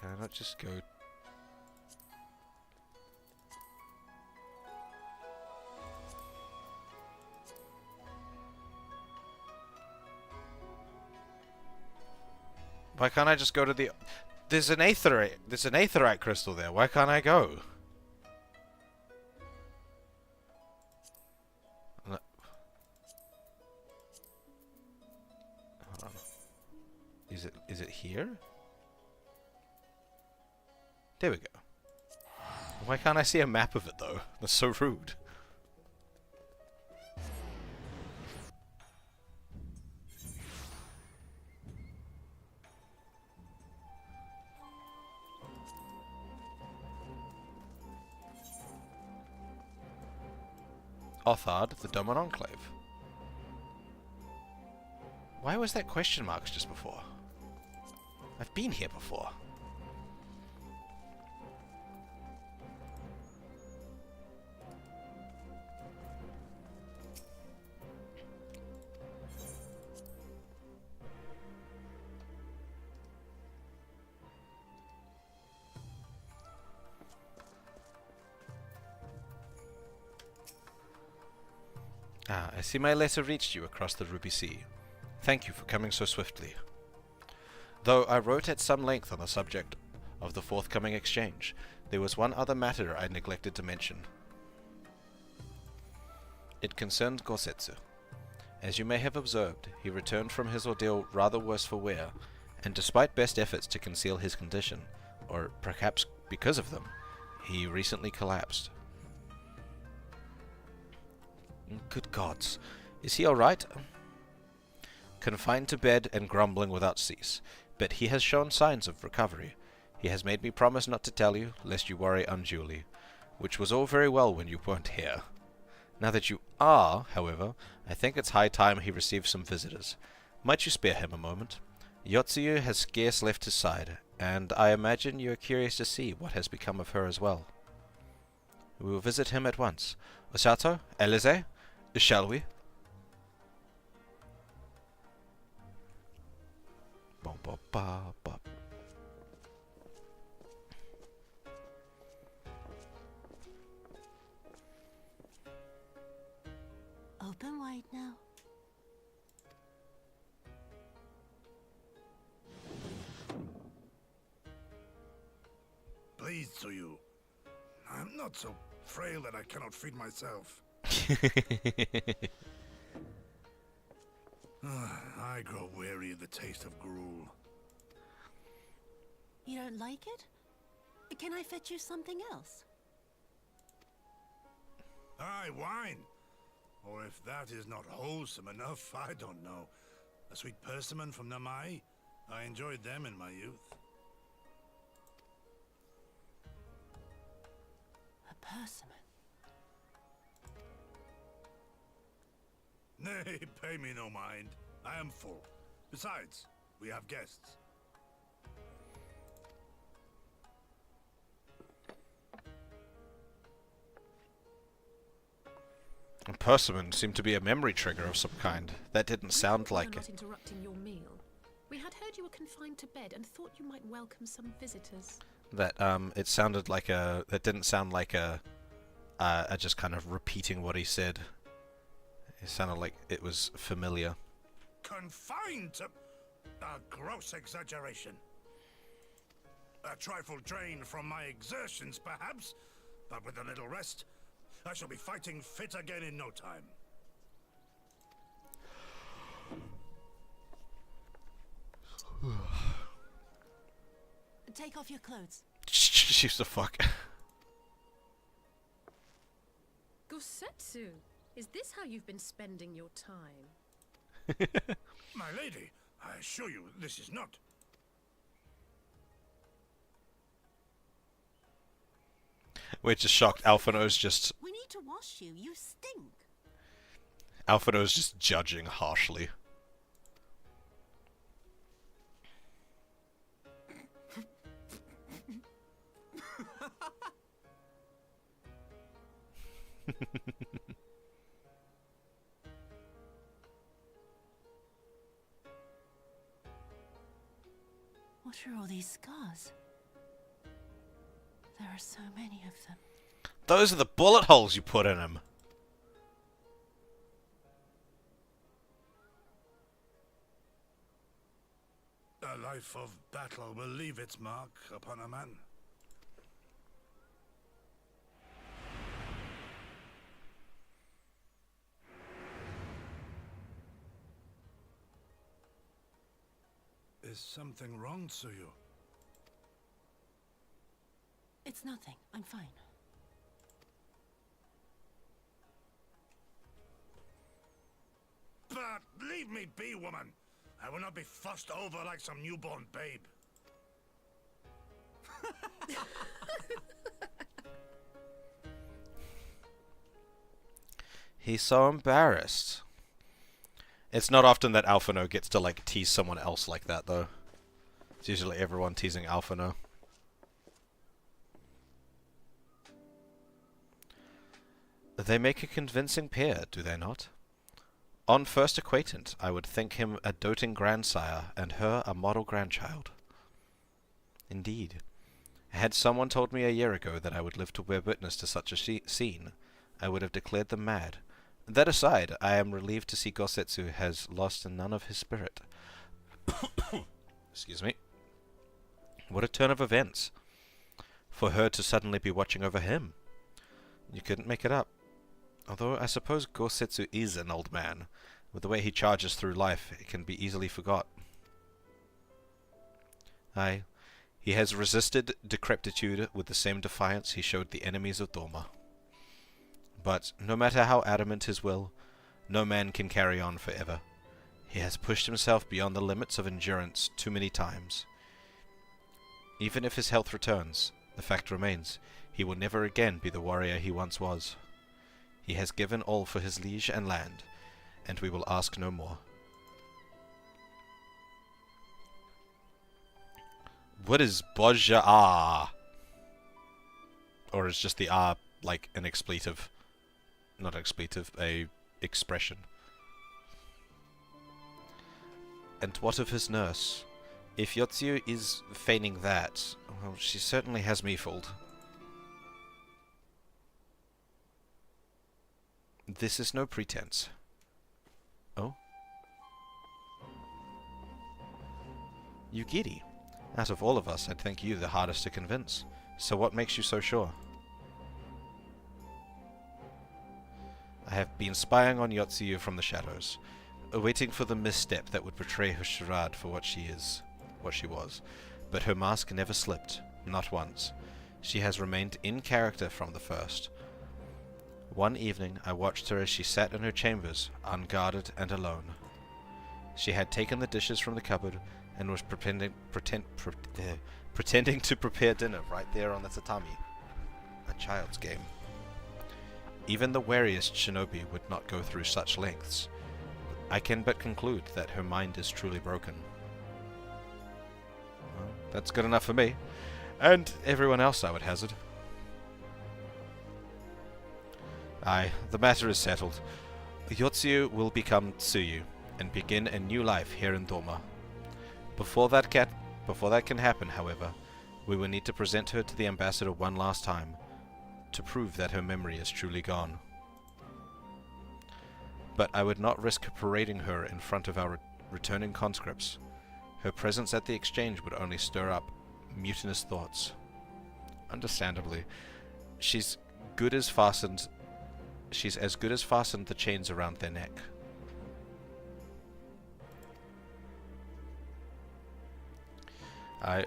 Can I not just go... Why can't I just go to the... There's an aetherite crystal there. Why can't I go? Is it here? There we go. Why can't I see a map of it though? That's so rude. Othard, the Doman Enclave. Why was that question marks just before? I've been here before. Ah, I see my letter reached you across the Ruby Sea. Thank you for coming so swiftly. Though I wrote at some length on the subject of the forthcoming exchange, there was one other matter I neglected to mention. It concerned Gosetsu. As you may have observed, he returned from his ordeal rather worse for wear, and despite best efforts to conceal his condition, or perhaps because of them, he recently collapsed. Good gods, is he alright? Confined to bed and grumbling without cease, but he has shown signs of recovery. He has made me promise not to tell you, lest you worry unduly, which was all very well when you weren't here. Now that you are, however, I think it's high time he received some visitors. Might you spare him a moment? Yotsuyu has scarce left his side, and I imagine you are curious to see what has become of her as well. We will visit him at once. Osato, Eorzea, shall we? ba ba ba. Open wide now. Pleased to you. I'm not so frail that I cannot feed myself. I grow weary of the taste of gruel. You don't like it? Can I fetch you something else? Aye, wine. Or if that is not wholesome enough, I don't know. A sweet persimmon from Namai? I enjoyed them in my youth. A persimmon? Nay, pay me no mind. I am full. Besides, we have guests. A persimmon seemed to be a memory trigger of some kind. That didn't sound like Not it. interrupting your meal. We had heard you were confined to bed and thought you might welcome some visitors. That it sounded like a. That didn't sound like a just kind of repeating what he said. It sounded like it was familiar. Confined to... a gross exaggeration. A trifle drained from my exertions, perhaps, but with a little rest, I shall be fighting fit again in no time. Take off your clothes. She's the fuck. Gosetsu, is this how you've been spending your time? My lady, I assure you, this is not. We're just shocked. Alphino's just. We need to wash you. You stink. Alphino's just judging harshly. What are all these scars? There are so many of them. Those are the bullet holes you put in him. A life of battle will leave its mark upon a man. Is something wrong, Tsuyu? It's nothing. I'm fine. But leave me be, woman. I will not be fussed over like some newborn babe. He's so embarrassed. It's not often that Alphino gets to like tease someone else like that, though. It's usually everyone teasing Alphino. They make a convincing pair, do they not? On first acquaintance, I would think him a doting grandsire, and her a model grandchild. Indeed. Had someone told me a year ago that I would live to bear witness to such a scene, I would have declared them mad. That aside, I am relieved to see Gosetsu has lost none of his spirit. Excuse me. What a turn of events. For her to suddenly be watching over him. You couldn't make it up. Although I suppose Gosetsu is an old man. With the way he charges through life, it can be easily forgot. Aye, he has resisted decrepitude with the same defiance he showed the enemies of Doma. But no matter how adamant his will, no man can carry on forever. He has pushed himself beyond the limits of endurance too many times. Even if his health returns, the fact remains, he will never again be the warrior he once was. He has given all for his liege and land, and we will ask no more. What is Boja Ah? Or is just the ah like an expletive? Not expletive, a expression. And what of his nurse? If Yotsuyu is feigning that, well, she certainly has me fooled. This is no pretense. Oh? Yugiri. Out of all of us, I'd think you the hardest to convince. So what makes you so sure? I have been spying on Yotsuyu from the shadows, waiting for the misstep that would betray her charade for what she is, what she was. But her mask never slipped, not once. She has remained in character from the first. One evening, I watched her as she sat in her chambers, unguarded and alone. She had taken the dishes from the cupboard and was pretending to prepare dinner right there on the tatami. A child's game. Even the wariest shinobi would not go through such lengths. I can but conclude that her mind is truly broken. Well, that's good enough for me. And everyone else, I would hazard. Aye, the matter is settled. Yotsuyu will become Tsuyu, and begin a new life here in Doma. Before that can happen, however, we will need to present her to the ambassador one last time, to prove that her memory is truly gone. But I would not risk parading her in front of our returning conscripts. Her presence at the exchange would only stir up mutinous thoughts. Understandably, she's as good as fastened the chains around their neck.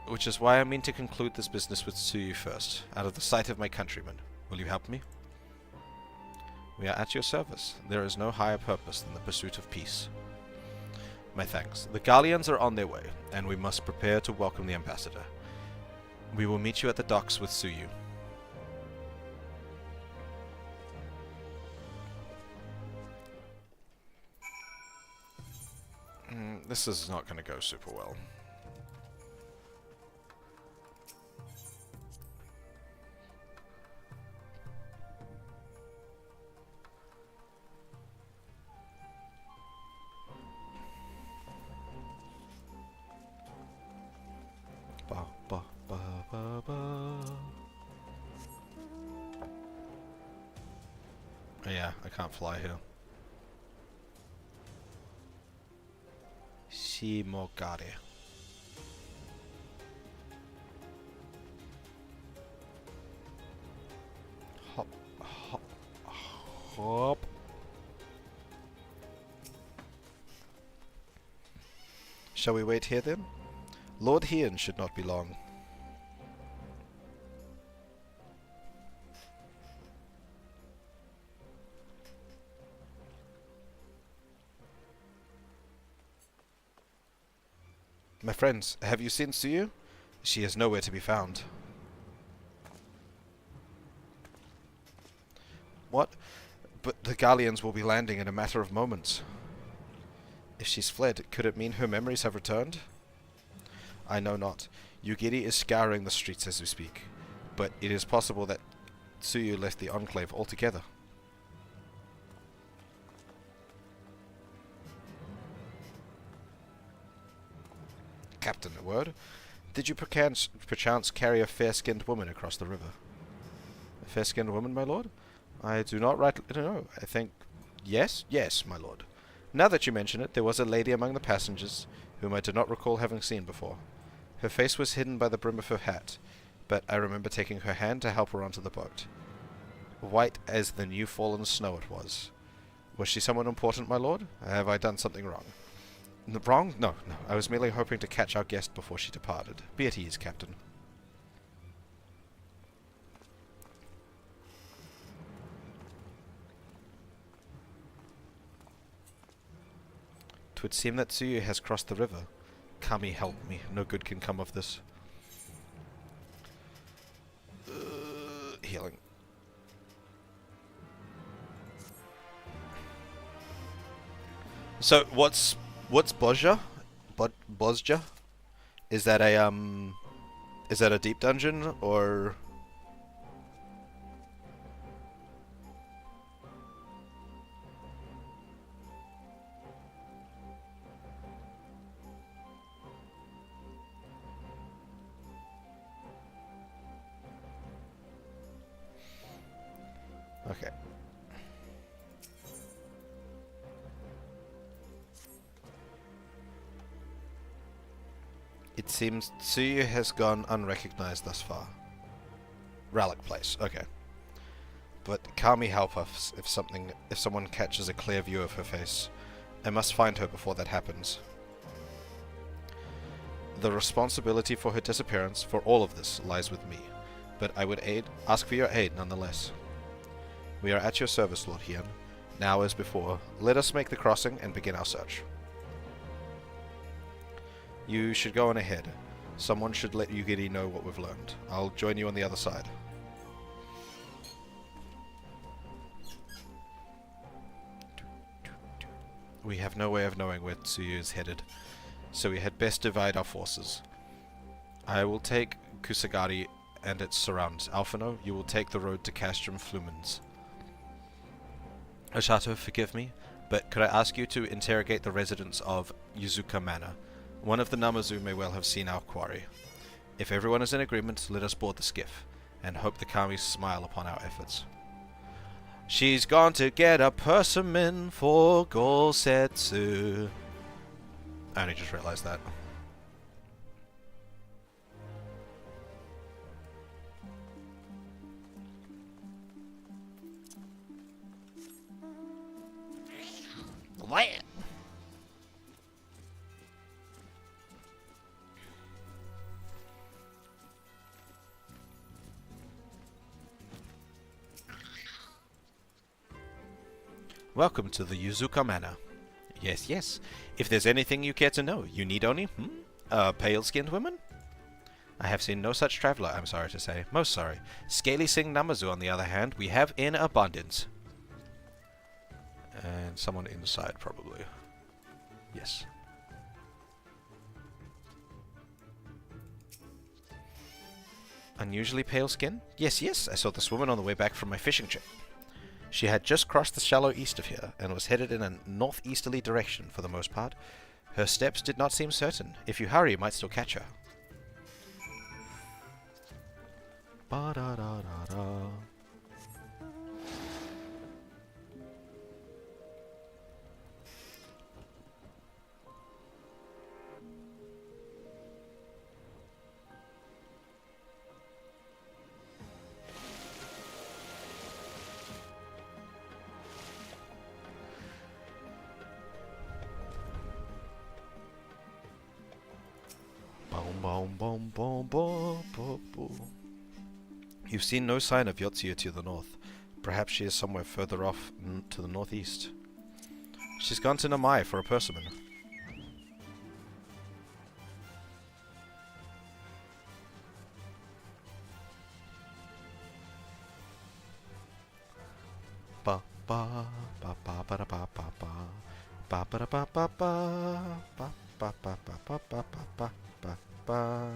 Which is why I mean to conclude this business with Tsuyu first, out of the sight of my countrymen. Will you help me? We are at your service. There is no higher purpose than the pursuit of peace. My thanks. The galleons are on their way, and we must prepare to welcome the ambassador. We will meet you at the docks with Tsuyu. This is not going to go super well. Yeah, I can't fly here. Shimogare. Hop, hop, hop. Shall we wait here then? Lord Heian should not be long. My friends, have you seen Tsuyu? She is nowhere to be found. What? But the galleons will be landing in a matter of moments. If she's fled, could it mean her memories have returned? I know not. Yugiri is scouring the streets as we speak, but it is possible that Tsuyu left the Enclave altogether. Captain, a word? Did you perchance carry a fair-skinned woman across the river? A fair-skinned woman, my lord? I do not rightly know. I think... Yes? Yes, my lord. Now that you mention it, there was a lady among the passengers whom I do not recall having seen before. Her face was hidden by the brim of her hat, but I remember taking her hand to help her onto the boat. White as the new fallen snow it was. Was she someone important, my lord? Have I done something wrong? Wrong? No, no. I was merely hoping to catch our guest before she departed. Be at ease, Captain. Twould seem that Tsuyu has crossed the river. Kami, help me. No good can come of this. Healing. So, what's Bozja? Bozja? Is that a deep dungeon, or... Okay. It seems Tsuyu has gone unrecognized thus far. Relic place, okay. But Kami help us if someone catches a clear view of her face. I must find her before that happens. The responsibility for her disappearance, for all of this, lies with me. But I would ask for your aid nonetheless. We are at your service, Lord Hien. Now as before, let us make the crossing and begin our search. You should go on ahead. Someone should let Yugiri know what we've learned. I'll join you on the other side. We have no way of knowing where Tsuyu is headed, so we had best divide our forces. I will take Kusagari and its surrounds. Alphino, you will take the road to Castrum Flumens. Oshato, forgive me, but could I ask you to interrogate the residents of Yuzuka Manor? One of the Namazu may well have seen our quarry. If everyone is in agreement, let us board the skiff, and hope the Kami smile upon our efforts. She's gone to get a persimmon for Gosetsu. I only just realized that. What? Welcome to the Yuzuka Manor. Yes, yes. If there's anything you care to know, you need only, a pale-skinned woman? I have seen no such traveler, I'm sorry to say. Most sorry. Scaly Sing Namazu, on the other hand, we have in abundance. And someone inside, probably. Yes. Unusually pale skin? Yes, yes, I saw this woman on the way back from my fishing trip. She had just crossed the shallow east of here, and was headed in a northeasterly direction for the most part. Her steps did not seem certain. If you hurry, you might still catch her. Ba-da-da-da-da. Boom, boom, boom, boom, boom, boom. You've seen no sign of Yotsuya to the north. Perhaps she is somewhere further off to the northeast. She's gone to Namai for a persimmon. Ba ba ba ba ba ba ba ba ba ba ba ba ba ba ba ba ba ba ba ba.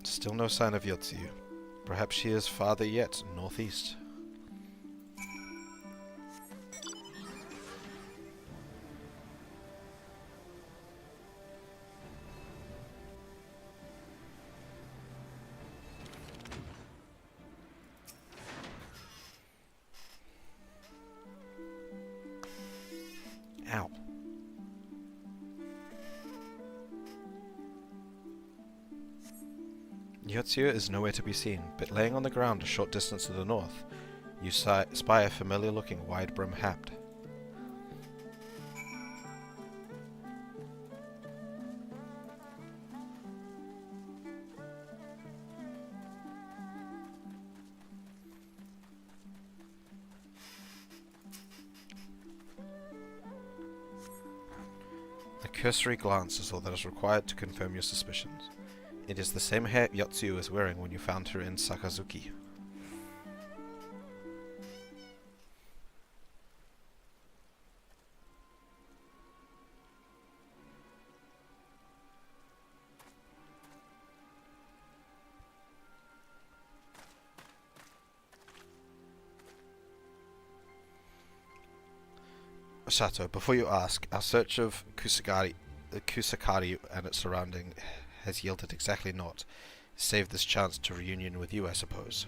Still no sign of Yotsuyu. Perhaps she is farther yet, northeast. Ow. Yotsuya is nowhere to be seen, but laying on the ground a short distance to the north, you spy a familiar-looking wide-brimmed hat. A cursory glance is all that is required to confirm your suspicions. It is the same hat Yotsuya was wearing when you found her in Sakazuki. Sato, before you ask, our search of Kusagari Kusakari and its surrounding has yielded exactly naught, save this chance to reunion with you, I suppose.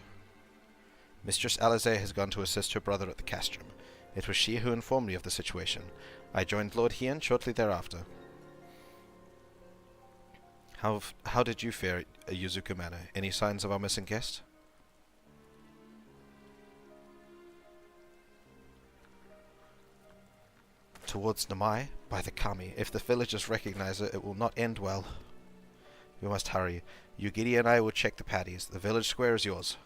Mistress Eorzea has gone to assist her brother at the castrum. It was she who informed me of the situation. I joined Lord Hien shortly thereafter. How did you fare at Yuzuku Manor? Any signs of our missing guest? Towards Namai? By the Kami. If the villagers recognize it, it will not end well. We must hurry. Yugiri and I will check the paddies. The village square is yours.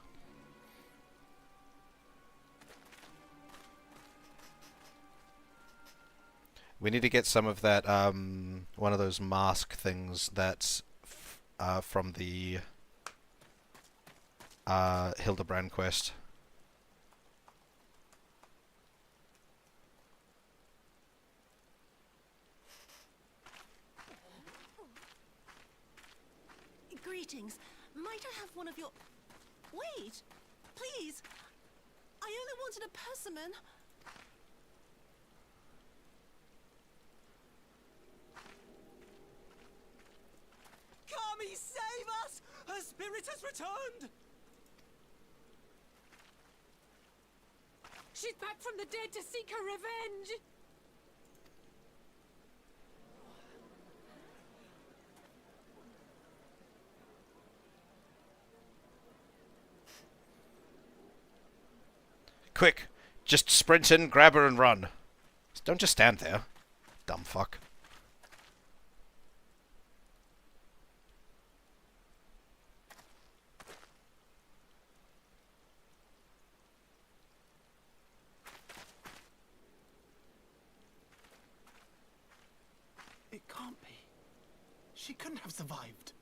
We need to get some of that, one of those mask things that's from the Hildebrand quest. Greetings. Might I have one of your... Wait! Please! I only wanted a persimmon. Kami, save us! Her spirit has returned! She's back from the dead to seek her revenge! Quick! Just sprint in, grab her and run. Don't just stand there. Dumb fuck. It can't be. She couldn't have survived.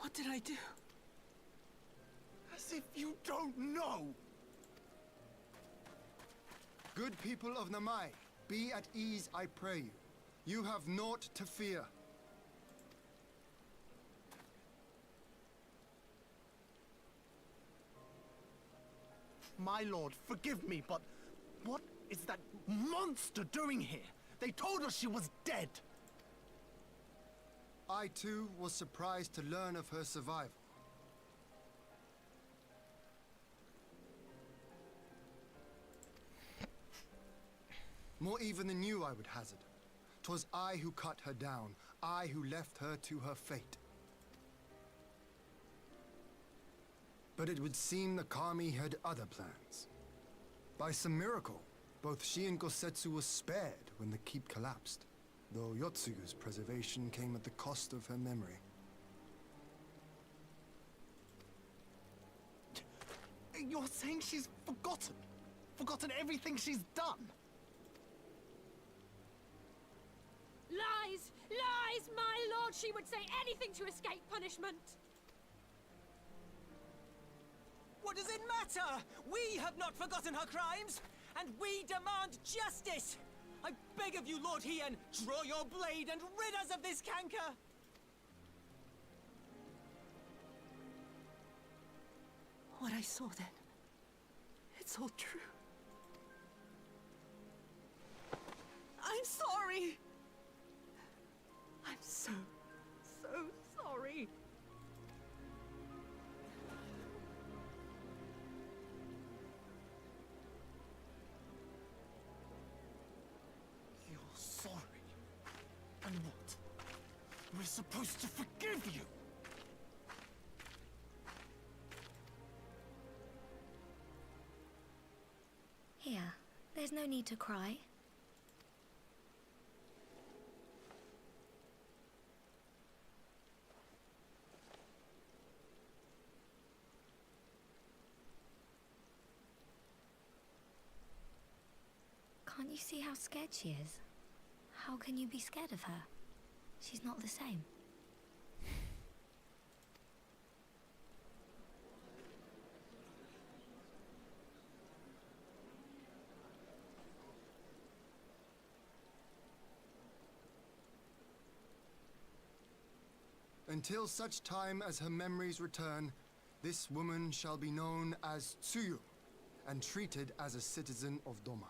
What did I do? As if you don't know! Good people of Namai, be at ease, I pray you. You have naught to fear. My lord, forgive me, but what is that monster doing here? They told us she was dead. I too was surprised to learn of her survival. More even than you, I would hazard. 'Twas I who cut her down, I who left her to her fate. But it would seem the Kami had other plans. By some miracle, both she and Gosetsu were spared when the keep collapsed, though Yotsugu's preservation came at the cost of her memory. You're saying she's forgotten? Forgotten everything she's done? Lies! Lies, my lord! She would say anything to escape punishment! What does it matter? We have not forgotten her crimes, and we demand justice! I beg of you, Lord Hien, draw your blade and rid us of this canker! What I saw then, it's all true. I'm sorry! I'm so sorry. You're sorry? And what? We're supposed to forgive you? Here, there's no need to cry. Can't you see how scared she is? How can you be scared of her? She's not the same. Until such time as her memories return, this woman shall be known as Tsuyu and treated as a citizen of Doma.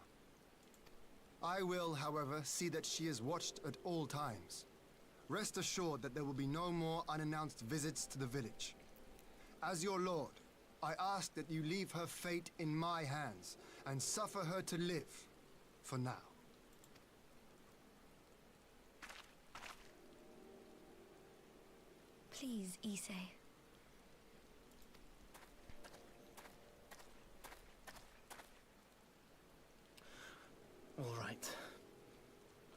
I will, however, see that she is watched at all times. Rest assured that there will be no more unannounced visits to the village. As your lord, I ask that you leave her fate in my hands and suffer her to live, for now. Please, Issei. All right.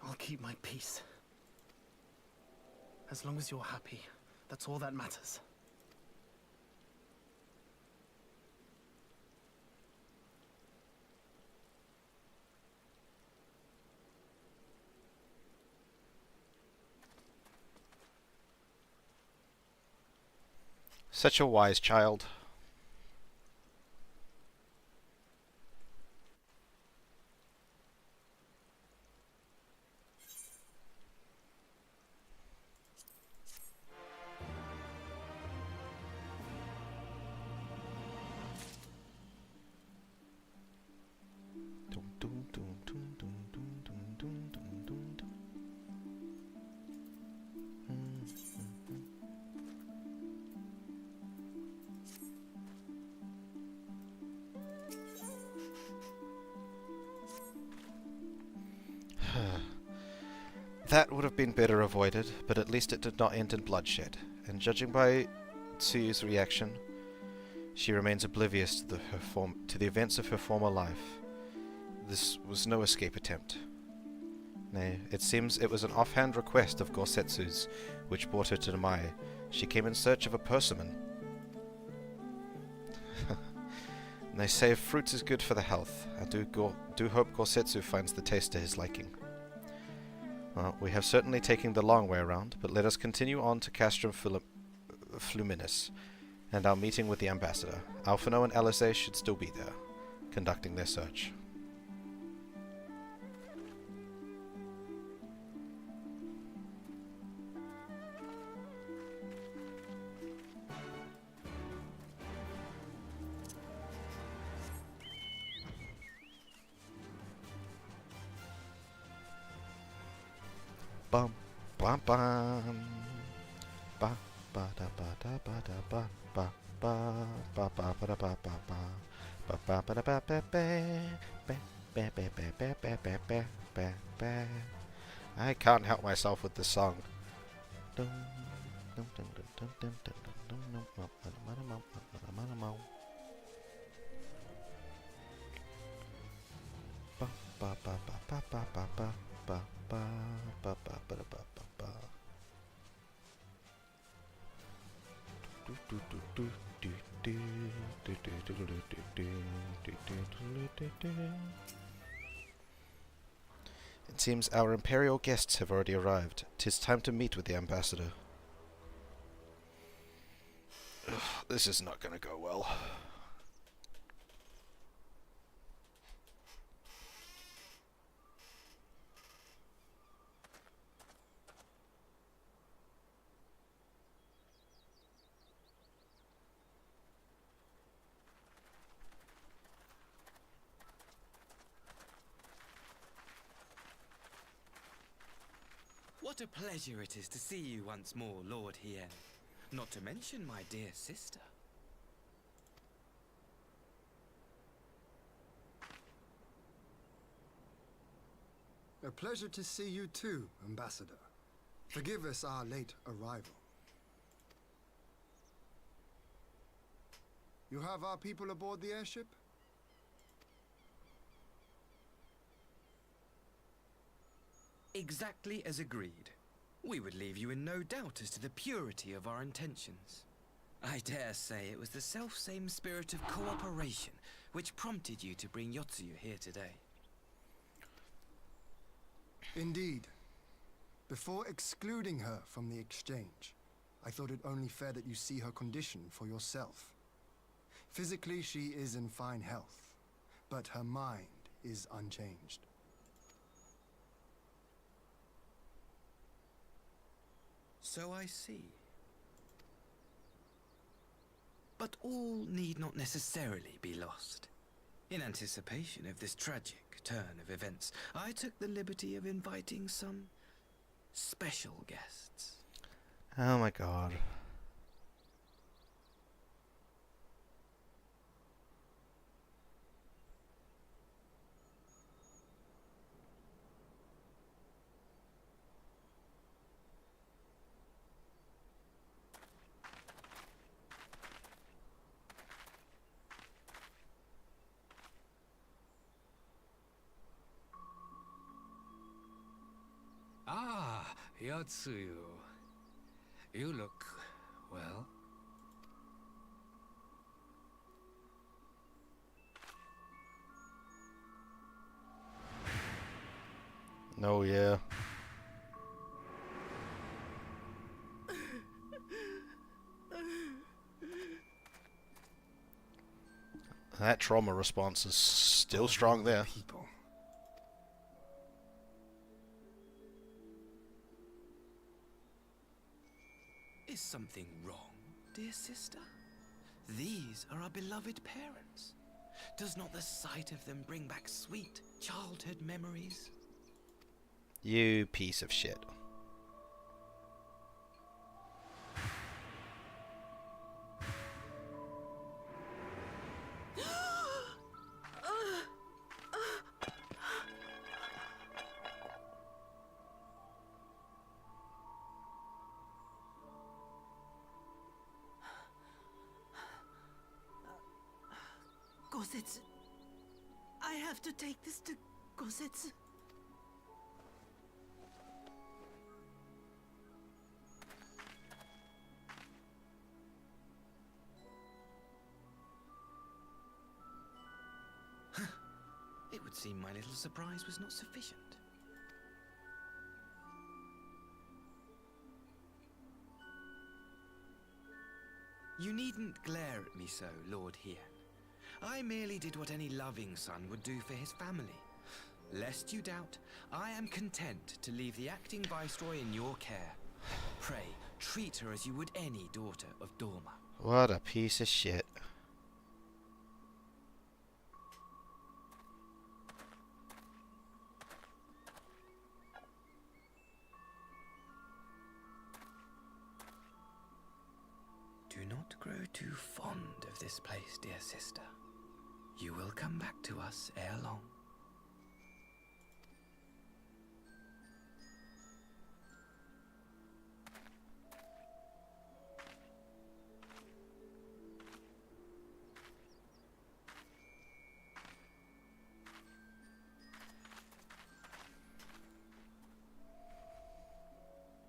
I'll keep my peace. As long as you're happy, that's all that matters. Such a wise child. That would have been better avoided, but at least it did not end in bloodshed, and judging by Tsuyu's reaction, she remains oblivious to the events of her former life. This was no escape attempt. Nay, it seems it was an offhand request of Gorsetsu's, which brought her to Namae. She came in search of a persimmon. And they say if fruit is good for the health. I do hope Gorsetsu finds the taste to his liking. Well, we have certainly taken the long way around, but let us continue on to Castrum Fluminis, and our meeting with the ambassador. Alphino and Eorzea should still be there, conducting their search. Bum bum bum ba ba da ba da ba da ba ba ba ba ba ba da ba ba ba ba ba ba da ba ba ba ba ba ba ba ba ba ba ba ba. I can't help myself with this song. Ba ba ba ba ba ba ba ba. Ba ba ba ba ba ba ba ba. It seems our imperial guests have already arrived. 'Tis time to meet with the ambassador. Ugh, this is not gonna go well. What a pleasure it is to see you once more, Lord Hien. Not to mention my dear sister. A pleasure to see you too, Ambassador. Forgive us our late arrival. You have our people aboard the airship? Exactly as agreed. We would leave you in no doubt as to the purity of our intentions. I dare say it was the self-same spirit of cooperation which prompted you to bring Yotsuyu here today. Indeed. Before excluding her from the exchange, I thought it only fair that you see her condition for yourself. Physically, she is in fine health, but her mind is unchanged. So I see. But all need not necessarily be lost. In anticipation of this tragic turn of events, I took the liberty of inviting some special guests. Oh my god. Ah, Yotsuyu. You look well. Oh yeah. That trauma response is still strong there. People. Is something wrong, dear sister? These are our beloved parents. Does not the sight of them bring back sweet childhood memories? You piece of shit. Gosetsu. I have to take this to Gosetsu. It would seem my little surprise was not sufficient. You needn't glare at me so, Lord Hien. I merely did what any loving son would do for his family. Lest you doubt, I am content to leave the acting viceroy in your care. Pray, treat her as you would any daughter of Dorma. What a piece of shit. Do not grow too fond of this place, dear sister. You will come back to us ere long.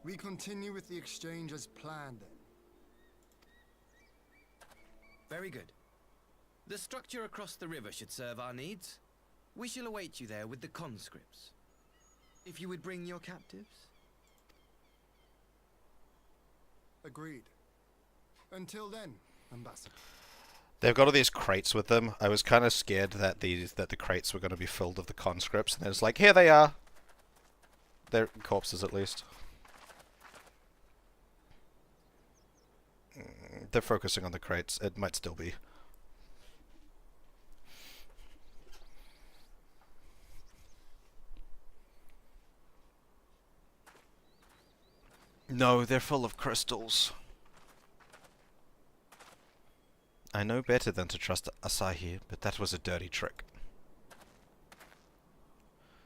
We continue with the exchange as planned then. Very good. The structure across the river should serve our needs. We shall await you there with the conscripts. If you would bring your captives. Agreed. Until then, Ambassador. They've got all these crates with them. I was kind of scared that the crates were going to be filled with the conscripts, and it's like, here they are. They're corpses, at least. They're focusing on the crates. It might still be. No, they're full of crystals. I know better than to trust Asahi, but that was a dirty trick.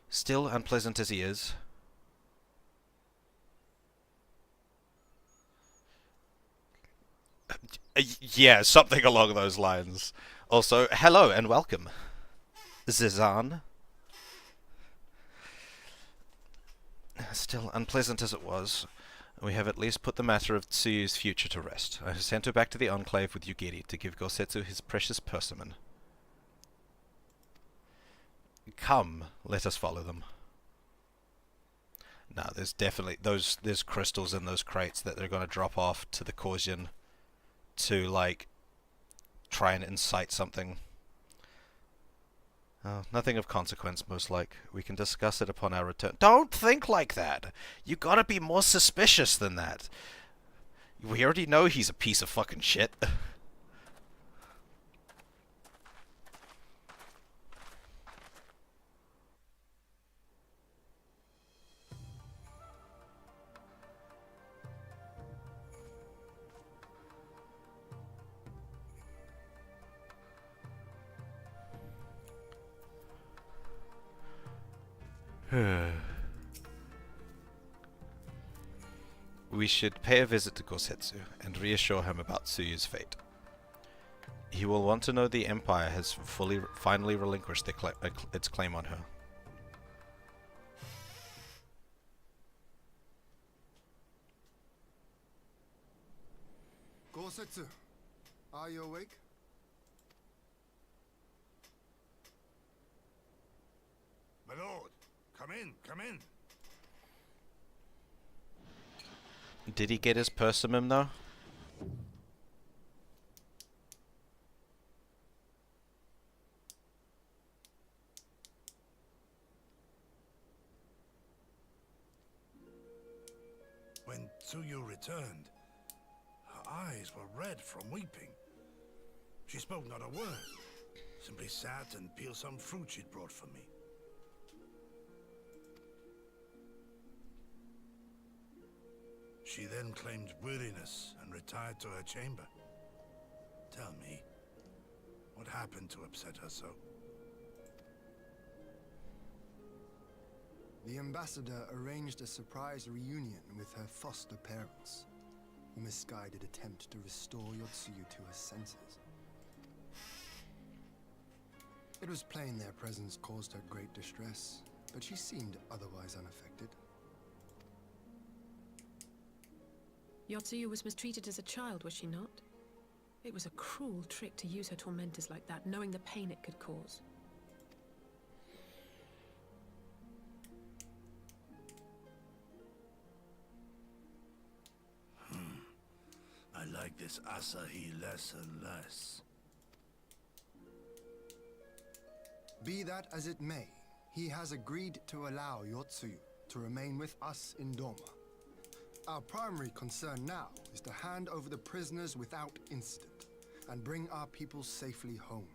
Still, unpleasant as he is, yeah, something along those lines. Also, hello and welcome, Zizan. Still, unpleasant as it was, we have at least put the matter of Tsuyu's future to rest. I have sent her back to the Enclave with Yugiri to give Gosetsu his precious persimmon. Come, let us follow them. No, there's definitely there's crystals in those crates that they're going to drop off to the Korsian to, like, try and incite something. Oh, nothing of consequence, most like. We can discuss it upon our return. Don't think like that! You gotta be more suspicious than that. We already know he's a piece of fucking shit. We should pay a visit to Gosetsu and reassure him about Tsuyu's fate. He will want to know the Empire has finally relinquished its claim on her. Gosetsu, are you awake? My lord, come in, come in. Did he get his persimmon though? When Tsuyu returned, her eyes were red from weeping. She spoke not a word, simply sat and peeled some fruit she'd brought for me. She then claimed weariness and retired to her chamber. Tell me, what happened to upset her so? The ambassador arranged a surprise reunion with her foster parents. A misguided attempt to restore Yotsuyu to her senses. It was plain their presence caused her great distress, but she seemed otherwise unaffected. Yotsuyu was mistreated as a child, was she not? It was a cruel trick to use her tormentors like that, knowing the pain it could cause. I like this Asahi less and less. Be that as it may, he has agreed to allow Yotsuyu to remain with us in Doma. Our primary concern now is to hand over the prisoners without incident and bring our people safely home.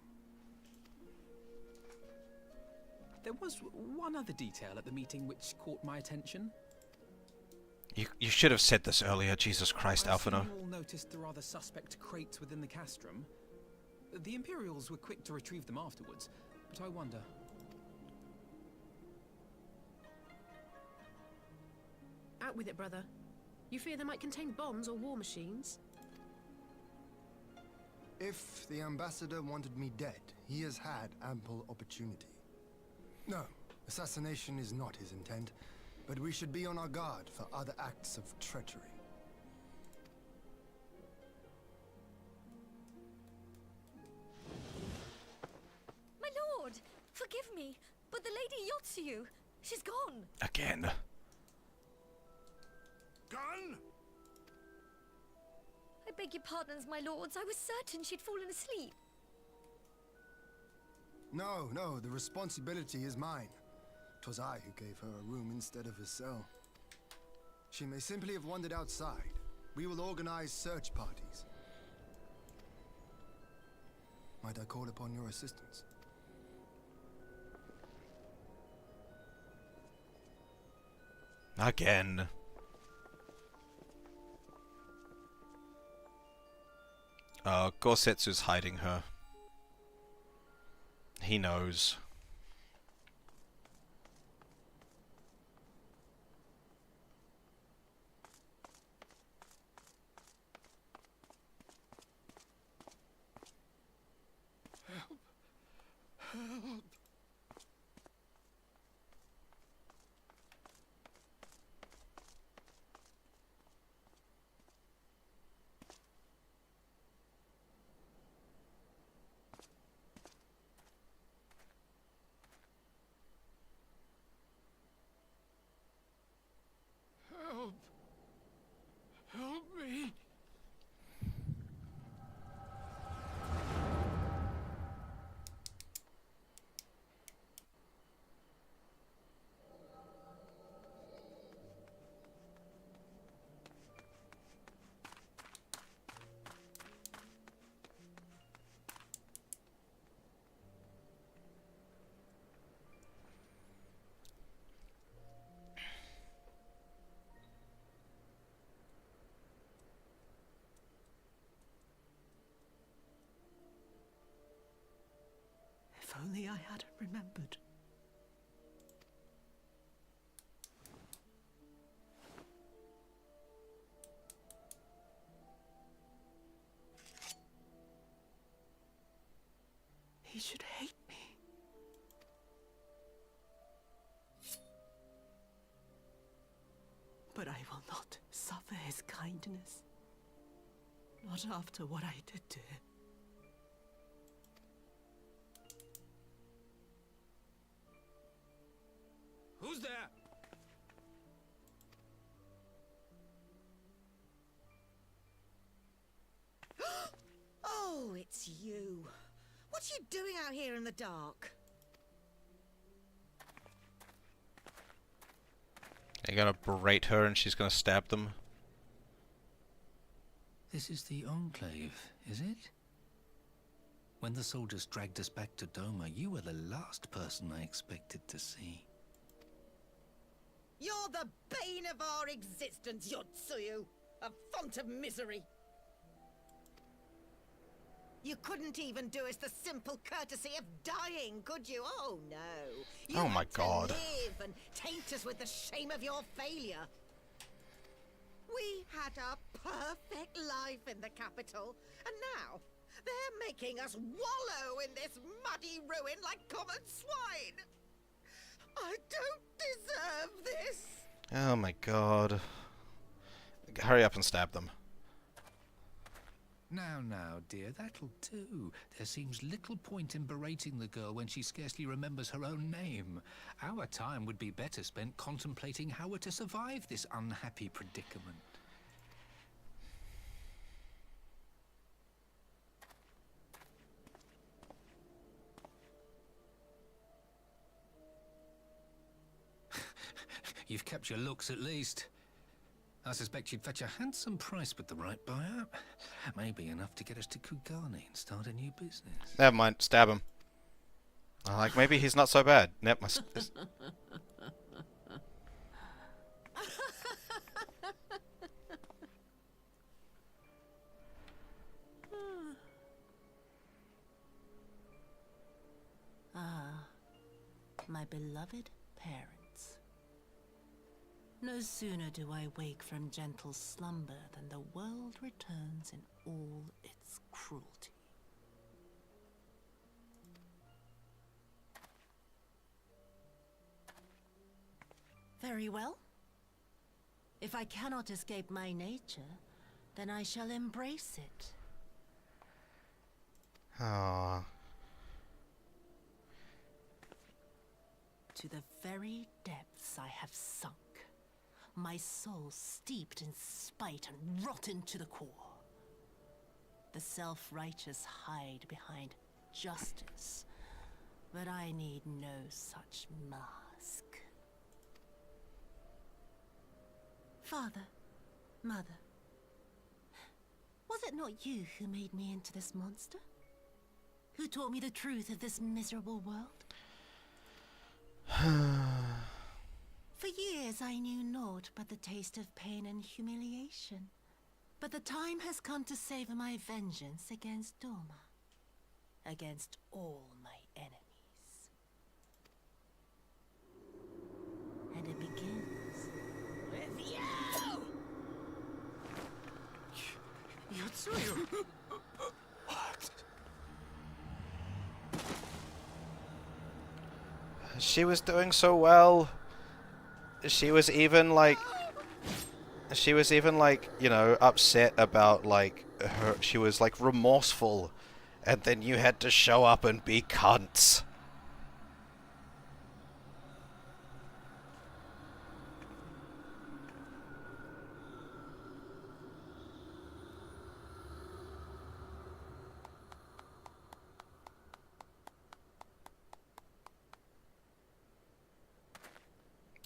There was one other detail at the meeting which caught my attention. You should have said this earlier, Jesus Christ, Alphino. You all noticed the rather suspect crates within the castrum. The Imperials were quick to retrieve them afterwards, but I wonder... Out with it, brother. You fear they might contain bombs or war machines? If the ambassador wanted me dead, he has had ample opportunity. No, assassination is not his intent, but we should be on our guard for other acts of treachery. My lord, forgive me, but the Lady Yotsuyu, she's gone. Again. Gone? I beg your pardons, my lords. I was certain she'd fallen asleep. No, the responsibility is mine. 'Twas I who gave her a room instead of a cell. She may simply have wandered outside. We will organize search parties. Might I call upon your assistance? Again. Gosetsu's hiding her. He knows. Help! Help! Help! Help me! If only I hadn't remembered. He should hate me. But I will not suffer his kindness. Not after what I did to him. Who's there? Oh, it's you. What are you doing out here in the dark? You're gonna berate her and she's gonna stab them. This is the Enclave, is it? When the soldiers dragged us back to Doma, you were the last person I expected to see. You're the bane of our existence, Yotsuyu. A font of misery. You couldn't even do us the simple courtesy of dying, could you? Oh, no. You Oh my had to God. live and taint us with the shame of your failure. We had a perfect life in the capital, and now they're making us wallow in this muddy ruin like common swine. I don't deserve this. Oh my god. Hurry up and stab them. Now, dear, that'll do. There seems little point in berating the girl when she scarcely remembers her own name. Our time would be better spent contemplating how we're to survive this unhappy predicament. You've kept your looks at least. I suspect you'd fetch a handsome price with the right buyer. Maybe enough to get us to Kugani and start a new business. Never mind, stab him. Like, maybe he's not so bad. Ah, my beloved parents. No sooner do I wake from gentle slumber than the world returns in all its cruelty. Very well. If I cannot escape my nature, then I shall embrace it. Aww. To the very depths I have sunk. My soul steeped in spite and rotten to the core. The self-righteous hide behind justice, but I need no such mask. Father, Mother, was it not you who made me into this monster? Who taught me the truth of this miserable world? For years I knew naught but the taste of pain and humiliation. But the time has come to savor my vengeance against Doma. Against all my enemies. And it begins with you! Yotsuyu! What? She was doing so well. She was even like, you know, upset about like her. She was like remorseful, and then you had to show up and be cunts.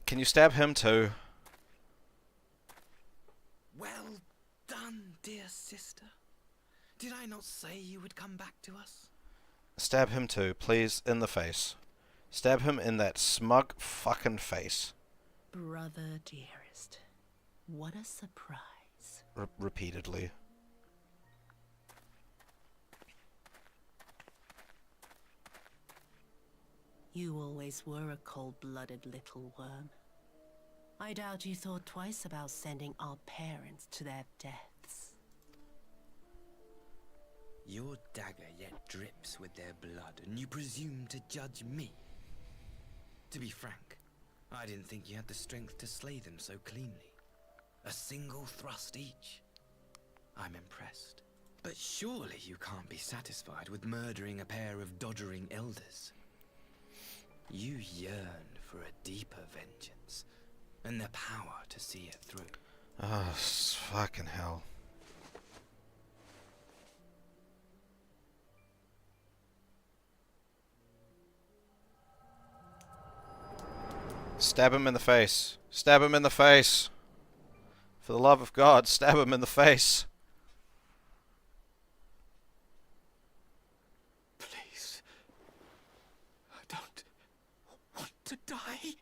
Can you stab him too? Well done, dear sister. Did I not say you would come back to us? Stab him too, please, in the face. Stab him in that smug fucking face. Brother dearest, what a surprise. Repeatedly. You always were a cold-blooded little worm. I doubt you thought twice about sending our parents to their deaths. Your dagger yet drips with their blood, and you presume to judge me? To be frank, I didn't think you had the strength to slay them so cleanly. A single thrust each. I'm impressed. But surely you can't be satisfied with murdering a pair of doddering elders. You yearn for a deeper vengeance, and the power to see it through. Oh, fucking hell. Stab him in the face. Stab him in the face. For the love of God, stab him in the face. Please. I don't want to die.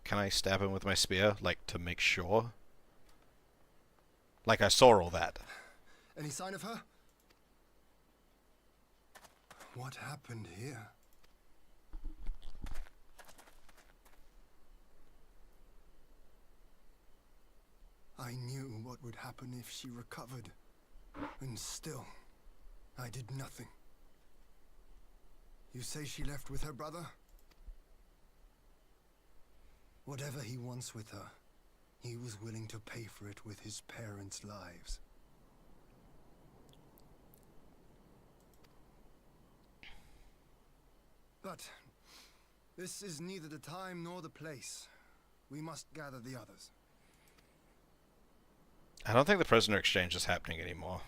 Can I stab him with my spear, like, to make sure? Like, I saw all that. Any sign of her? What happened here? I knew what would happen if she recovered. And still, I did nothing. You say she left with her brother? Whatever he wants with her, he was willing to pay for it with his parents' lives. But this is neither the time nor the place. We must gather the others. I don't think the prisoner exchange is happening anymore.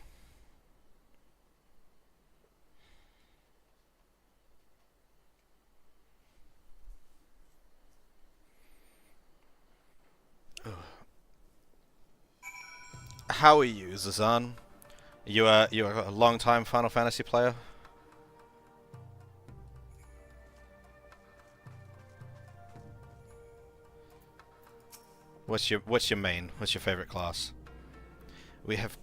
Ugh. How are you, Zazan? You a long-time Final Fantasy player? What's your main? What's your favorite class? We have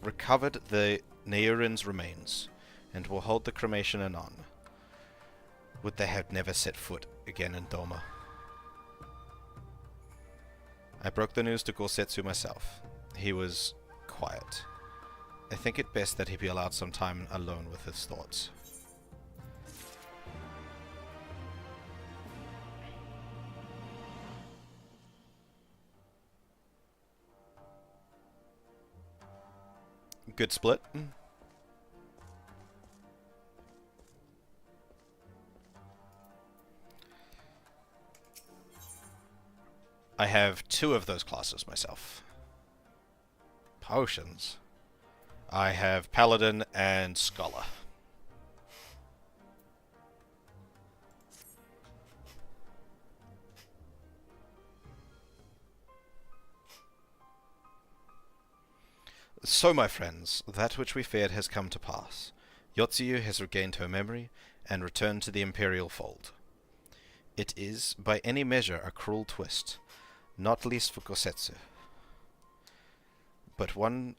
recovered the Neorin's remains, and will hold the cremation anon. Would they had never set foot again in Doma. I broke the news to Gorsetsu myself. He was quiet. I think it best that he be allowed some time alone with his thoughts. Good split. I have 2 of those classes myself. Potions. I have Paladin and Scholar. So, my friends, that which we feared has come to pass. Yotsuyu has regained her memory, and returned to the Imperial fold. It is, by any measure, a cruel twist, not least for Gosetsu, but one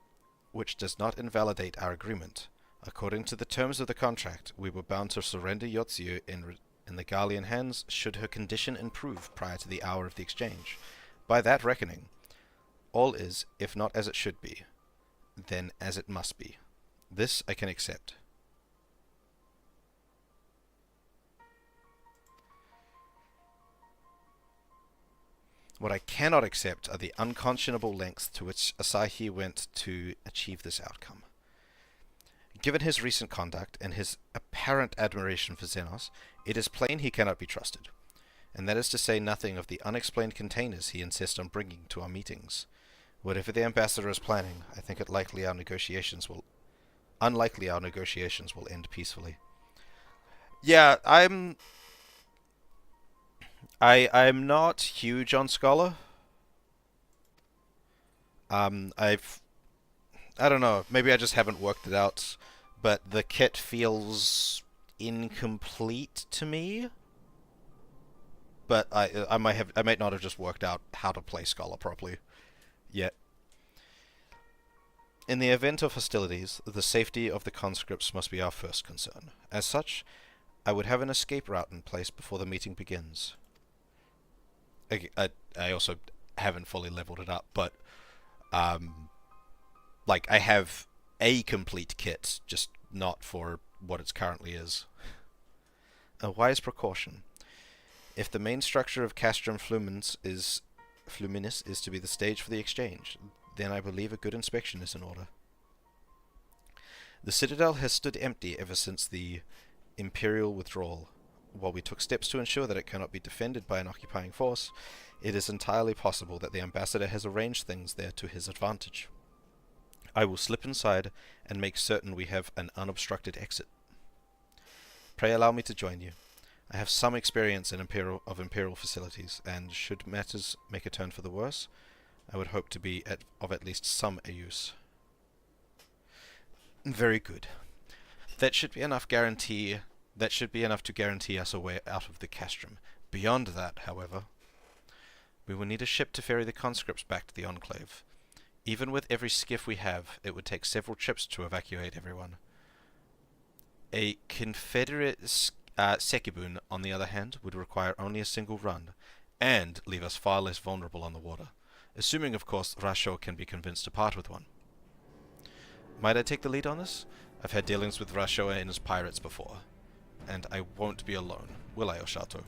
which does not invalidate our agreement. According to the terms of the contract, we were bound to surrender Yotsuyu in the Garlean hands should her condition improve prior to the hour of the exchange. By that reckoning, all is, if not as it should be, then as it must be. This I can accept. What I cannot accept are the unconscionable lengths to which Asahi went to achieve this outcome. Given his recent conduct and his apparent admiration for Xenos, it is plain he cannot be trusted, and that is to say nothing of the unexplained containers he insists on bringing to our meetings. Whatever the ambassador is planning, I think it unlikely our negotiations will end peacefully. Yeah, I'm not huge on Scholar. I don't know, maybe I just haven't worked it out, but the kit feels incomplete to me. But I might not have just worked out how to play Scholar properly yet. In the event of hostilities, the safety of the conscripts must be our first concern. As such, I would have an escape route in place before the meeting begins. I also haven't fully leveled it up, but like I have a complete kit, just not for what it currently is. A wise precaution. If the main structure of Castrum Fluminis is to be the stage for the exchange, then I believe a good inspection is in order. The Citadel has stood empty ever since the Imperial withdrawal. While we took steps to ensure that it cannot be defended by an occupying force, it is entirely possible that the Ambassador has arranged things there to his advantage. I will slip inside and make certain we have an unobstructed exit. Pray allow me to join you. I have some experience in Imperial facilities, and should matters make a turn for the worse, I would hope to be of at least some use. Very good. That should be enough to guarantee us a way out of the Castrum. Beyond that, however, we will need a ship to ferry the conscripts back to the Enclave. Even with every skiff we have, it would take several trips to evacuate everyone. A Confederate Sekibun, on the other hand, would require only a single run, and leave us far less vulnerable on the water, assuming, of course, Rasho can be convinced to part with one. Might I take the lead on this? I've had dealings with Rasho and his pirates before, and I won't be alone, will I, Oshato?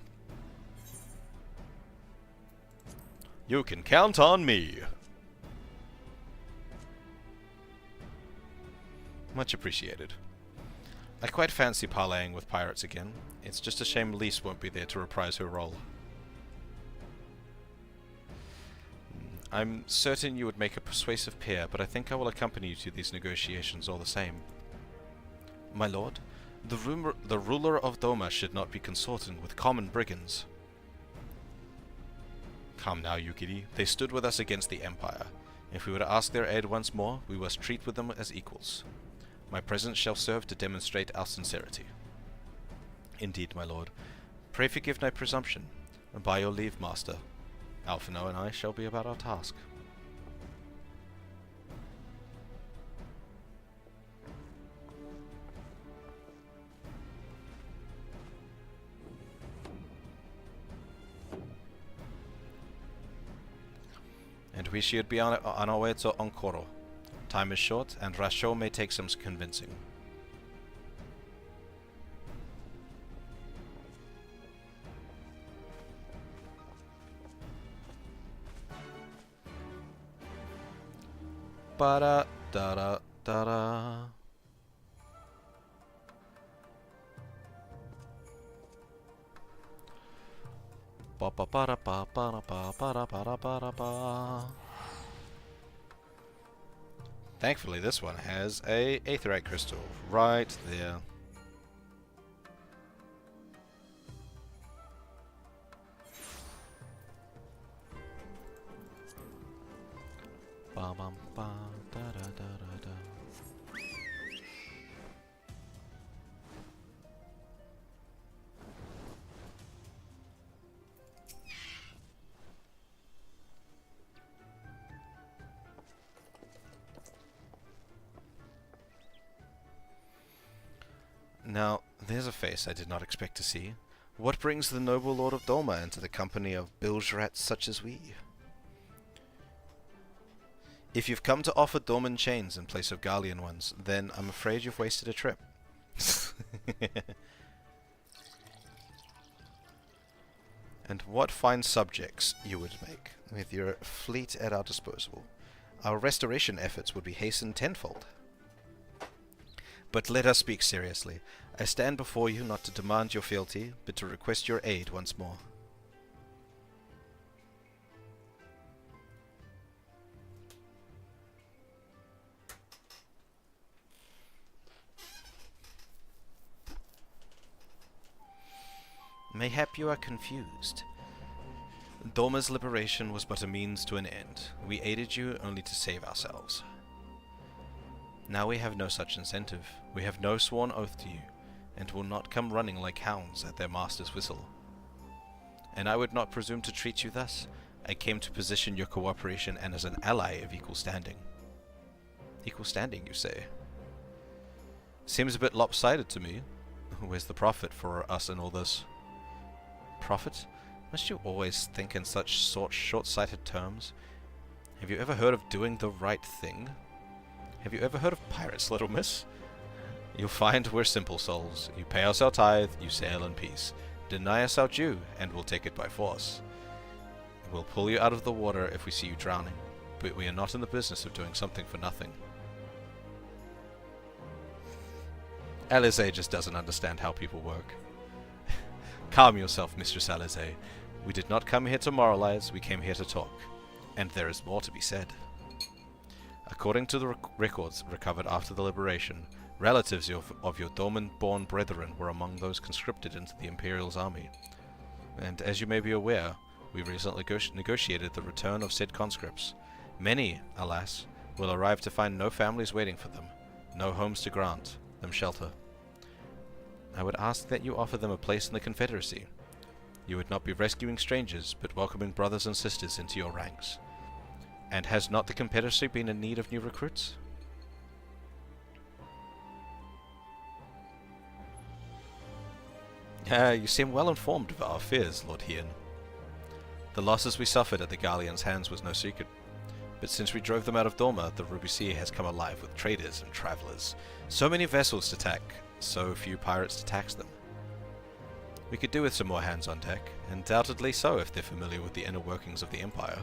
You can count on me! Much appreciated. I quite fancy parlaying with pirates again. It's just a shame Lise won't be there to reprise her role. I'm certain you would make a persuasive pair, but I think I will accompany you to these negotiations all the same. My lord, the ruler of Doma should not be consorting with common brigands. Come now, Yukiri. They stood with us against the Empire. If we were to ask their aid once more, we must treat with them as equals. My presence shall serve to demonstrate our sincerity. Indeed, my lord. Pray forgive my presumption, and by your leave, master, Alphino and I shall be about our task. And we should be on our way to Onkoro. Time is short, and Rasho may take some convincing. Ba-da-da-da-da-da. Ba-ba-ba-da-ba-ba-da-ba-ba-da-ba-da-ba. Thankfully, this one has a aetheryte crystal right there. Ba-bum-ba-da-da-da-da-da. Now, there's a face I did not expect to see. What brings the noble Lord of Doma into the company of bilge-rats such as we? If you've come to offer Dorman chains in place of Garlean ones, then I'm afraid you've wasted a trip. And what fine subjects you would make, with your fleet at our disposal. Our restoration efforts would be hastened tenfold. But let us speak seriously. I stand before you not to demand your fealty, but to request your aid once more. Mayhap you are confused. Doma's liberation was but a means to an end. We aided you only to save ourselves. Now we have no such incentive. We have no sworn oath to you, and will not come running like hounds at their master's whistle. And I would not presume to treat you thus. I came to position your cooperation and as an ally of equal standing. Equal standing, you say? Seems a bit lopsided to me. Where's the profit for us in all this? Profit? Must you always think in such short-sighted terms? Have you ever heard of doing the right thing? Have you ever heard of pirates, little miss? You'll find we're simple souls. You pay us our tithe, you sail in peace. Deny us our due, and we'll take it by force. We'll pull you out of the water if we see you drowning, but we are not in the business of doing something for nothing. Eorzea just doesn't understand how people work. Calm yourself, Mistress Eorzea. We did not come here to moralize, we came here to talk. And there is more to be said. According to the records recovered after the liberation, relatives of your Dorman-born brethren were among those conscripted into the Imperial's army. And as you may be aware, we recently negotiated the return of said conscripts. Many, alas, will arrive to find no families waiting for them, no homes to grant them shelter. I would ask that you offer them a place in the Confederacy. You would not be rescuing strangers, but welcoming brothers and sisters into your ranks. And has not the Confederacy been in need of new recruits? You seem well informed of our fears, Lord Hien. The losses we suffered at the Garlean's hands was no secret. But since we drove them out of Dorma, the Ruby Sea has come alive with traders and travelers. So many vessels to tack, so few pirates to tax them. We could do with some more hands on deck, undoubtedly so if they're familiar with the inner workings of the Empire.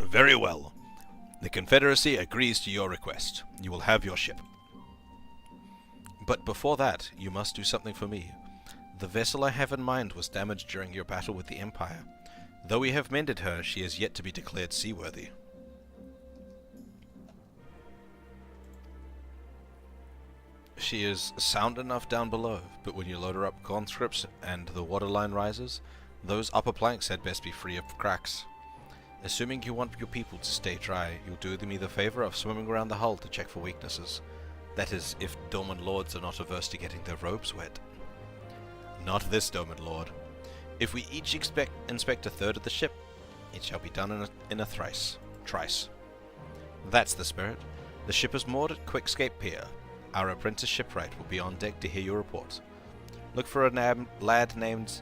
Very well. The Confederacy agrees to your request. You will have your ship. But before that, you must do something for me. The vessel I have in mind was damaged during your battle with the Empire. Though we have mended her, she is yet to be declared seaworthy. She is sound enough down below, but when you load her up conscripts and the waterline rises, those upper planks had best be free of cracks. Assuming you want your people to stay dry, you'll do them the favor of swimming around the hull to check for weaknesses. That is, if Dorman Lords are not averse to getting their robes wet. Not this Dorman Lord. If we each inspect a third of the ship, it shall be done in a trice. That's the spirit. The ship is moored at Quickscape Pier. Our apprentice shipwright will be on deck to hear your report. Look for a lad named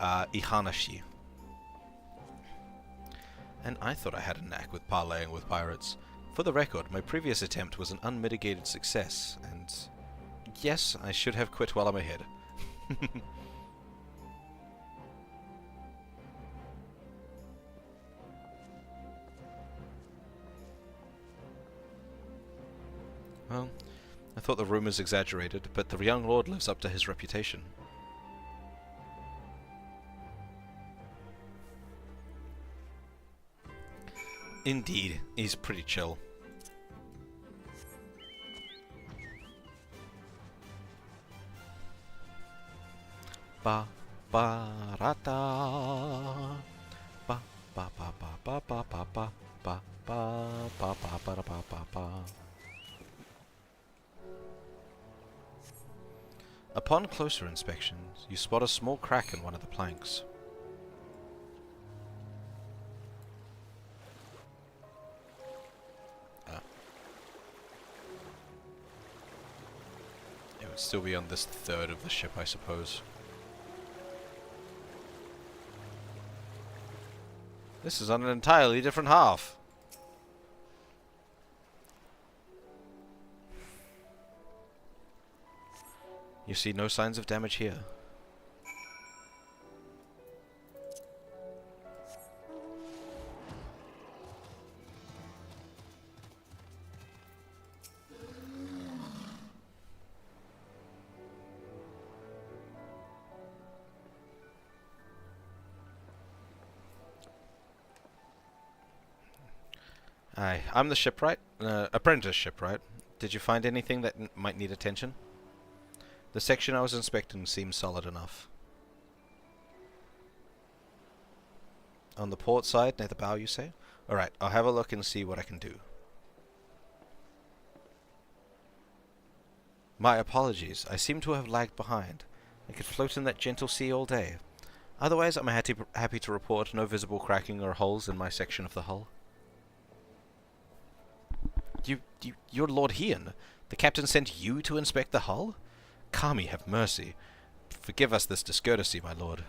Ihanashi. And I thought I had a knack with parleying with pirates. For the record, my previous attempt was an unmitigated success, and yes, I should have quit while I'm ahead. Well, I thought the rumors exaggerated, but the young lord lives up to his reputation. Indeed, he's pretty chill. Ba ba ra da ba ba ba ba ba ba ba ba ba ba ba ba ba ba ba. Upon closer inspection, you spot a small crack in one of the planks. It would still be on this third of the ship, I suppose. This is on an entirely different half. You see no signs of damage here. Aye, I'm the shipwright, apprentice shipwright. Did you find anything that might need attention? The section I was inspecting seems solid enough. On the port side, near the bow, you say? Alright, I'll have a look and see what I can do. My apologies, I seem to have lagged behind. I could float in that gentle sea all day. Otherwise, I'm happy to report no visible cracking or holes in my section of the hull. You're Lord Hien. The captain sent you to inspect the hull? Kami, have mercy. Forgive us this discourtesy, my lord.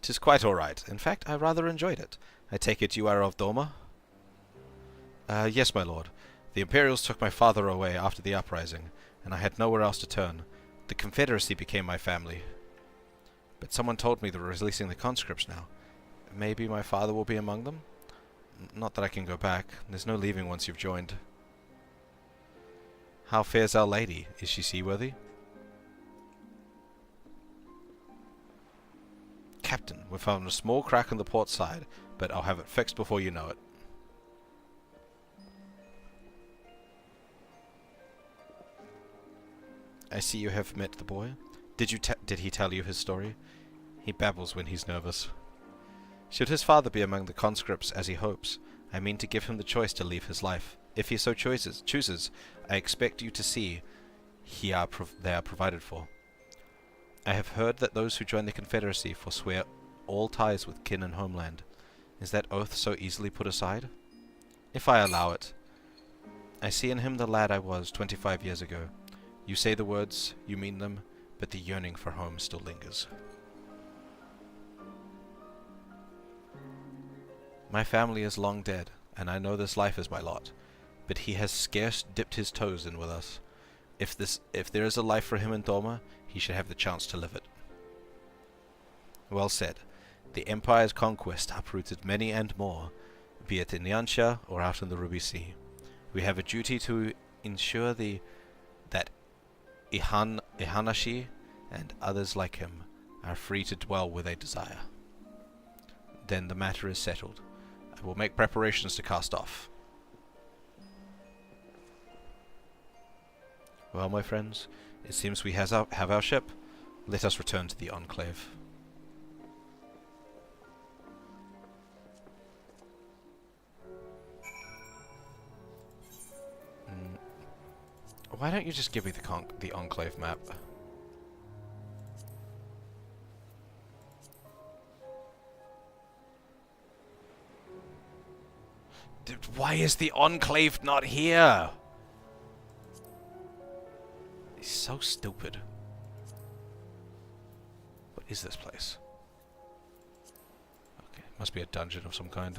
'Tis quite all right. In fact, I rather enjoyed it. I take it you are of Doma? Yes, my lord. The Imperials took my father away after the uprising, and I had nowhere else to turn. The Confederacy became my family. But someone told me they were releasing the conscripts now. Maybe my father will be among them? Not that I can go back. There's no leaving once you've joined. How fares our lady? Is she seaworthy? Captain, we've found a small crack on the port side, but I'll have it fixed before you know it. I see you have met the boy. Did he tell you his story? He babbles when he's nervous. Should his father be among the conscripts as he hopes, I mean to give him the choice to leave his life. If he so chooses, I expect you to see they are provided for. I have heard that those who join the Confederacy forswear all ties with kin and homeland. Is that oath so easily put aside? If I allow it, I see in him the lad I was 25 years ago. You say the words, you mean them, but the yearning for home still lingers. My family is long dead, and I know this life is my lot, but he has scarce dipped his toes in with us. If there is a life for him in Doma, he should have the chance to live it. Well said. The Empire's conquest uprooted many and more, be it in Yansha or out in the Ruby Sea. We have a duty to ensure that Ihanashi and others like him are free to dwell where they desire. Then the matter is settled. I will make preparations to cast off. Well, my friends, it seems we have our ship. Let us return to the Enclave. Why don't you just give me the Enclave map? Why is the Enclave not here? It's so stupid. What is this place? Okay, must be a dungeon of some kind.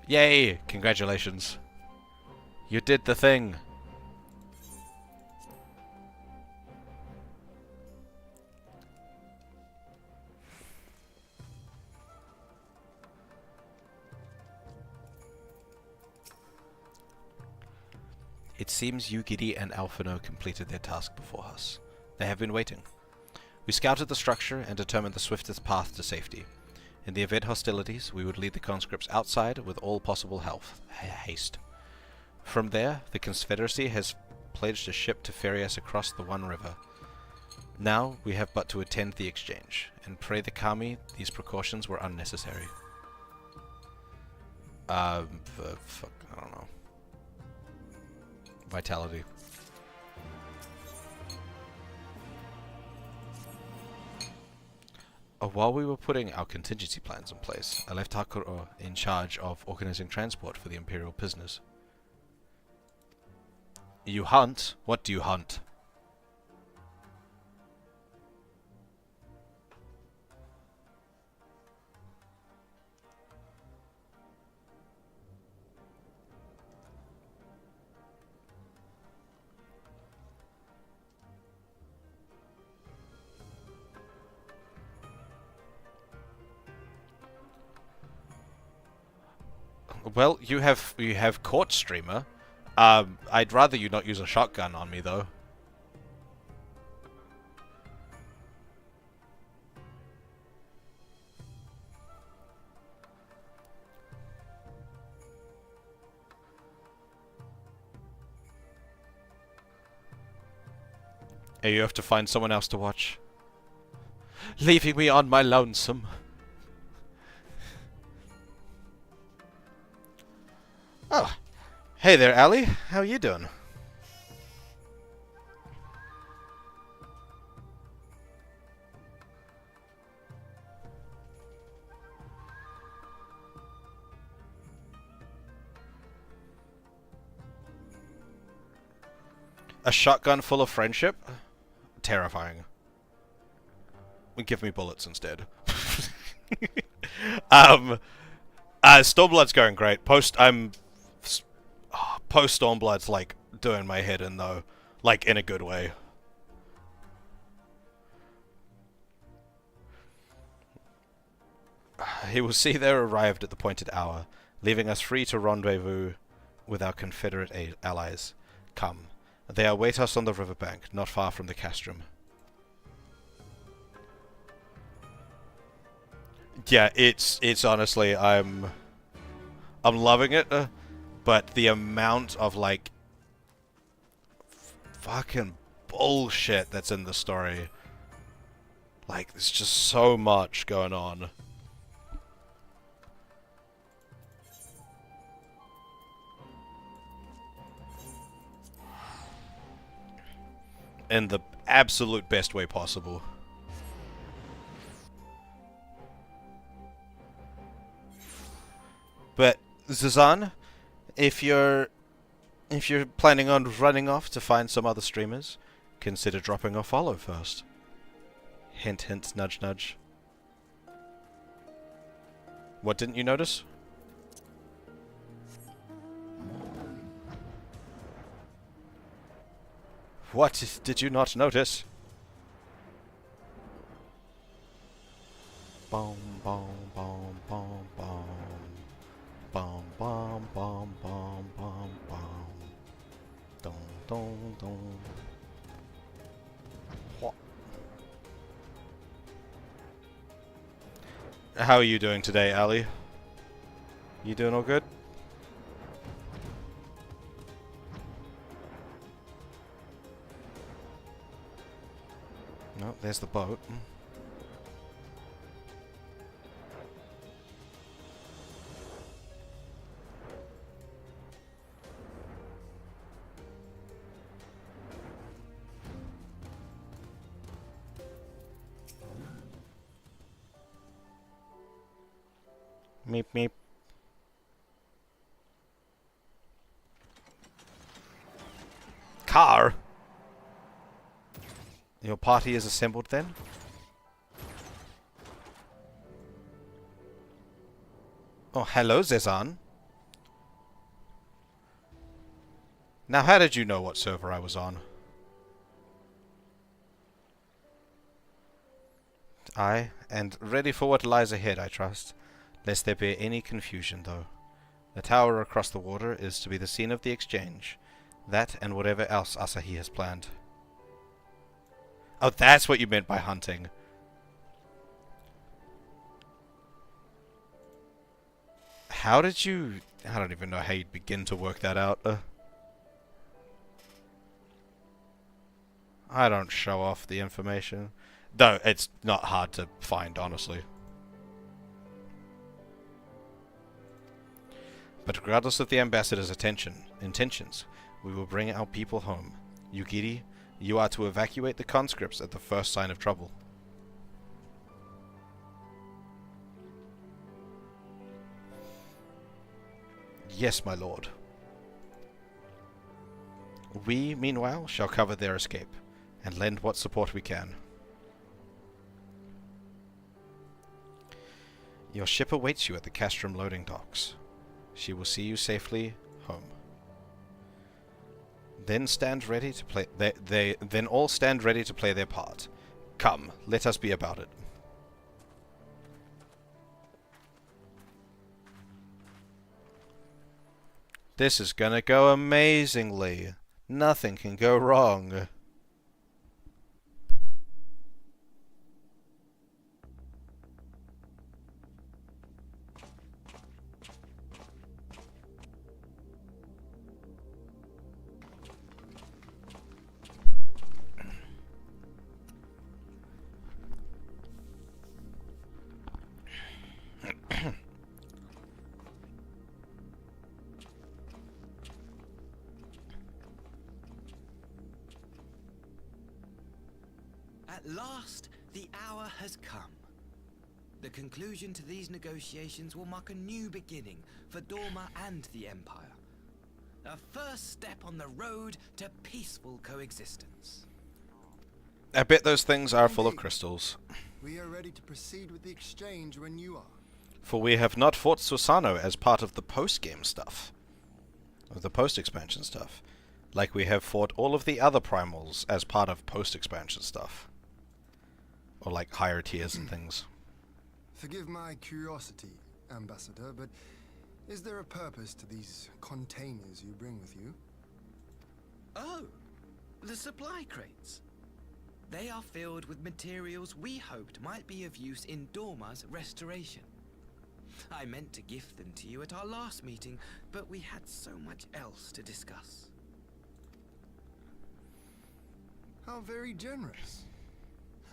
Yay! Congratulations. You did the thing. It seems Yugiri and Alphino completed their task before us. They have been waiting. We scouted the structure and determined the swiftest path to safety. In the event hostilities, we would lead the conscripts outside with all possible haste. From there, the Confederacy has pledged a ship to ferry us across the One River. Now, we have but to attend the exchange, and pray the Kami these precautions were unnecessary. Fuck, I don't know. Vitality. While we were putting our contingency plans in place, I left Hakuro in charge of organizing transport for the Imperial prisoners. You hunt? What do you hunt? Well, you have Court Streamer. I'd rather you not use a shotgun on me, though. And you have to find someone else to watch. Leaving me on my lonesome. Oh. Hey there, Allie. How you doing? A shotgun full of friendship? Terrifying. Give me bullets instead. Stormblood's going great. Post Stormblood's like doing my head in though, like in a good way. He will see they're arrived at the appointed hour, leaving us free to rendezvous with our Confederate allies. Come. They await us on the riverbank, not far from the castrum. Yeah, it's honestly, I'm loving it, but the amount of like fucking bullshit that's in the story, like there's just so much going on. In the absolute best way possible. But Zazan, if you're planning on running off to find some other streamers, consider dropping a follow first. Hint, hint, nudge, nudge. What didn't you notice? What did you not notice? Boom, boom, boom, boom, boom. Boom, boom, boom, boom, boom, boom. Dum, dum, dum. What? How are you doing today, Ali? You doing all good? No, there's the boat. Meep meep. Car? Your party is assembled then? Oh, hello, Zezan. Now, how did you know what server I was on? Aye, and ready for what lies ahead, I trust. Lest there be any confusion, though. The tower across the water is to be the scene of the exchange. That and whatever else Asahi has planned. Oh, that's what you meant by hunting. How did you... I don't even know how you'd begin to work that out. I don't show off the information. Though, it's not hard to find, honestly. But regardless of the ambassador's intentions, we will bring our people home. Yugiri, you are to evacuate the conscripts at the first sign of trouble. Yes, my lord. We, meanwhile, shall cover their escape, and lend what support we can. Your ship awaits you at the Castrum loading docks. She will see you safely home. Then stand ready to play. Then all stand ready to play their part. Come, let us be about it. This is gonna go amazingly. Nothing can go wrong. At last, the hour has come. The conclusion to these negotiations will mark a new beginning for Dorma and the Empire. A first step on the road to peaceful coexistence. I bet those things are full of crystals. We are ready to proceed with the exchange when you are. For we have not fought Susano as part of the post-game stuff. Or the post-expansion stuff. Like we have fought all of the other primals as part of post-expansion stuff. Or like higher tiers and things. Forgive my curiosity, Ambassador, but is there a purpose to these containers you bring with you? Oh, the supply crates. They are filled with materials we hoped might be of use in Dorma's restoration. I meant to gift them to you at our last meeting, but we had so much else to discuss. How very generous.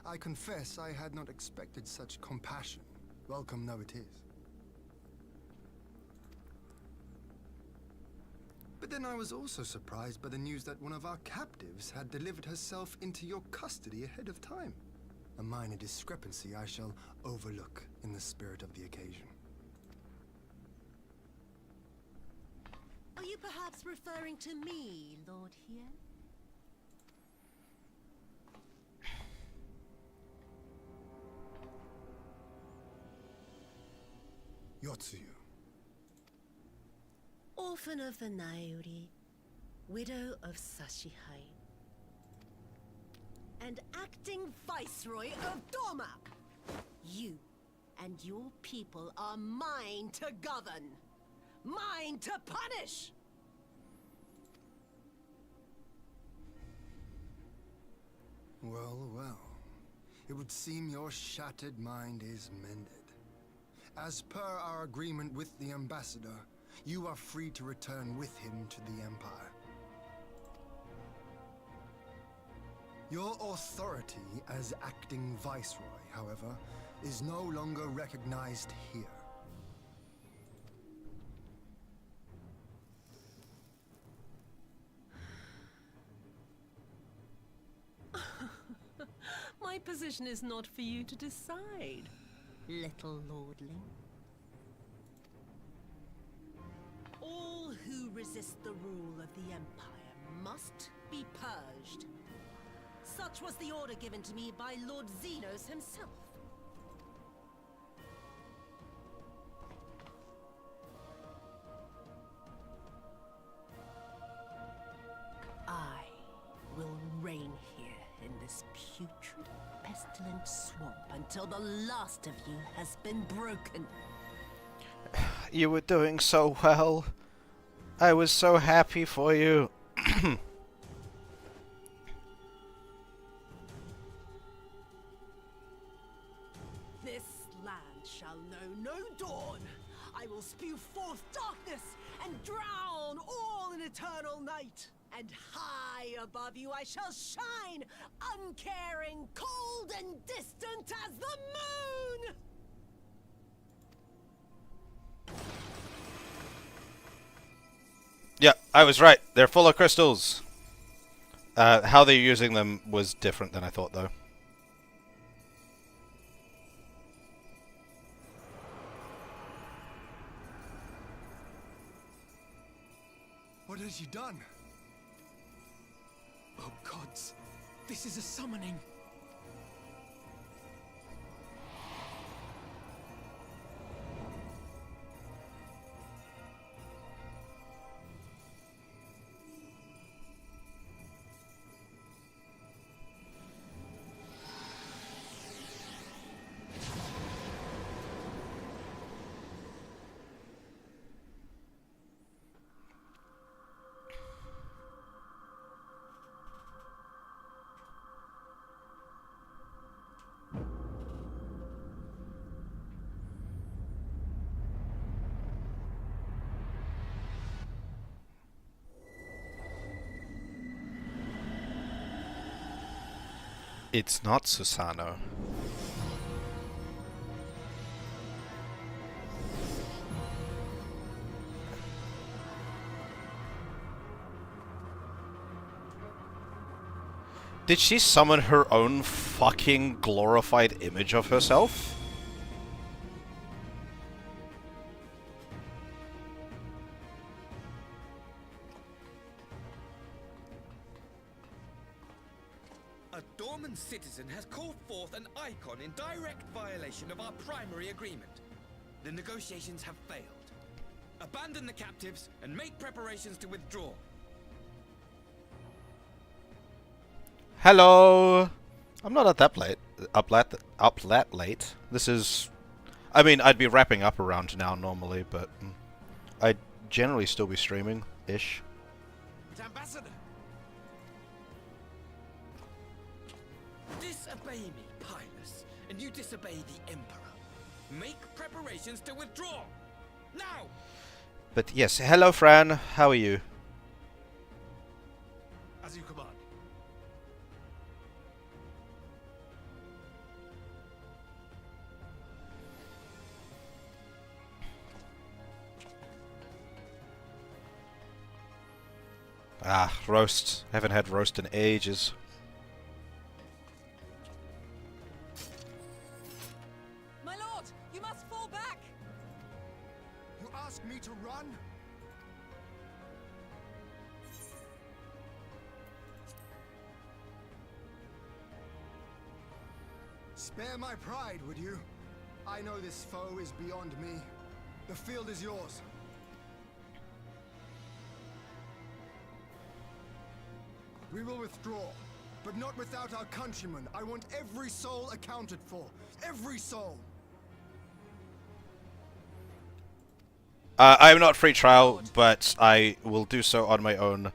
I confess I had not expected such compassion. Welcome though it is. But then I was also surprised by the news that one of our captives had delivered herself into your custody ahead of time. A minor discrepancy I shall overlook in the spirit of the occasion. Are you perhaps referring to me, Lord Hien? Yotsuyu. Orphan of the Nairi, widow of Sashihai, and acting Viceroy of Dorma. You and your people are mine to govern, mine to punish. Well, well. It would seem your shattered mind is mended. As per our agreement with the Ambassador, you are free to return with him to the Empire. Your authority as acting Viceroy, however, is no longer recognized here. My position is not for you to decide, little lordling. All who resist the rule of the Empire must be purged. Such was the order given to me by Lord Xenos himself. I will reign here in this putrid, pestilent swamp until the last of you has been broken. You were doing so well. I was so happy for you. This land shall know no dawn. I will spew forth darkness and drown all in eternal night. And high above you I shall shine, uncaring, cold and distant as the moon! Yeah, I was right. They're full of crystals. How they're using them was different than I thought, though. What has you done? Oh gods, this is a summoning. It's not Susano. Did she summon her own fucking glorified image of herself? A dormant citizen has called forth an icon in direct violation of our primary agreement. The negotiations have failed. Abandon the captives and make preparations to withdraw. Hello! I'm not at that late. Up that late. This is... I mean, I'd be wrapping up around now normally, but... I'd generally still be streaming-ish. But Ambassador! Disobey me, Pilus, and you disobey the Emperor. Make preparations to withdraw! Now! But yes, hello Fran, how are you? As you command. Ah, roast. Haven't had roast in ages. My lord, you must fall back! You ask me to run? Spare my pride, would you? I know this foe is beyond me. The field is yours. We will withdraw, but not without our countrymen. I want every soul accounted for. Every soul! I am not free trial, but I will do so on my own.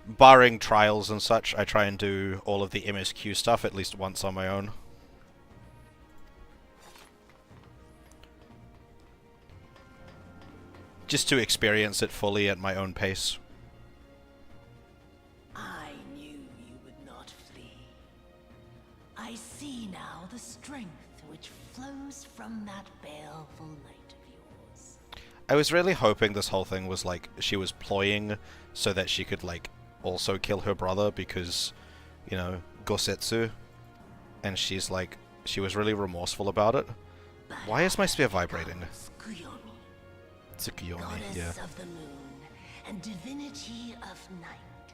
Barring trials and such, I try and do all of the MSQ stuff at least once on my own. Just to experience it fully at my own pace. I knew you would not flee. I see now the strength which flows from that baleful night of yours. I was really hoping this whole thing was like, she was ploying so that she could like, also kill her brother because, you know, Gosetsu. And she's like, she was really remorseful about it. Why is my spear vibrating? Tsukuyomi, Goddess yeah. of the moon and divinity of night.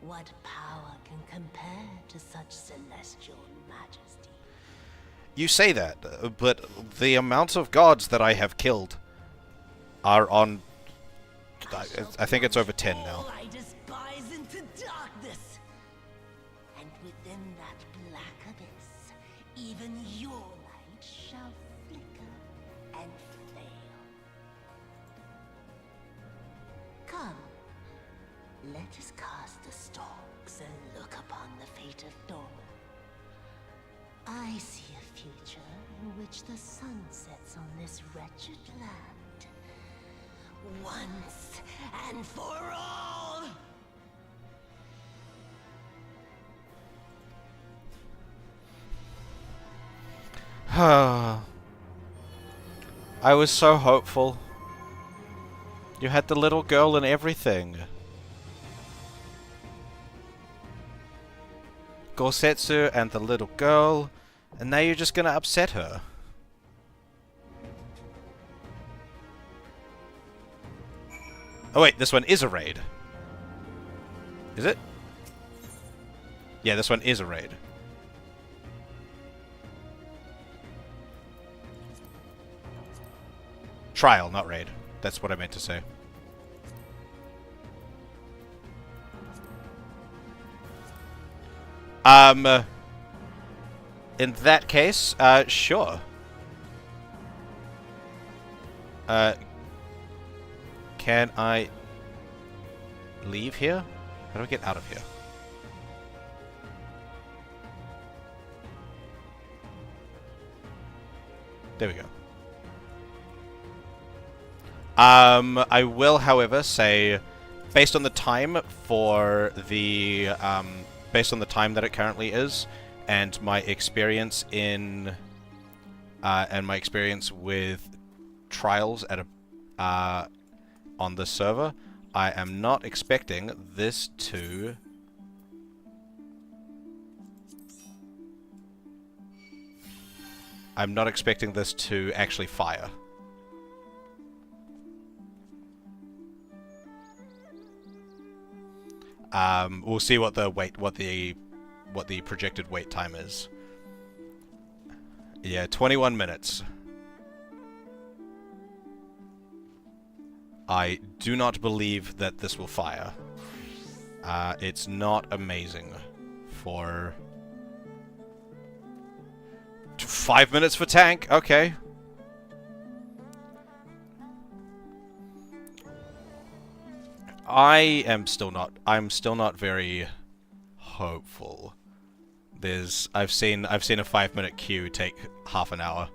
What power can compare to such celestial majesty? You say that, but the amount of gods that I have killed are on... I think it's over 10 now. All I despise into darkness. And within that black abyss, even your light shall flicker and fail. Come, let us cast the stalks and look upon the fate of Dorma. I see a future in which the sun sets on this wretched land. Once and for all! I was so hopeful. You had the little girl and everything. Gosetsu and the little girl, and now you're just gonna upset her. Oh wait, this one is a raid. Is it? Yeah, this one is a raid. Trial, not raid. That's what I meant to say. In that case, sure. Can I leave here? How do I get out of here? There we go. I will, however, say, based on the time for the, based on the time that it currently is, and my experience in, and my experience with trials at a, on the server, I am not expecting this to... I'm not expecting this to actually fire. We'll see what the projected wait time is. Yeah, 21 minutes. I do not believe that this will fire. It's not amazing for... 5 minutes for tank, okay. I'm still not very hopeful. I've seen a 5-minute queue take half an hour.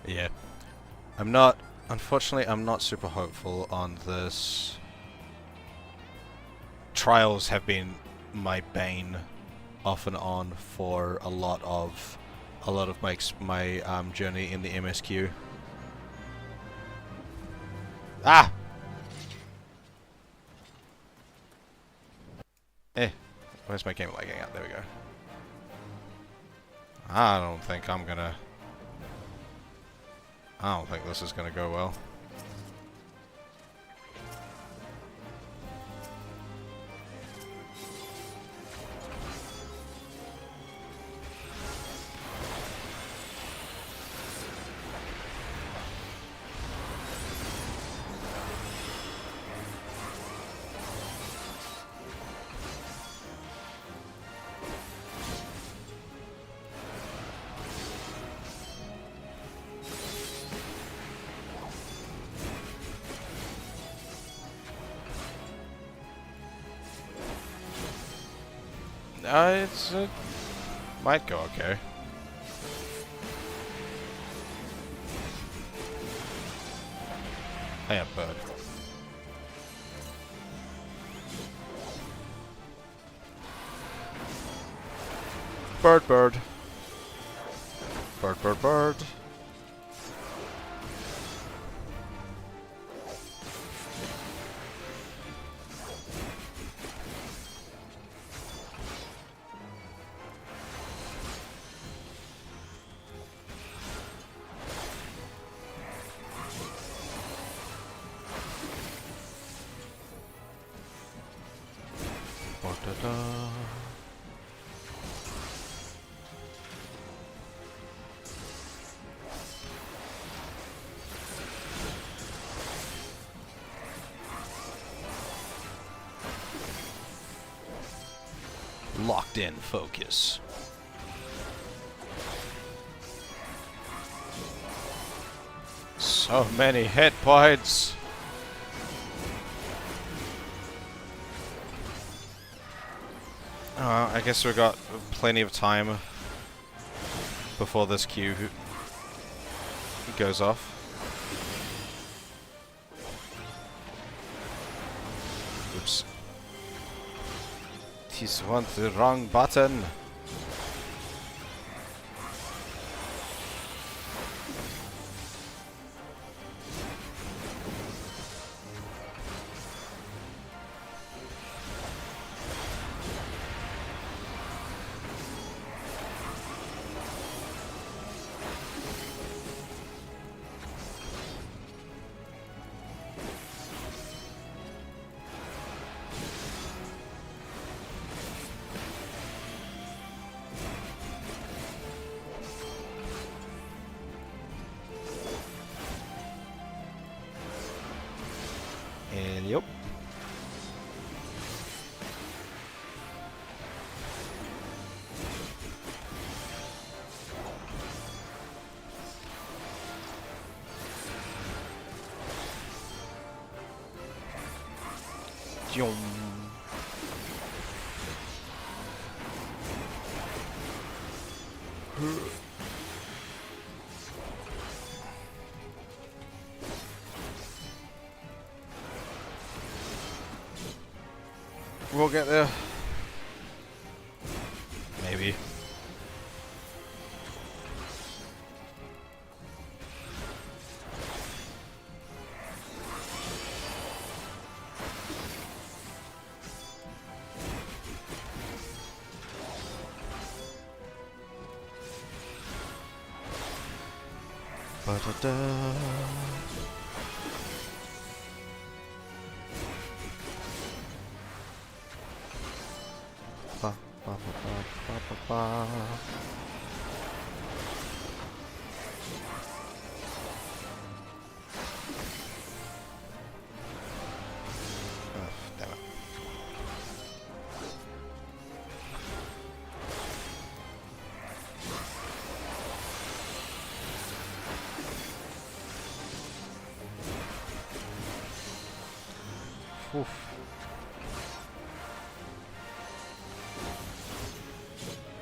Yeah. Unfortunately, I'm not super hopeful on this. Trials have been my bane off and on for a lot of my journey in the MSQ. Ah! Where's my game lagging out? There we go. I don't think this is gonna go well. It might go okay. Hey up, bud. Bird, bird. Bird, bird, bird. Locked in focus. So many hit points. I guess we got plenty of time before this queue goes off. Oops. This was the wrong button. And yep. Yum. We'll get there. Maybe. Ba-da-da. Ba, ba, ba, ba, ba, ba. Oh, damn it. Oof.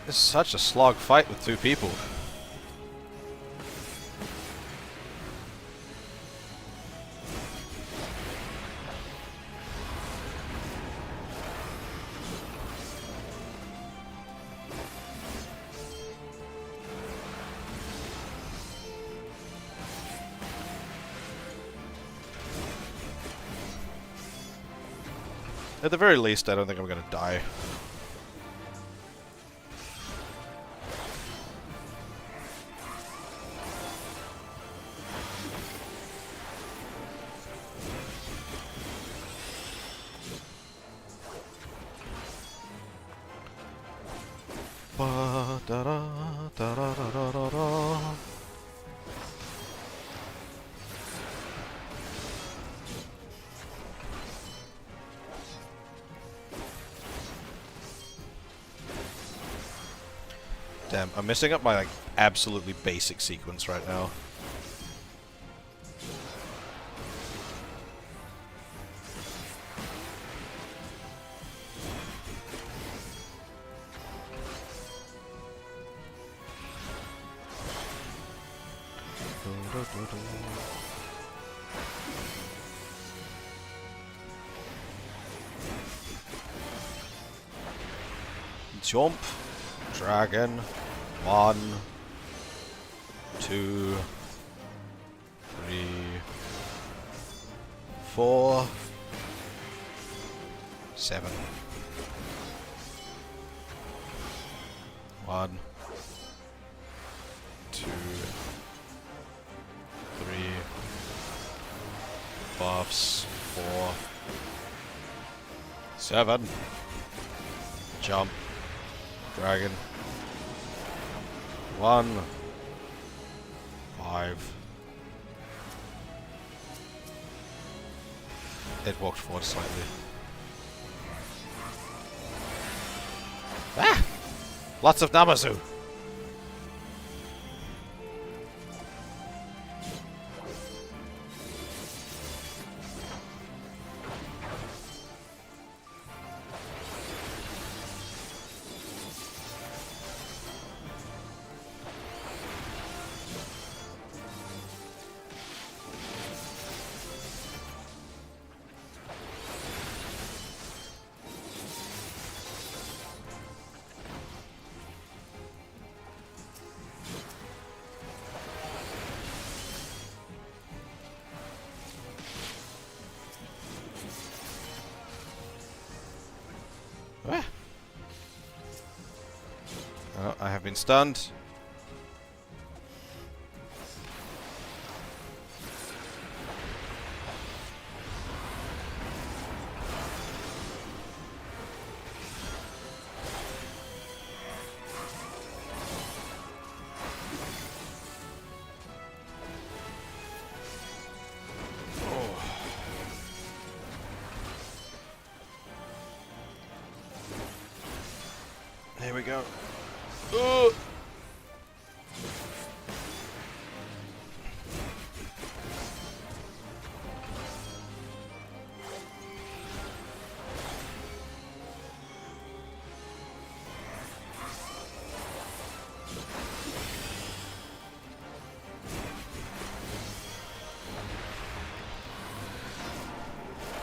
It's such a slog fight with two people. At the very least, I don't think I'm gonna die. Ba da da da da da da da. Damn, I'm messing up my like absolutely basic sequence right now. Jump, dragon, 1, 2, 3, 4, 7. 1, 2, 3, buffs, 4, 7. Jump. Dragon. 1, 5. It walked forward slightly. Ah! Lots of Namazu. Ah. Oh, I have been stunned. Here we go. Ooh.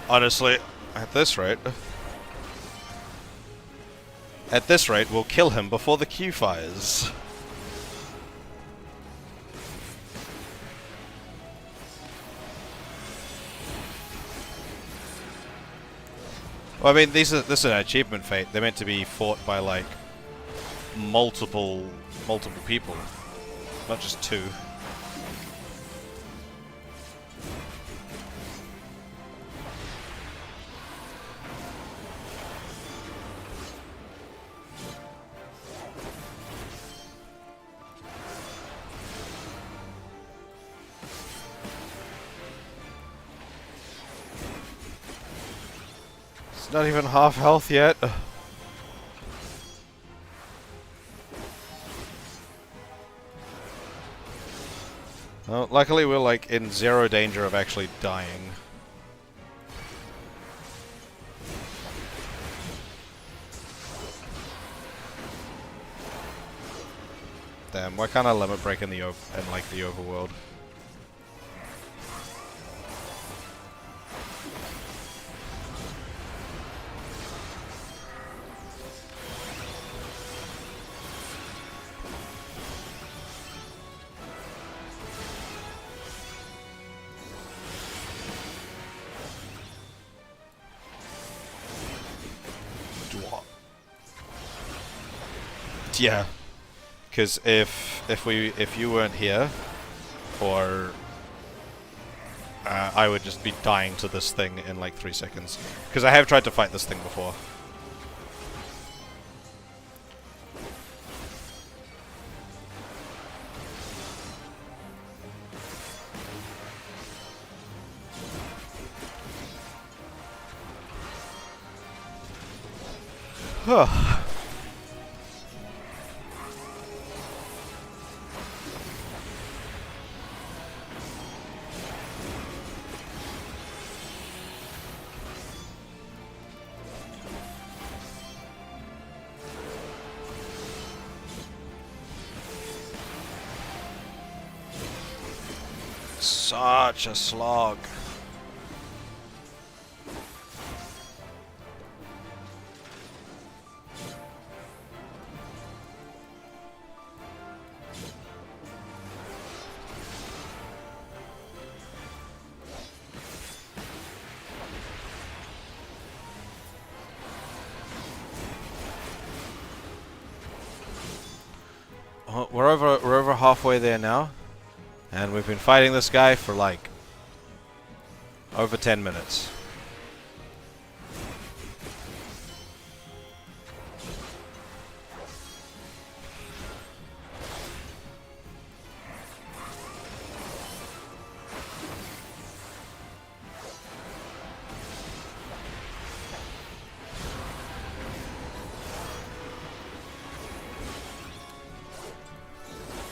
Honestly, at this rate, we'll kill him before the Q fires. Well, I mean, this is an achievement fate. They're meant to be fought by like multiple people, not just two. Not even half health yet. Well, luckily we're like in zero danger of actually dying. Damn, why can't I limit break in the overworld? Yeah, because if you weren't here, or I would just be dying to this thing in like 3 seconds. Because I have tried to fight this thing before. Huh. Such a slog. We're over halfway there now. And we've been fighting this guy for like over 10 minutes.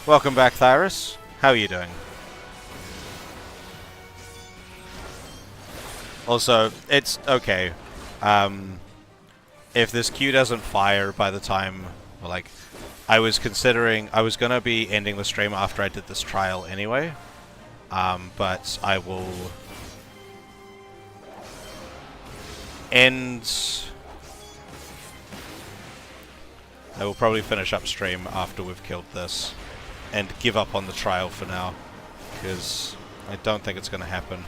Welcome back, Thyrus. How are you doing? Also, it's okay. If this queue doesn't fire by the time, well, like, I was gonna be ending the stream after I did this trial anyway. But I will probably finish up stream after we've killed this and give up on the trial for now, because I don't think it's gonna happen.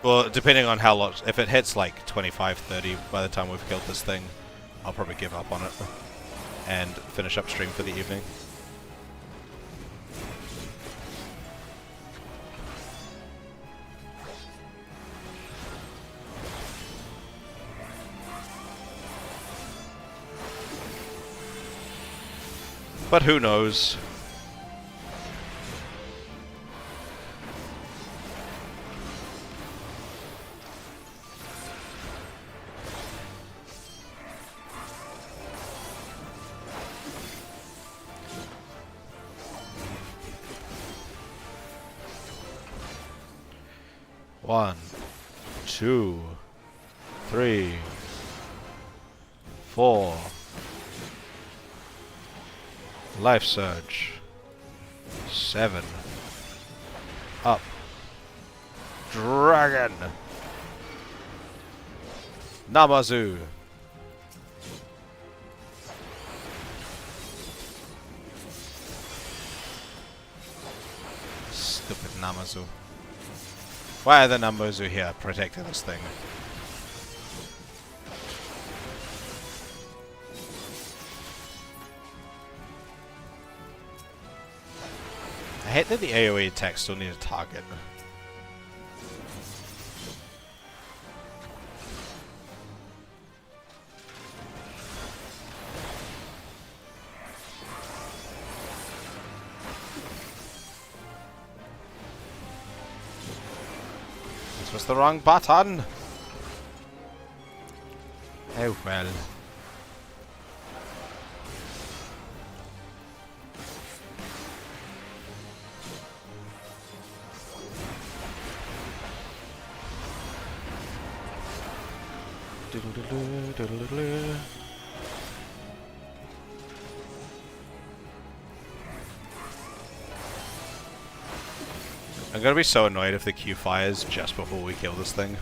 Well, depending on how long, if it hits like 25, 30 by the time we've killed this thing, I'll probably give up on it and finish up stream for the evening. But who knows? One, 2, 3, 4. Life Surge. 7. Up. Dragon. Namazu. Stupid Namazu. Why are the Namazu here protecting this thing? I hate that the AoE attacks still need a target. This was the wrong button! Oh well. I'm gonna be so annoyed if the Q fires just before we kill this thing.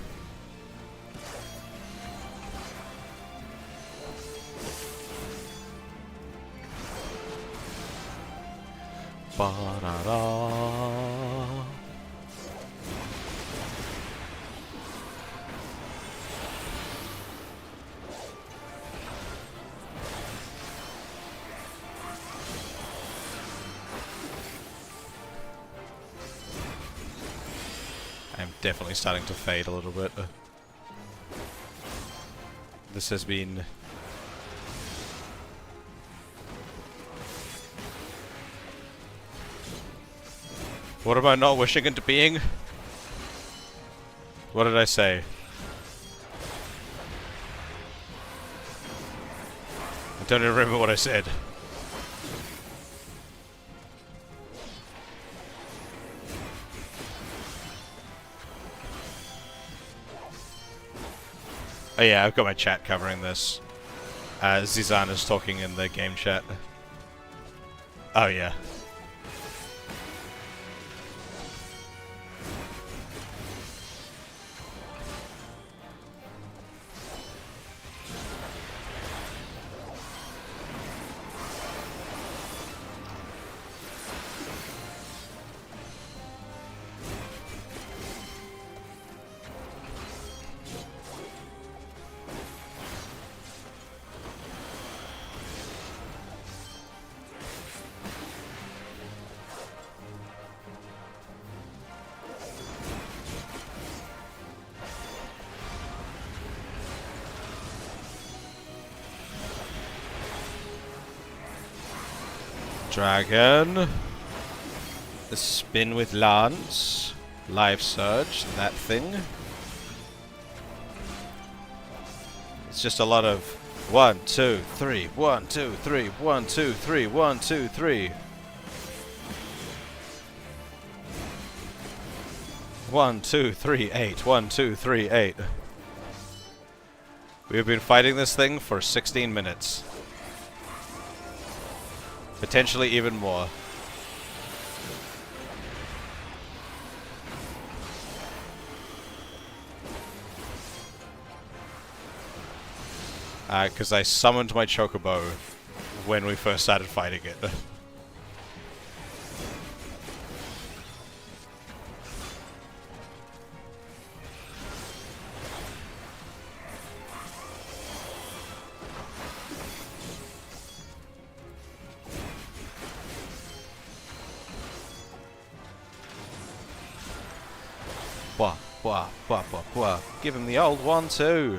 Ba-da-da. I'm definitely starting to fade a little bit. This has been... What am I not wishing into being? What did I say? I don't even remember what I said. Oh yeah, I've got my chat covering this. Zizan is talking in the game chat. Oh yeah. Dragon. The spin with Lance. Life Surge, that thing. It's just a lot of 1, 2, 3, 1, 2, 3, 1, 2, 3, 1, 2, 3. 1, 2, 3, 8. 1, 2, 3, 8. We've been fighting this thing for 16 minutes. Potentially even more. Because I summoned my chocobo when we first started fighting it. Wah, wah, wah, wah, wah. Give him the old one too.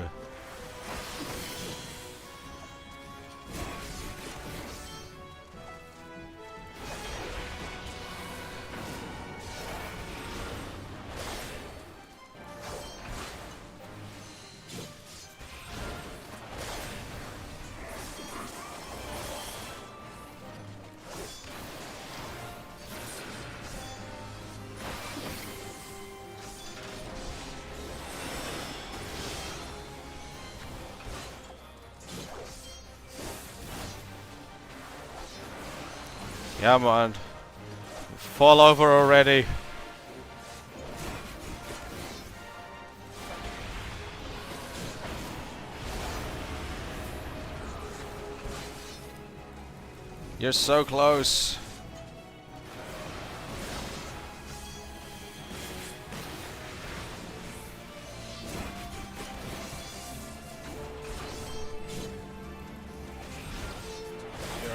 Come on. Fall over already. You're so close.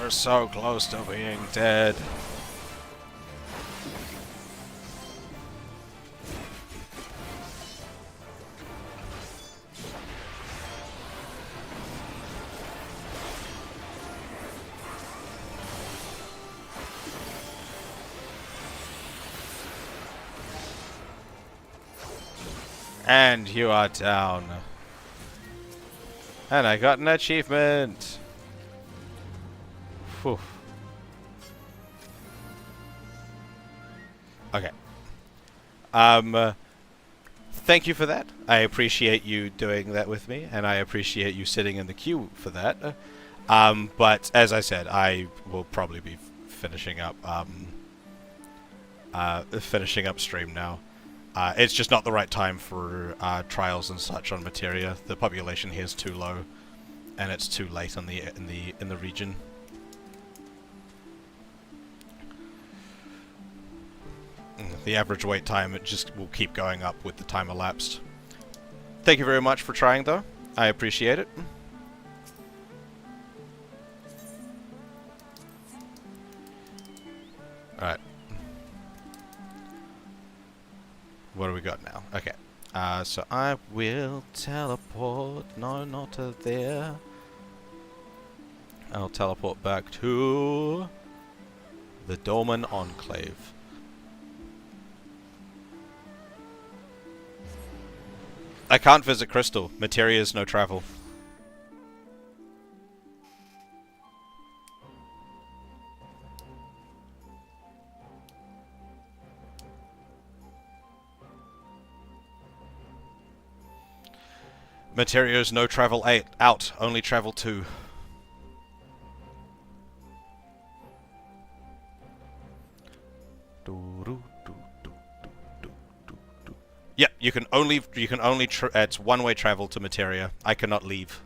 You're so close to being dead. And you are down. And I got an achievement. Whew. Okay. Thank you for that. I appreciate you doing that with me, and I appreciate you sitting in the queue for that. But as I said, I will probably be finishing up stream now. It's just not the right time for trials and such on Materia. The population here is too low, and it's too late in the region. The average wait time, it just will keep going up with the time elapsed. Thank you very much for trying, though. I appreciate it. Alright. What do we got now? Okay. So I will teleport. No, not to there. I'll teleport back to the Dolmen Enclave. I can't visit Crystal. Materia is no travel. Materia is no travel out, only travel to. Yeah, you can only it's one-way travel to Materia. I cannot leave.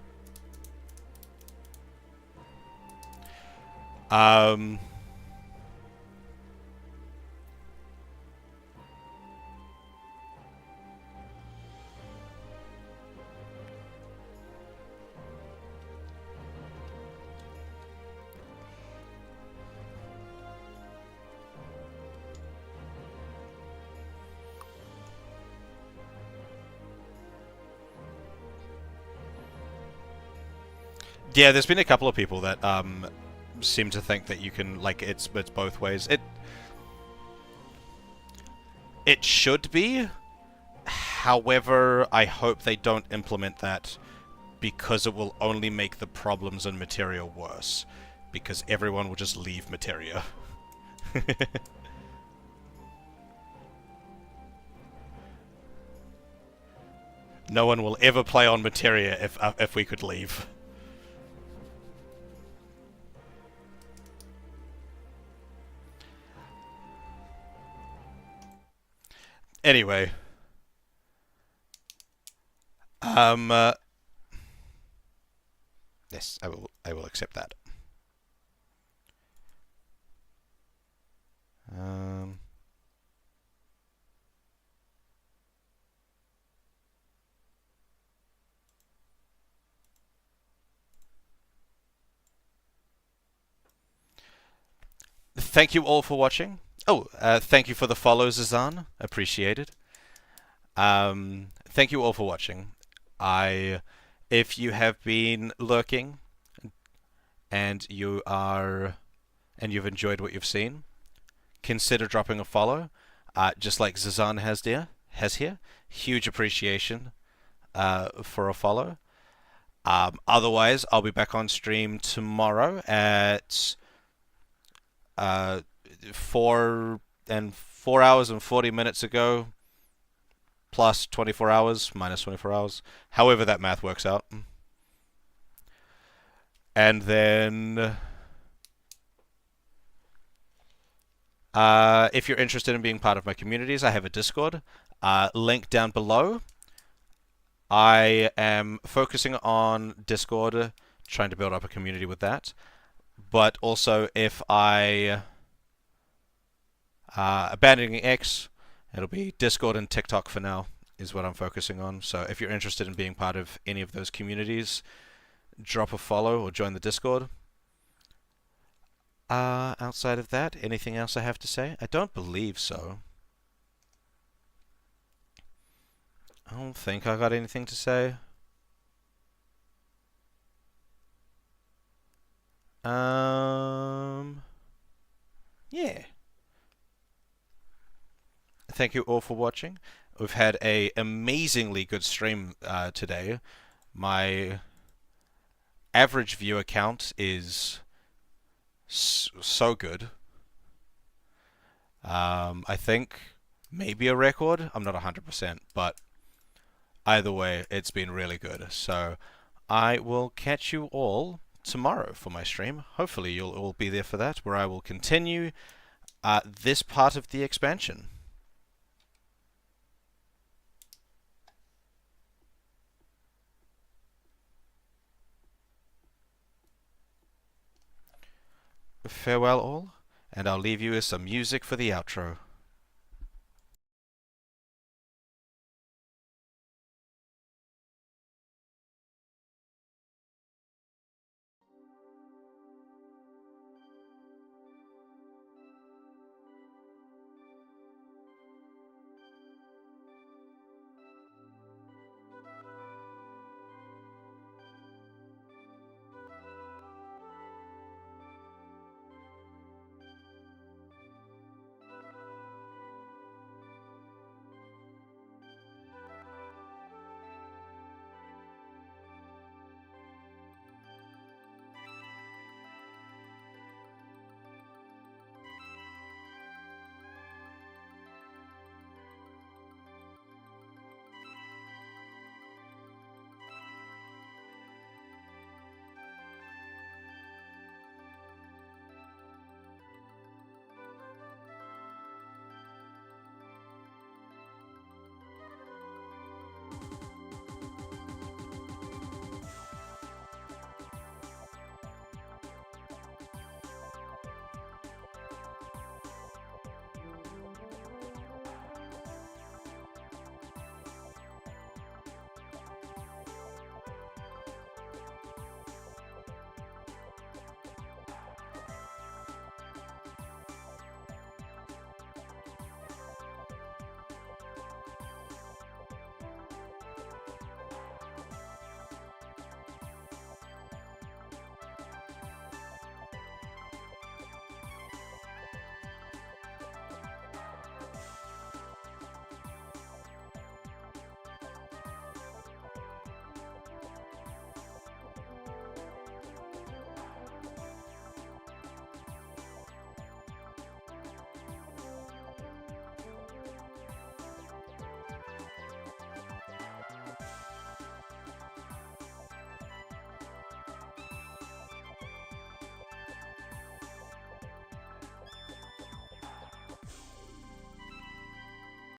Yeah, there's been a couple of people that seem to think that you can, like, it's both ways. It should be. However, I hope they don't implement that, because it will only make the problems in Materia worse. Because everyone will just leave Materia. No one will ever play on Materia if we could leave. Anyway. Yes, I will accept that. Thank you all for watching. Oh, thank you for the follow, Zazan. Appreciated. Thank you all for watching. If you have been lurking and you've enjoyed what you've seen, consider dropping a follow, just like Zazan has here. Huge appreciation for a follow. Otherwise, I'll be back on stream tomorrow at 4 hours and 40 minutes ago, plus 24 hours, minus 24 hours, however that math works out. And then, if you're interested in being part of my communities, I have a Discord, link down below. I am focusing on Discord, trying to build up a community with that. But also, if I abandoning X, it'll be Discord and TikTok for now, is what I'm focusing on. So if you're interested in being part of any of those communities, drop a follow or join the Discord. Outside of that, anything else I have to say? I don't believe so. I don't think I got anything to say. Yeah. Thank you all for watching. We've had an amazingly good stream today. My average viewer count is so good. I think maybe a record. I'm not 100%, but either way, it's been really good. So I will catch you all tomorrow for my stream. Hopefully you'll all be there for that, where I will continue this part of the expansion. Farewell all, and I'll leave you with some music for the outro.